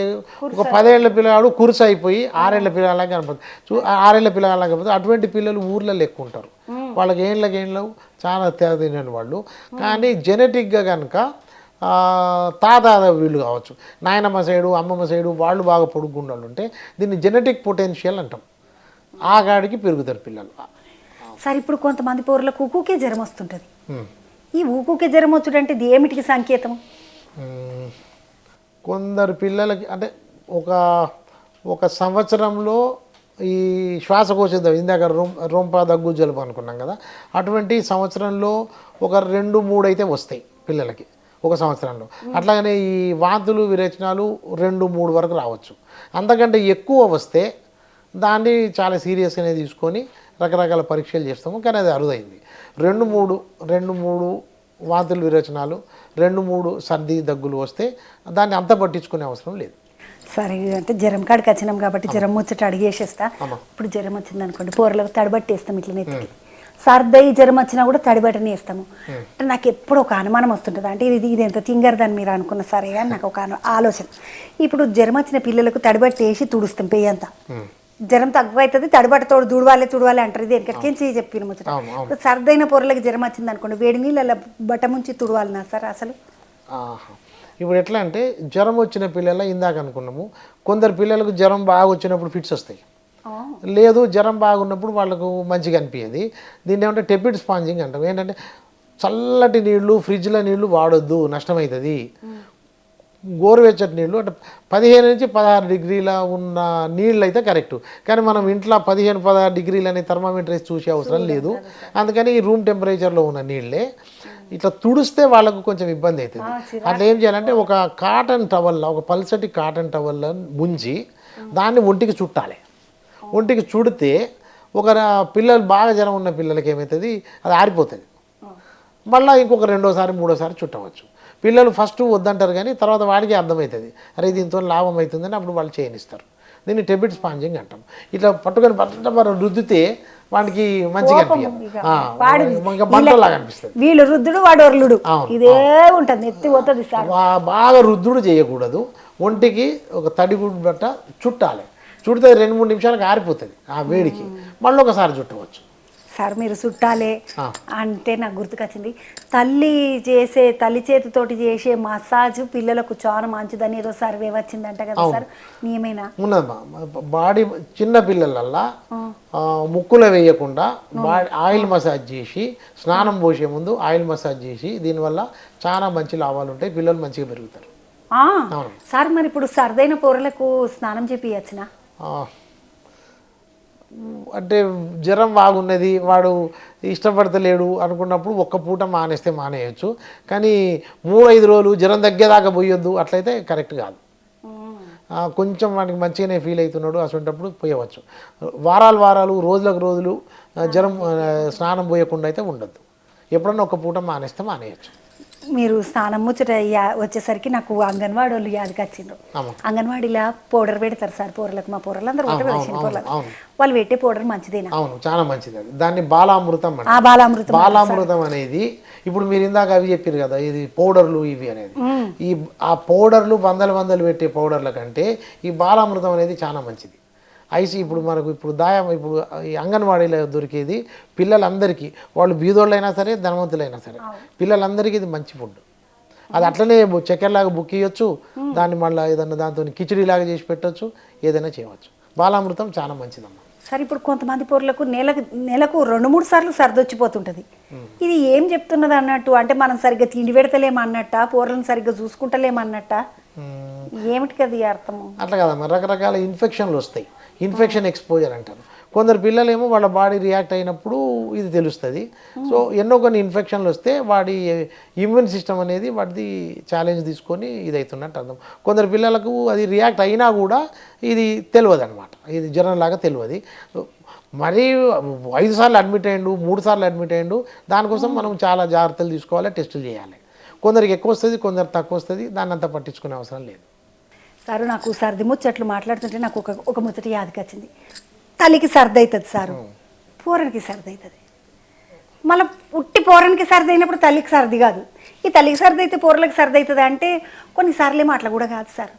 ఒక 10 ఏళ్ల పిల్లవాడు కురుస అయిపోయి 6 ఏళ్ల పిల్లలాగా కనపడుతుంది, 6 ఏళ్ల పిల్లలాగా కనపడుతుంది. అటువంటి పిల్లలు ఊర్లలో ఎక్కువ ఉంటారు. వాళ్ళకి ఏళ్ళకేళ్ళు చాలా తేడా తినని వాళ్ళు. కానీ జెనెటిక్గా కనుక తాత వీళ్ళు కావచ్చు, నాయనమ్మ సైడు అమ్మమ్మ సైడు వాళ్ళు బాగా పొడుగుండాలు ఉంటే దీన్ని జెనెటిక్ పొటెన్షియల్ అంటాం. ఆ గాడికి పెరుగుతారు పిల్లలు. సార్ ఇప్పుడు కొంతమంది పౌరులకు ఊకూకే జ్వరం వస్తుంటుంది. ఈ ఊకూకే జ్వరం వచ్చుడంటే ఇది ఏమిటికి సంకేతం? కొందరు పిల్లలకి అంటే ఒక సంవత్సరంలో ఈ శ్వాసకోశ ఇందాక రొంప దగ్గు జలుబు అనుకున్నాం కదా, అటువంటి సంవత్సరంలో ఒక 2 3 అయితే వస్తాయి పిల్లలకి ఒక సంవత్సరంలో. అట్లాగనే ఈ వాంతులు విరేచనాలు 2 3 వరకు రావచ్చు. అంతకంటే ఎక్కువ వస్తే దాన్ని చాలా సీరియస్గానే తీసుకొని రకరకాల పరీక్షలు చేస్తాము. కానీ అది అరుదైంది. 2 3 వాంతులు విరేచనాలు, 2 3 సర్ది దగ్గులు వస్తే దాన్ని అంత పట్టించుకునే అవసరం లేదు. సరే, అంటే జ్వరం కాడికి వచ్చినాం కాబట్టి జ్వరం ముచ్చట అడిగేసేస్తా. ఇప్పుడు జ్వరం వచ్చింది అనుకోండి, పోరలకు తడిబట్టేస్తాం ఇట్లా నెత్తికి. సర్దై జ్వరం వచ్చినా కూడా తడిబట్టని వేస్తాము. అంటే నాకు ఎప్పుడు ఒక అనుమానం వస్తుంటుంది, అంటే ఇది ఎంత తింగరదని మీరు అనుకున్న సరే అని నాకు ఒక ఆలోచన. ఇప్పుడు జ్వరం వచ్చిన పిల్లలకు తడిబట్టి వేసి తుడుస్తాం పెయ్యంతా. జ్వరం తక్కువ అవుతుంది, తడిబట్టతోడు తుడవాలి అంటారు. ఇది ఎక్కడికి చెప్పిన ముచ్చట. ఇప్పుడు సర్దైన పొరలకి జ్వరం వచ్చింది అనుకోండి, వేడి నీళ్ళ బట్ట ముంచి తుడవాలనా సార్ అసలు? ఇప్పుడు ఎట్లా అంటే జ్వరం వచ్చిన పిల్లల ఇందాక అనుకున్నాము, కొందరు పిల్లలకు జ్వరం బాగా వచ్చినప్పుడు ఫిట్స్ వస్తాయి, లేదు జ్వరం బాగున్నప్పుడు వాళ్ళకు మంచిగా అనిపించేది. దీన్ని ఏమంటే టెపిడ్ స్పాంజింగ్ అంటాం. ఏంటంటే చల్లటి నీళ్లు, ఫ్రిడ్జ్లో నీళ్లు వాడొద్దు, నష్టమవుతుంది. గోరువెచ్చటి నీళ్ళు అంటే 15 నుంచి 16 డిగ్రీల ఉన్న నీళ్ళు అయితే కరెక్టు. కానీ మనం ఇంట్లో 15-16 డిగ్రీలు అనే థర్మామీటర్ వేసి చూసే అవసరం లేదు. అందుకని ఈ రూమ్ టెంపరేచర్లో ఉన్న నీళ్ళే ఇట్లా తుడిస్తే వాళ్ళకు కొంచెం ఇబ్బంది అవుతుంది. అట్లా ఏం చేయాలంటే ఒక కాటన్ టవల్లో, ఒక పల్సటి కాటన్ టవల్లో ముంచి దాన్ని ఒంటికి చుట్టాలి. ఒంటికి చుడితే పిల్లలు బాగా జ్వరం ఉన్న పిల్లలకి ఏమవుతుంది, అది ఆరిపోతుంది. మళ్ళీ ఇంకొక రెండోసారి మూడోసారి చుట్టవచ్చు. పిల్లలు ఫస్ట్ వద్దంటారు, కానీ తర్వాత వాడికి అర్థమవుతుంది, అరే దీంతో లాభం అవుతుందని అప్పుడు వాళ్ళు చేయనిస్తారు. దీన్ని టెబిట్ స్పాంజింగ్ అంటాం. ఇట్లా పట్టుకొని రుద్దితే వాడికి మంచిగా అనిపించదు, బంటలాగా అనిపిస్తుంది. వీళ్ళు రుద్దుడు వాడు ఒర్లుడు ఇదే ఉంటుంది, ఎత్తి పోతుంది సార్. బాగా రుద్దుడు చేయకూడదు, ఒంటికి ఒక తడిగుడ్డు బట్ట చుట్టాలి. చుడితే 2-3 నిమిషాలకు ఆరిపోతుంది ఆ వేడికి, మళ్ళీ ఒకసారి చుట్టవచ్చు. సార్ మీరు చుట్టాలే అంటే నాకు గుర్తుకొచ్చింది, తల్లి చేతితోటి చేసే మసాజ్ పిల్లలకు చాలా మంచిదని ఏదో సర్వే వచ్చిందంట కదా సార్, నియమేనా? ఉన్నదమ్మా. బాడీ చిన్న పిల్లలల్లా ముక్కులో వేయకుండా ఆయిల్ మసాజ్ చేసి, స్నానం పోసే ముందు ఆయిల్ మసాజ్ చేసి, దీనివల్ల చాలా మంచి లాభాలు ఉంటాయి, పిల్లలు మంచిగా పెరుగుతారు. సార్ మరి ఇప్పుడు సర్దైన పొరలకు స్నానం చేపియచ్చునా? అంటే జ్వరం బాగున్నది, వాడు ఇష్టపడతలేడు అనుకున్నప్పుడు ఒక్క పూట మానేస్తే మానేయచ్చు. కానీ 3-5 రోజులు జ్వరం తగ్గేదాకా పోయొద్దు, అట్లయితే కరెక్ట్ కాదు. కొంచెం వాడికి మంచిగానే ఫీల్ అవుతున్నాడు అటువంటిప్పుడు పోయవచ్చు. వారాలు రోజులు జ్వరం స్నానం పోయకుండా అయితే ఉండద్దు. ఎప్పుడన్నా ఒక పూట మానేస్తే మానేయచ్చు. మీరు స్నానం ముచ్చట వచ్చేసరికి నాకు అంగన్వాడీ వాళ్ళు యాదకి వచ్చిండ్రు. అంగన్వాడీలో పౌడర్ పెడతారు సార్ పొరలకు, మా పొరలు అందరూ వాళ్ళు పెట్టే పౌడర్ మంచిదేనా? అవును, చాలా మంచిది. అది దాన్ని బాలామృతం. బాలామృతం అనేది ఇప్పుడు మీరు ఇందాక అవి చెప్పారు కదా, ఇది పౌడర్లు ఇవి అనేది, ఆ పౌడర్లు వందలు పెట్టే పౌడర్ల కంటే ఈ బాలామృతం అనేది చాలా మంచిది. ఇప్పుడు మనకు ఇప్పుడు ఈ అంగన్వాడీలో దొరికేది పిల్లలందరికీ, వాళ్ళు బీదోళ్ళైనా సరే ధనవంతులైనా సరే పిల్లలందరికీ ఇది మంచి ఫుడ్. అది అట్లనే చక్కెరలాగా బుక్కియొచ్చు, దాన్ని మళ్ళీ ఏదన్నా దాంతో కిచిడీలాగా చేసి పెట్టచ్చు, ఏదైనా చేయవచ్చు. బాలామృతం చాలా మంచిదమ్మా. సరే ఇప్పుడు కొంతమంది పొరలకు నెలకు 2-3 సార్లు సర్దొచ్చిపోతుంటుంది, ఇది ఏం చెప్తున్నది అన్నట్టు? అంటే మనం సరిగ్గా తిండి పెడతలేమన్నట్ట, పొరలను సరిగ్గా చూసుకుంటలేమన్నట్ట, ఏమిటి కదా అర్థము? అట్లా కదమ్మా, రకరకాల ఇన్ఫెక్షన్లు వస్తాయి, ఇన్ఫెక్షన్ ఎక్స్పోజర్ అంటారు. కొందరు పిల్లలేమో వాళ్ళ బాడీ రియాక్ట్ అయినప్పుడు ఇది తెలుస్తుంది. సో ఎన్నో కొన్ని ఇన్ఫెక్షన్లు వస్తే వాడి ఇమ్యూన్ సిస్టమ్ అనేది వాడిది ఛాలెంజ్ తీసుకొని ఇది అవుతున్నట్టు అర్థం. కొందరు పిల్లలకు అది రియాక్ట్ అయినా కూడా ఇది తెలియదు అనమాట, ఇది జ్వరంలాగా తెలియదు. మరీ 5 సార్లు అడ్మిట్ అయ్యిండు, 3 సార్లు అడ్మిట్ అయ్యిండు, దానికోసం మనం చాలా జాగ్రత్తలు తీసుకోవాలి, టెస్టులు చేయాలి. కొందరికి ఎక్కువ వస్తుంది, కొందరు తక్కువ వస్తుంది, దాన్ని అంతా పట్టించుకునే అవసరం లేదు. సార్ నాకు సర్ది ముచ్చట్లు మాట్లాడుతుంటే నాకు ఒక ముచ్చట యాదకి వచ్చింది. తల్లికి సర్ది అవుతుంది సారు, పూరనికి సర్ది అవుతుంది. మళ్ళీ ఉట్టి పూరనికి సర్ది అయినప్పుడు తల్లికి సర్ది కాదు. ఈ తల్లికి సర్ది అయితే పూరలకు సర్ది అవుతుంది అంటే కొన్నిసార్లు ఏమో అట్లా కూడా కాదు సార్.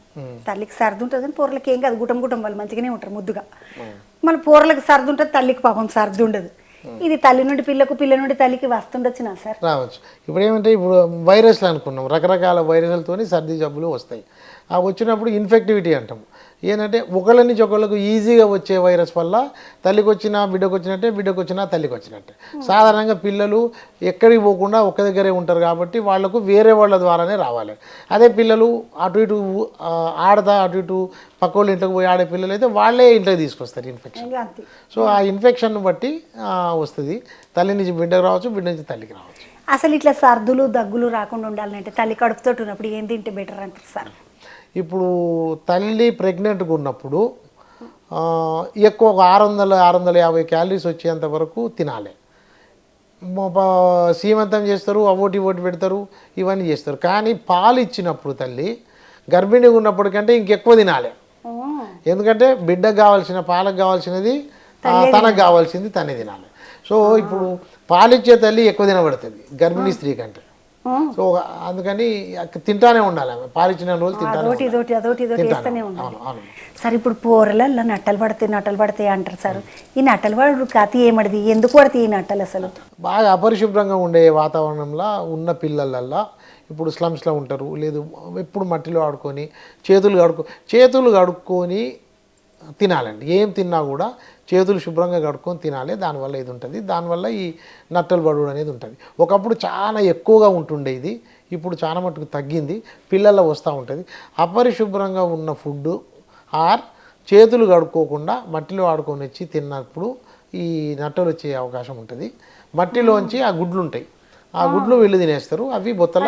తల్లికి సర్ది ఉంటుంది కానీ పూరలకి ఏం కాదు, గుటం వాళ్ళు మంచిగానే ఉంటారు ముద్దుగా. మళ్ళీ పూరలకు సర్ది ఉంటుంది, తల్లికి పాపం సర్ది ఉండదు. ఇది తల్లి నుండి పిల్లకు, పిల్ల నుండి తల్లికి వస్తుండొచ్చునా సార్? రావచ్చు. ఇప్పుడు ఏమంటే ఇప్పుడు వైరస్లు అనుకున్నాం, రకరకాల వైరస్లతో సర్ది జబ్బులు వస్తాయి. ఆ వచ్చినప్పుడు ఇన్ఫెక్టివిటీ అంటాం. ఏంటంటే ఒకళ్ళ నుంచి ఒకళ్ళకు ఈజీగా వచ్చే వైరస్ వల్ల తల్లికి వచ్చినా బిడ్డకు వచ్చినట్టే, బిడ్డకు వచ్చినా తల్లికి వచ్చినట్టే. సాధారణంగా పిల్లలు ఎక్కడికి పోకుండా ఒక్క దగ్గరే ఉంటారు కాబట్టి వాళ్లకు వేరే వాళ్ళ ద్వారానే రావాలి. అదే పిల్లలు అటు ఇటు ఆడతా అటు ఇటు పక్క వాళ్ళ ఇంట్లోకి పోయి ఆడే పిల్లలు అయితే వాళ్ళే ఇంట్లోకి తీసుకొస్తారు ఇన్ఫెక్షన్. సో ఆ ఇన్ఫెక్షన్ బట్టి వస్తుంది, తల్లి నుంచి బిడ్డకు రావచ్చు, బిడ్డ నుంచి తల్లికి రావచ్చు. అసలు ఇట్లా సర్దులు దగ్గులు రాకుండా ఉండాలంటే తల్లి కడుపుతో ఉన్నప్పుడు ఏం తింటే బెటర్ అంటారు సార్? ఇప్పుడు తల్లి ప్రెగ్నెంట్గా ఉన్నప్పుడు ఎక్కువ ఒక 600-650 క్యాలరీస్ వచ్చేంత వరకు తినాలి. సీమంతం చేస్తారు, అవోటి పెడతారు, ఇవన్నీ చేస్తారు. కానీ పాలు ఇచ్చినప్పుడు తల్లి గర్భిణిగా ఉన్నప్పటికంటే ఇంకెక్కువ తినాలి. ఎందుకంటే బిడ్డకు కావాల్సిన, పాలకు కావాల్సినది తనకు కావాల్సింది తనే తినాలి. సో ఇప్పుడు పాలిచ్చే తల్లి ఎక్కువ తినబడుతుంది గర్భిణీ స్త్రీ కంటే. సో అందుకని తింటానే ఉండాలి ఆమె పాలిచ్చిన రోజులు తింటానే అదొకటి ఇదొకటి అదొకటి ఇదొకటి వేస్తూనే ఉండాలి. సార్ ఇప్పుడు కూరలలో నట్టలు పడతాయి అంటారు సార్. ఈ నట్టలు పడు కథ ఏమడిది, ఎందుకు పడతాయి ఈ నట్టలు అసలు? బాగా అపరిశుభ్రంగా ఉండే వాతావరణంలో ఉన్న పిల్లలల్లో ఇప్పుడు స్లమ్స్లో ఉంటారు, లేదు ఎప్పుడు మట్టిలో ఆడుకొని చేతులు కడుక్కొని తినాలండి. ఏం తిన్నా కూడా చేతులు శుభ్రంగా కడుక్కొని తినాలి. దానివల్ల ఇది ఉంటుంది, దానివల్ల ఈ నట్టలు పడుడు అనేది ఉంటుంది. ఒకప్పుడు చాలా ఎక్కువగా ఉంటుండే ఇది, ఇప్పుడు చాలా మటుకు తగ్గింది, పిల్లల్లో వస్తూ ఉంటుంది. అపరిశుభ్రంగా ఉన్న ఫుడ్ ఆర్ చేతులు కడుక్కోకుండా మట్టిలో ఆడుకొని వచ్చి తిన్నప్పుడు ఈ నట్టలు వచ్చే అవకాశం ఉంటుంది. మట్టిలోంచి ఆ గుడ్లు ఉంటాయి, ఆ గుడ్లు వెళ్ళి తినేస్తారు, అవి బొత్తల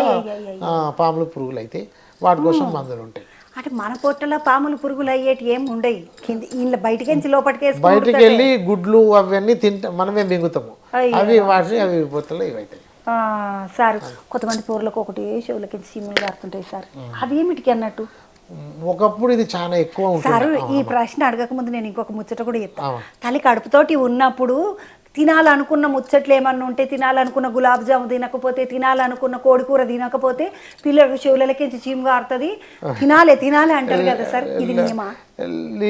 పాములు పురుగులు అయితే వాటి కోసం మందులు ఉంటాయి. అంటే మన పొట్టలో పాములు పురుగులు అయ్యేటి ఏం ఉండయి, కింద వీళ్ళ బయటకి లోపలికి బయటికి వెళ్ళి గుడ్లు అవన్నీ మనమే మింగుతాము, అవి వాటిని అవి బొత్తలు ఇవైతాయి. సార్ కొంతమంది పూర్లకు ఒకటి చెవులకి సీములు కారుతుంటాయి సార్, అవి ఏమిటికి అన్నట్టు? ఒకప్పుడు ఇది చాలా ఎక్కువ ఉంటుంది సార్. ఈ ప్రశ్న అడగక ముందు నేను ఇంకొక ముచ్చట కూడా చెప్తాను. తల్లి కడుపుతోటి ఉన్నప్పుడు తినాలనుకున్న ముచ్చట్లు ఏమన్నా ఉంటే, తినాలనుకున్న గులాబ్ జాము తినకపోతే, తినాలనుకున్న కోడికూర తినకపోతే పిల్లలకు చెవులకి చీము కారుతుంది, తినాలి అంటారు కదా సార్, ఇది నియమా?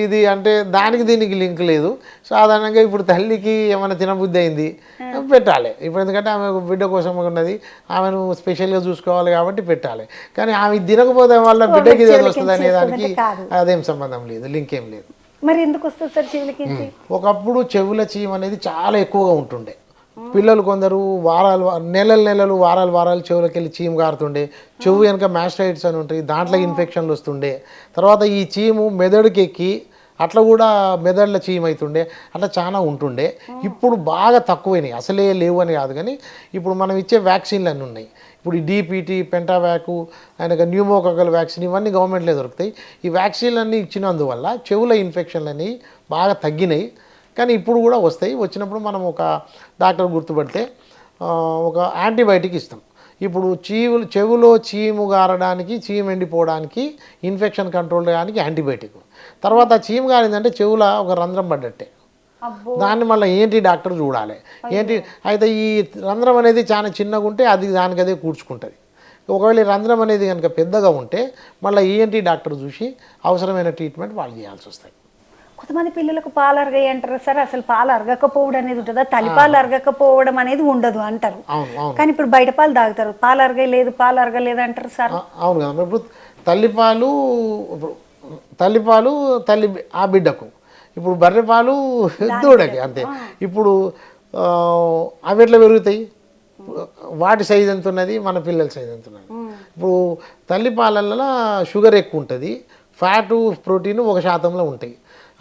ఇది అంటే దానికి దీనికి లింక్ లేదు. సాధారణంగా ఇప్పుడు తల్లికి ఏమైనా తినబుద్ధి అయింది పెట్టాలి. ఇప్పుడు ఎందుకంటే ఆమె బిడ్డ కోసం ఉన్నది, ఆమెను స్పెషల్గా చూసుకోవాలి కాబట్టి పెట్టాలి. కానీ ఆమె తినకపోతే వల్ల బిడ్డకి ఏదో వస్తుంది అనే దానికి అదేం సంబంధం లేదు, లింక్ ఏం లేదు. మరి ఎందుకు వస్తుంది సార్ చెవులకి? ఒకప్పుడు చెవుల చీమ అనేది చాలా ఎక్కువగా ఉంటుండే. పిల్లలు కొందరు నెలలు వారాలు చెవులకి వెళ్ళి చీము కారుతుండే. చెవు వెనక మ్యాస్టైటిస్ అని ఉంటాయి, దాంట్లో ఇన్ఫెక్షన్లు వస్తుండే. తర్వాత ఈ చీము మెదడుకి ఎక్కి అట్లా కూడా మెదడులో చీమ అవుతుండే, అట్లా చాలా ఉంటుండే. ఇప్పుడు బాగా తక్కువైనాయి, అసలే లేవు అని కాదు, కానీ ఇప్పుడు మనం ఇచ్చే వ్యాక్సిన్లు అన్నీ ఉన్నాయి. ఇప్పుడు ఈ DPT, పెంటావ్యాకు, ఆయనకు న్యూమోకాకల్ వ్యాక్సిన్, ఇవన్నీ గవర్నమెంట్లో దొరుకుతాయి. ఈ వ్యాక్సిన్లు అన్నీ ఇచ్చినందువల్ల చెవుల ఇన్ఫెక్షన్లు అనేవి బాగా తగ్గినాయి. కానీ ఇప్పుడు కూడా వస్తాయి. వచ్చినప్పుడు మనం ఒక డాక్టర్ గుర్తుపడితే ఒక యాంటీబయాటిక్ ఇస్తాం. ఇప్పుడు చెవులో చీము గారడానికి, చీము ఎండిపోవడానికి, ఇన్ఫెక్షన్ కంట్రోల్ చేయడానికి యాంటీబయాటిక్. తర్వాత చీము గారిందంటే చెవులో ఒక రంధ్రం పడ్డట్టే, దాన్ని మళ్ళీ ఏంటి డాక్టర్ చూడాలి. అయితే ఈ రంధ్రం అనేది చాలా చిన్నగా ఉంటే అది దానికి అదే కూర్చుకుంటుంది. ఒకవేళ ఈ రంధ్రం అనేది కనుక పెద్దగా ఉంటే మళ్ళీ ENT డాక్టర్ చూసి అవసరమైన ట్రీట్మెంట్ వాళ్ళు చేయాల్సి వస్తాయి. కొంతమంది పిల్లలకు పాలు అరగాయి అంటారు సార్, అసలు పాలు అరగకపోవడం అనేది ఉంటుందా? తల్లిపాలు అరగకపోవడం అనేది ఉండదు అంటారు, కానీ ఇప్పుడు బయట పాలు తాగుతారు, పాలు అరగలేదు అంటారు సార్. అవును కదా. ఇప్పుడు తల్లిపాలు ఆ బిడ్డకు, ఇప్పుడు బర్రెపాలు దూడకి అంతే. ఇప్పుడు అవి ఎట్లా పెరుగుతాయి? వాటి సైజ్ ఎంత ఉన్నది, మన పిల్లల సైజ్ ఎంత ఉన్నది. ఇప్పుడు తల్లిపాలల్లో షుగర్ ఎక్కువ ఉంటుంది, ఫ్యాటు ప్రోటీన్ 1% ఉంటాయి.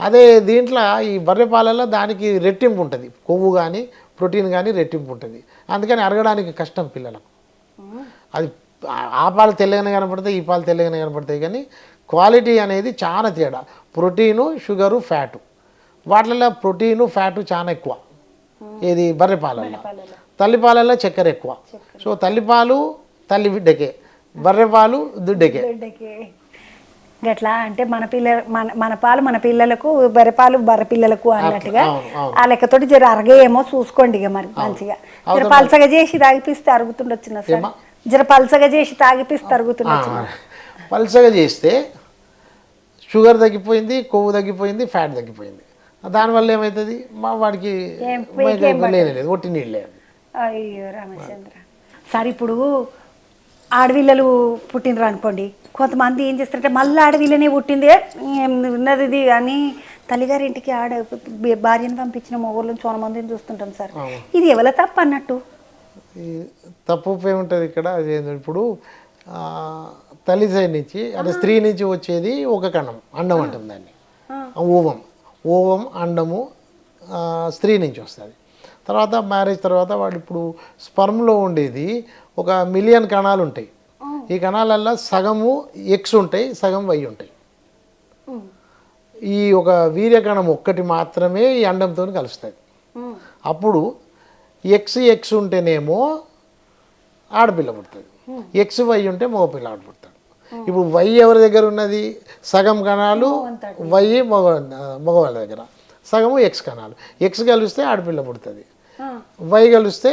అదే దీంట్లో ఈ బర్రె పాలల్లో దానికి రెట్టింపు ఉంటుంది, కొవ్వు కానీ ప్రోటీన్ కానీ రెట్టింపు ఉంటుంది. అందుకని అరగడానికి కష్టం పిల్లలకు. అది ఆ పాలు తెల్లగానే కనపడతాయి, ఈ పాలు తెల్లగానే కనపడతాయి, కానీ క్వాలిటీ అనేది చాలా తేడా. ప్రోటీను, షుగరు, ఫ్యాటు, వాటిల్లో ప్రోటీను ఫ్యాటు చాలా ఎక్కువ ఏది బర్రె పాలల్లో. తల్లిపాలల్లో చక్కెర ఎక్కువ. సో తల్లిపాలు తల్లి బిడ్డకే, బర్రెపాలు దుడ్డకే. గట్లా అంటే మన పాలు మన పిల్లలకు, బర్రెపాలు బర్రె పిల్లలకు అన్నట్టుగా ఆ లెక్కతోటి జర అరగేమో చూసుకోండి. ఇక మరి మంచిగా జర పలసగా చేసి తాగిపిస్తే అరుగుతుండొచ్చిన సార్, జర పలసగా చేసి తాగిపిస్తే అరుగుతుండొచ్చు. పలసగా చేస్తే షుగర్ తగ్గిపోయింది, కొవ్వు తగ్గిపోయింది, ఫ్యాట్ తగ్గిపోయింది. దానివల్ల ఏమవుతుంది, మా వాడికి లేదు, ఒట్టి నీళ్ళు లేదు. అయ్యో రామచంద్ర సార్, ఇప్పుడు ఆడపిల్లలు పుట్టినరు అనుకోండి, కొంతమంది ఏం చేస్తారంటే మళ్ళీ ఆడపిల్లనే పుట్టిందే ఉన్నది ఇది అని తల్లిగారింటికి భార్యను పంపించిన మొగోళ్ళని చాలా మందిని చూస్తుంటాం సార్. ఇది ఎవరి తప్పు అన్నట్టు? తప్పు ఏముంటుంది ఇక్కడ? ఇప్పుడు తల్లి సైడ్ నుంచి అంటే స్త్రీ నుంచి వచ్చేది ఒక కణం, అండం అంటుంది దాన్ని, ఓవం అండము స్త్రీ నుంచి వస్తుంది. తర్వాత మ్యారేజ్ తర్వాత వాడు ఇప్పుడు స్పర్మ్లో ఉండేది 1 మిలియన్ కణాలు ఉంటాయి. ఈ కణాలల్లో సగము X ఉంటాయి, సగం Y ఉంటాయి. ఈ ఒక వీర్యకణం ఒక్కటి మాత్రమే ఈ అండంతో కలుస్తుంది. అప్పుడు X ఉంటేనేమో ఆడపిల్ల పుడుతుంది, XY ఉంటే మగపిల్ల పుడతాడు. ఇప్పుడు Y ఎవరి దగ్గర ఉన్నది? సగం కణాలు Y మగవాళ్ళ దగ్గర, సగము X కణాలు. X కలిస్తే ఆడపిల్ల పుడుతుంది, Y కలిస్తే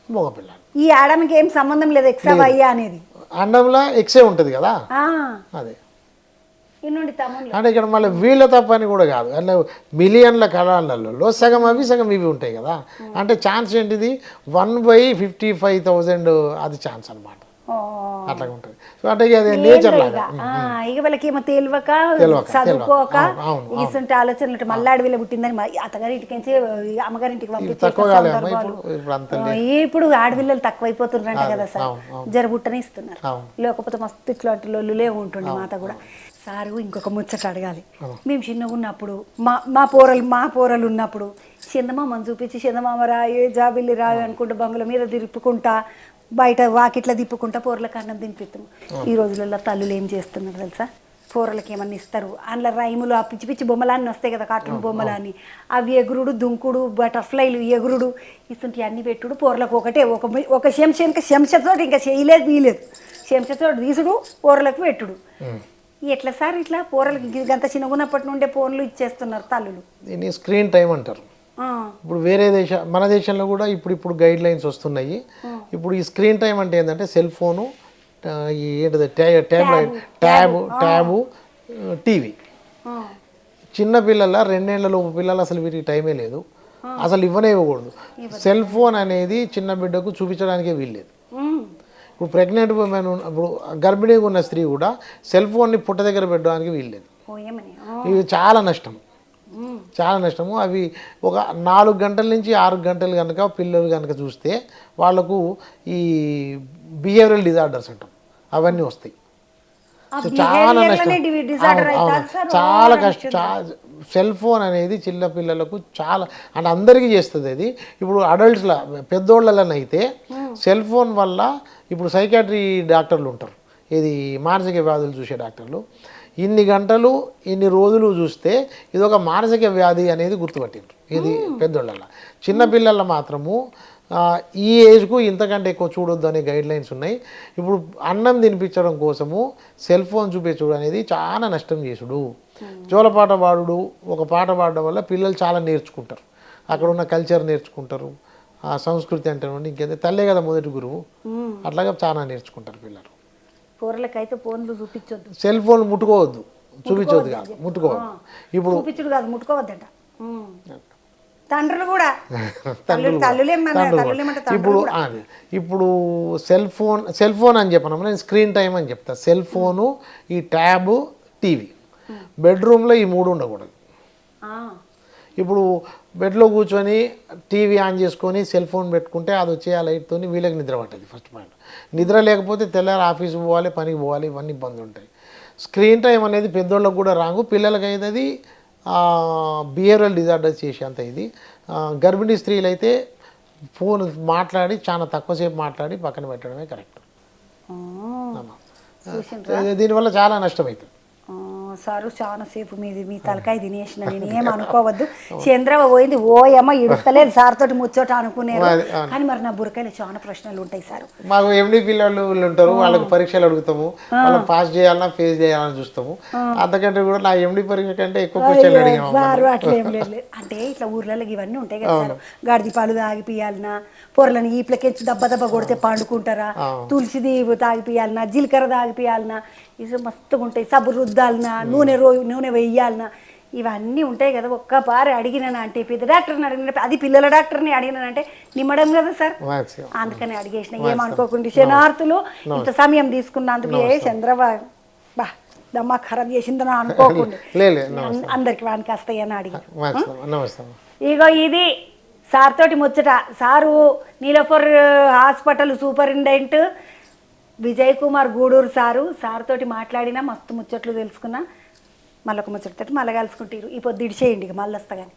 మగపిల్ల. ఈ ఆడమికి ఏం సంబంధం లేదు ఎక్సా వయ్యా అనేది. అండంలో ఎక్సే ఉంటుంది కదా, అదే. ఇన్నుండి తమ్ముళ్ళు అంటే ఇక్కడ మళ్ళీ వీళ్ళ తప్పని కూడా కాదు, అట్లా మిలియన్ల కళాలలో సగం అవి సగం ఇవి ఉంటాయి కదా. అంటే ఛాన్స్ ఏంటిది 1/55,000 అది ఛాన్స్ అనమాట. అట్లా ఉంటుంది. సో అంటే అది నేచర్ లాగా. ఇక వాళ్ళకి ఏమో తెలియక చదువుకోక ఇసుంటి ఆలోచనలు మళ్ళీ అడవిలో పుట్టిందని అత్తగారి ఇంటికి అమ్మగారింటికి పంపించారు. ఇప్పుడు ఆడపిల్లలు తక్కువైపోతున్నారంట కదా సార్, జరబుట్టనే ఇస్తున్నారు. లేకపోతే మస్తు ఇట్లాంటి లొల్లులే ఉంటుండే మాత కూడా. సారు ఇంకొక ముచ్చట అడగాలి. మేము చిన్నగా ఉన్నప్పుడు మా పోరలు ఉన్నప్పుడు చందమామని చూపించి చందమామ రాయి జాబిల్లి రాయి అనుకుంటూ బంగుల మీద తిప్పుకుంటా బయట వాకిట్లా తిప్పుకుంటా పోరలకు అన్నం తినిపిస్తాము. ఈ రోజులలో తల్లులు ఏం చేస్తున్నారు తెలుసా, పోరలకి ఏమన్నా ఇస్తారు, అందులో రైములు ఆ పిచ్చి పిచ్చి బొమ్మలన్నీ వస్తాయి కదా, కార్టూన్ బొమ్మలని, అవి ఎగురుడు దుంకుడు బటర్ఫ్లైలు ఎగురుడు ఇస్తుంటే అన్ని పెట్టుడు. పోరలకు ఒకటే ఒక చెంచతో ఇంకా చేయలేదు వీలేదు, చెంచతో తీసుడు పోరలకు పెట్టుడు. ఎట్లా సార్ ఇట్లా పోరలకి గంత చిన్నగున్నప్పటి నుండే ఫోన్లు ఇచ్చేస్తున్నారు తల్లులు. దీన్ని స్క్రీన్ టైం అంటారు. ఇప్పుడు వేరే మన దేశంలో కూడా ఇప్పుడు గైడ్ లైన్స్ వస్తున్నాయి. ఇప్పుడు ఈ స్క్రీన్ టైం అంటే ఏంటంటే సెల్ ఫోను, ఏంటిది ట్యాబు, టీవీ. చిన్న పిల్లల 2 ఏళ్ల లోపు పిల్లలు అసలు వీటికి టైమే లేదు, అసలు ఇవ్వకూడదు. సెల్ ఫోన్ అనేది చిన్న బిడ్డకు చూపించడానికే వీల్లేదు. ఇప్పుడు ప్రెగ్నెంట్ ఉమెన్, ఇప్పుడు గర్భిణీగా ఉన్న స్త్రీ కూడా సెల్ ఫోన్ని పుట్ట దగ్గర పెట్టడానికి వీల్లేదు. ఇవి చాలా నష్టము. అవి ఒక 4 గంటల నుంచి 6 గంటలు కనుక పిల్లలు కనుక చూస్తే వాళ్ళకు ఈ బిహేవియరల్ డిజార్డర్స్ అంటాం అవన్నీ వస్తాయి. సో చాలా నష్టం, చాలా కష్టం. సెల్ ఫోన్ అనేది చిన్న పిల్లలకు చాలా అంటే అందరికీ చేస్తుంది అది. ఇప్పుడు అడల్ట్స్లో పెద్దోళ్ళనైతే సెల్ ఫోన్ వల్ల ఇప్పుడు సైకాట్రీ డాక్టర్లు ఉంటారు, ఇది మానసిక వ్యాధులు చూసే డాక్టర్లు, ఇన్ని గంటలు ఇన్ని రోజులు చూస్తే ఇది ఒక మానసిక వ్యాధి అనేది గుర్తుపట్టిండ్రు. ఇది పెద్దోళ్ళ. చిన్నపిల్లల మాత్రము ఈ ఏజ్కు ఇంతకంటే ఎక్కువ చూడొద్దు అనే గైడ్ లైన్స్ ఉన్నాయి. ఇప్పుడు అన్నం తినిపించడం కోసము సెల్ ఫోన్ చూపించడం అనేది చాలా నష్టం చేసుడు. జోలపాట పాడుడు, ఒక పాట పాడడం వల్ల పిల్లలు చాలా నేర్చుకుంటారు, అక్కడ ఉన్న కల్చర్ నేర్చుకుంటారు, ఆ సంస్కృతి అంటే ఇంకేంటే తల్లే కదా మొదటి గురువు, అట్లాగా చాలా నేర్చుకుంటారు పిల్లలు. కూరలకైతే ఫోన్లు చూపించొద్దు, సెల్ ఫోన్ ముట్టుకోవద్దు, చూపించవద్దు కాదు, ముట్టుకోవద్దు. ఇప్పుడు చూపించుడు కాదు ముట్టుకోవద్దట తండ్రులు కూడా. ఇప్పుడు సెల్ ఫోన్ అని చెప్పను, నేను స్క్రీన్ టైం అని చెప్తా. సెల్ ఫోను, ఈ ట్యాబు, టీవీ, బెడ్రూమ్లో ఈ 3 ఉండకూడదు. ఇప్పుడు బెడ్లో కూర్చొని టీవీ ఆన్ చేసుకొని సెల్ ఫోన్ పెట్టుకుంటే అది వచ్చే ఆ లైట్తో వీళ్ళకి నిద్ర పట్టదు. ఫస్ట్ పాయింట్, నిద్ర లేకపోతే తెల్లారి ఆఫీస్కి పోవాలి, పనికి పోవాలి, ఇవన్నీ ఇబ్బంది ఉంటాయి. స్క్రీన్ టైం అనేది పెద్దోళ్ళకి కూడా రాంగు, పిల్లలకి అయితే అది బిహేవియరల్ డిజార్డర్స్ చేసేంత ఇది. గర్భిణీ స్త్రీలు అయితే ఫోన్ మాట్లాడి చాలా తక్కువసేపు మాట్లాడి పక్కన పెట్టడమే కరెక్ట్. దీనివల్ల చాలా నష్టం అవుతుంది. సారు చాలా సేపు మీ తలకాయ తినేసిన, నేను ఏం అనుకోవద్దు. చంద్రవ పోయింది ఓయమ్మ ఇడుస్తలేదు సార్ తోటి ముచ్చోట అనుకునేది, కానీ మరి నా బుర్రకాయలు చాలా ప్రశ్నలు ఉంటాయి సార్. మాకు ఎండి పిల్లలు ఉంటారు, వాళ్ళకి పరీక్షలు అడుగుతాము, వాళ్ళకి పాస్ చేయాలన్నా ఫేస్ చేయాలని చూస్తాము. అంతకంటే కూడా నా ఎండి పరీక్ష కంటే ఎక్కువ క్వశ్చన్లు అడిగాము సార్. అట్లేం లేదు, అంటే ఇట్లా ఊర్లలో ఇవన్నీ ఉంటాయి కదా సార్, గాడిది పాలు తాగిపియాలన్నా, పొరలను ఈప్లకెచ్చి దెబ్బ కొడితే పండుకుంటారా, తులసిది తాగిపియాలన్నా, జీలకర్ర తాగిపియాలన్నా, ఇవి మస్తుగా ఉంటాయి, సబ్బు రుద్దాలన్నా, నూనె వెయ్యాలన్నా, ఇవన్నీ ఉంటాయి కదా. ఒక్కపారి అడిగినాను అంటే పెద్ద డాక్టర్ని అడిగిన, అది పిల్లల డాక్టర్ని అడిగినానంటే నిమ్మడం కదా సార్, అందుకని అడిగేసిన. ఏమనుకోకుండా శనార్థులు ఇంత సమయం తీసుకున్నందుకు చంద్రబాబు బా దమ్మా ఖరాబ్ చేసిందని అనుకోకుండా అందరికి వానికి వస్తాయని అడిగి. ఇగో ఇది సార్ తోటి ముచ్చట. Sir Niloufer hospital superintendent Vijay Kumar Guduru sir తోటి మాట్లాడినా మస్తు ముచ్చట్లు తెలుసుకున్నా. మళ్ళొక ముచ్చటతోటి మళ్ళీ కలుసుకుంటారు. ఈ పొద్దు ఇడిచేయండి, ఇక మళ్ళీ వస్తా కానీ.